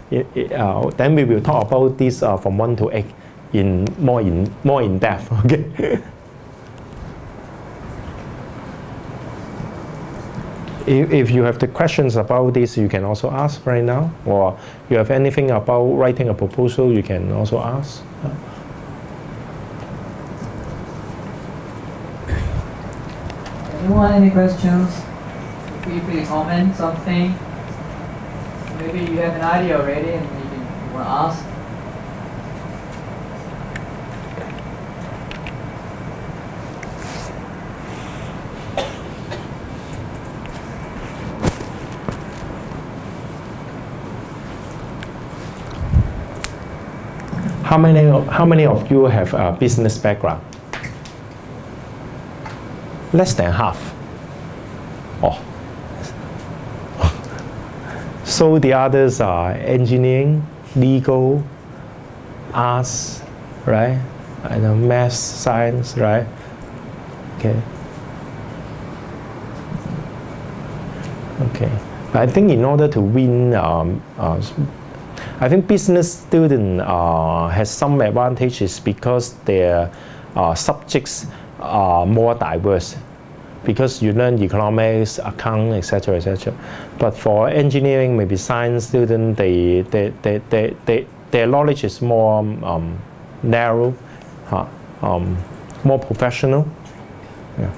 Then we will talk about this from 1 to 8 more in depth. Okay. if you have the questions about this, you can also ask right now. Or you have anything about writing a proposal, you can also ask. Anyone, any questions? Feel free to comment something. Maybe you have an idea already and you want to ask. How many of you have a business background? Less than half. Oh. So the others are engineering, legal, arts, right? I know math, science, right? Okay. Okay. I think in order to win, I think business student has some advantages because their subjects are more diverse. Because you learn economics, account, etc., etc. But for engineering, maybe science student, their knowledge is more narrow, more professional. Yeah.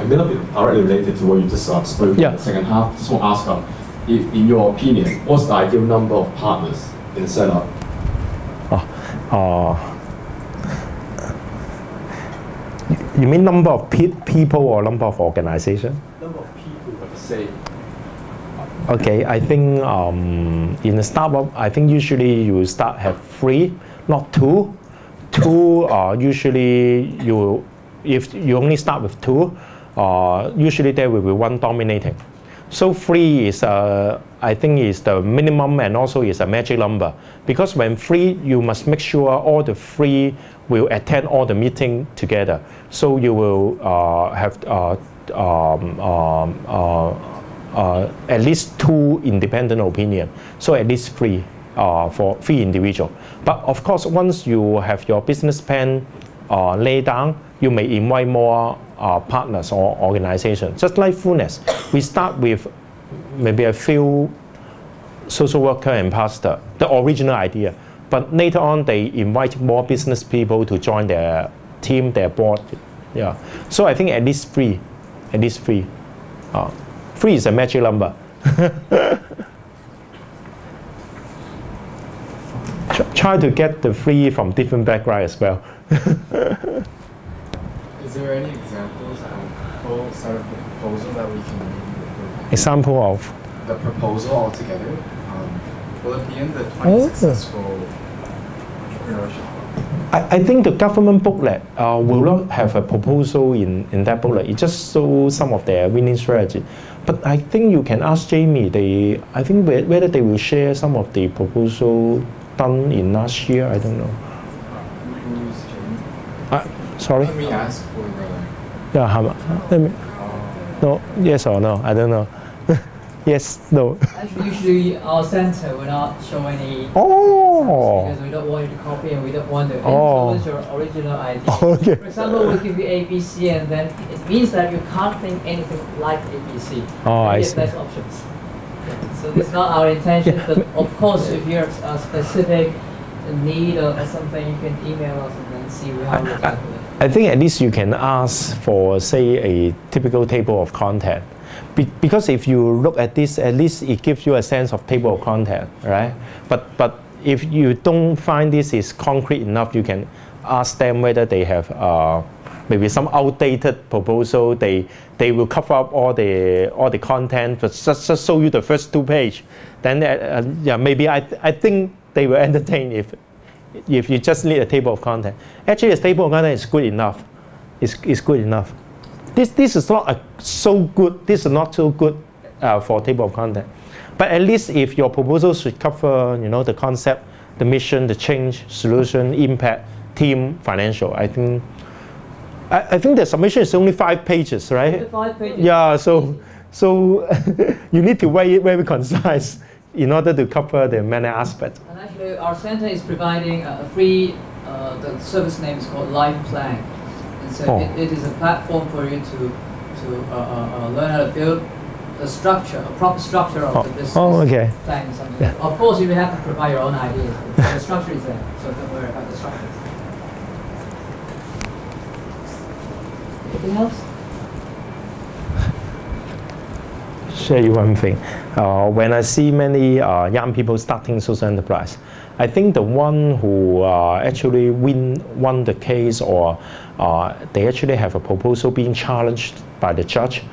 It may not be directly related to what you just spoke in the second half. Just want to ask, in your opinion, what's the ideal number of partners in a setup? You mean number of people or number of organizations? Number of people, let's say. Okay, I think in a startup, I think usually you start have 3, not 2. 2 usually if you only start with 2, usually there will be 1 dominating. So 3 is, I think, is the minimum and also is a magic number. Because when 3, you must make sure all the 3 will attend all the meeting together. So you will have at least 2 independent opinion. So at least 3 for 3 individual. But of course, once you have your business plan laid down, you may invite more partners or organizations. Just like Fullness, we start with maybe a few social worker and pastor, the original idea. But later on, they invite more business people to join their team, their board. Yeah. So I think at least 3. At least 3. 3 is a magic number. Try to get the 3 from different backgrounds as well. Is there any examples of full set of the proposal that we can maybe Example of? The proposal altogether. Will it be in the 20 successful entrepreneurship? I think the government booklet will not have a proposal in that booklet. It just shows some of their winning strategy. But I think you can ask Jamie. I think whether they will share some of the proposal done in last year. I don't know. Who's Jamie? Sorry. Let me ask for the. Yeah, no. Yes or no? I don't know. Yes, no. Actually, usually our center will not show any. Because we don't want you to copy and we don't want to influence your original idea. Okay. For example, we give you ABC and then it means that you can't think anything like ABC. I see. Less options. So it's not our intention, but of course, if you have a specific need or something, you can email us and then see how we tackle it. I think at least you can ask for, say, a typical table of content. Because if you look at this, at least it gives you a sense of table of content, right? But if you don't find this is concrete enough, you can ask them whether they have maybe some outdated proposal. They will cover up all the content, but just show you the first 2 pages. Then yeah, maybe I think they will entertain if you just need a table of content. Actually, a table of content is good enough. It's good enough. This is not so good. This is not so good for table of content. But at least if your proposal should cover, the concept, the mission, the change, solution, impact, team, financial. I think the submission is only 5 pages, right? 5 pages. Yeah. So you need to write it very concise. in order to cover the many aspects. And actually, our center is providing a free, the service name is called Life Plan. And so it is a platform for you to learn how to build the structure, a proper structure of the business plan. Something. Yeah. Of course, you will have to provide your own ideas, but the structure is there, so don't worry about the structure. Anything else? Share you one thing. When I see many young people starting social enterprise, I think the one who actually won the case, or they actually have a proposal being challenged by the judge,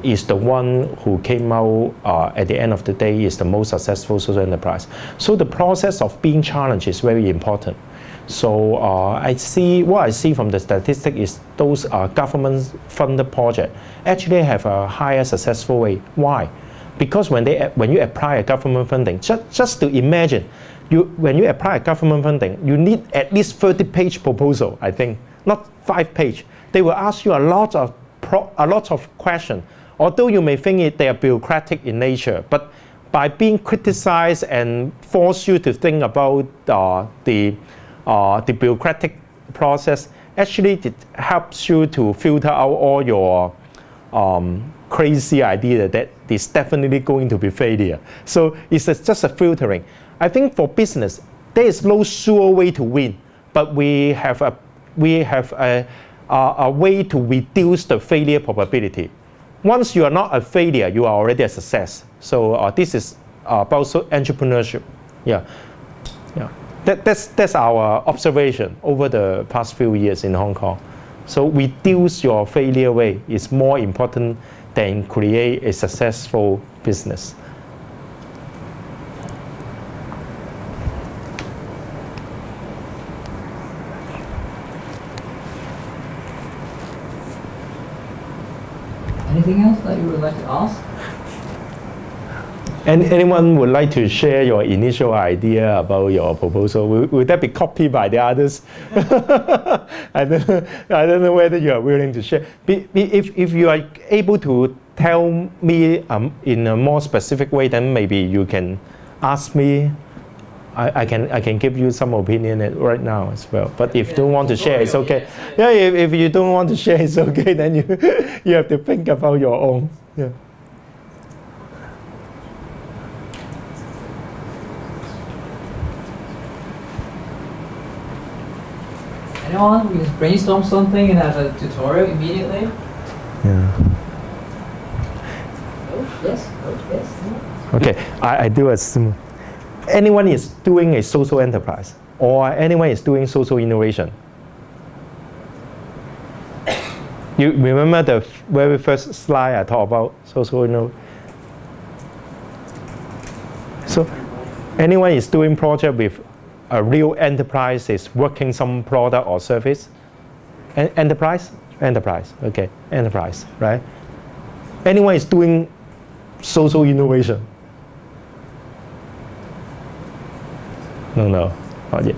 is the one who came out at the end of the day is the most successful social enterprise. So the process of being challenged is very important. So what I see from the statistic is those government-funded projects actually have a higher successful rate. Why? Because when you apply a government funding, just to imagine, when you apply a government funding, you need at least 30-page proposal, I think, not 5-page. They will ask you a lot of questions. Although you may think they are bureaucratic in nature, but by being criticized and force you to think about the bureaucratic process, actually it helps you to filter out all your crazy idea that is definitely going to be failure. So it's just a filtering. I think for business, there is no sure way to win, but we have a way to reduce the failure probability. Once you are not a failure, you are already a success. So this is about entrepreneurship. Yeah. That's our observation over the past few years in Hong Kong. So reduce your failure rate is more important than create a successful business. Anything else that you would like to ask? Anyone would like to share your initial idea about your proposal? Will that be copied by the others? I don't know whether you are willing to share. If you are able to tell me in a more specific way, then maybe you can ask me. I can give you some opinion right now as well. But if you don't want to share, it's okay. Yeah, if you don't want to share, it's okay. Then you have to think about your own. Yeah. Anyone who can brainstorm something and have a tutorial immediately? Yeah. Oh, yes. Oh, yes. Okay, I do assume. Anyone is doing a social enterprise, or anyone is doing social innovation. You remember the very first slide I talked about social innovation? So anyone is doing project with a real enterprise, is working some product or service? Enterprise? Enterprise, okay, enterprise, right? Anyone is doing social innovation? No, not yet.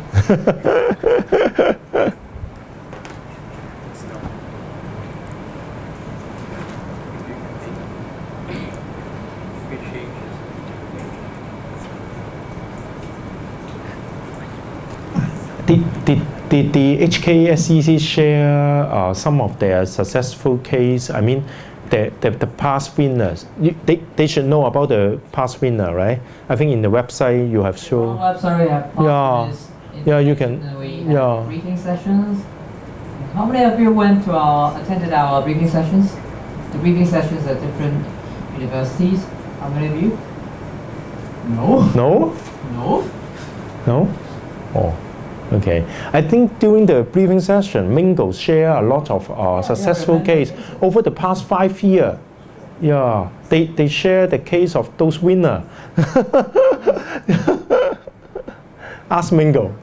Did the HKSCC share some of their successful case? I mean, the past winners. They should know about the past winner, right? I think in the website you have shown. On the website we have past winners. Yeah, you can. We have briefing sessions. How many of you attended our briefing sessions? The briefing sessions at different universities. How many of you? No. No. No. No. Oh. Okay, I think during the briefing session, Mingo shared a lot of successful case over the past 5 years. Yeah, they share the case of those winners. Ask Mingo.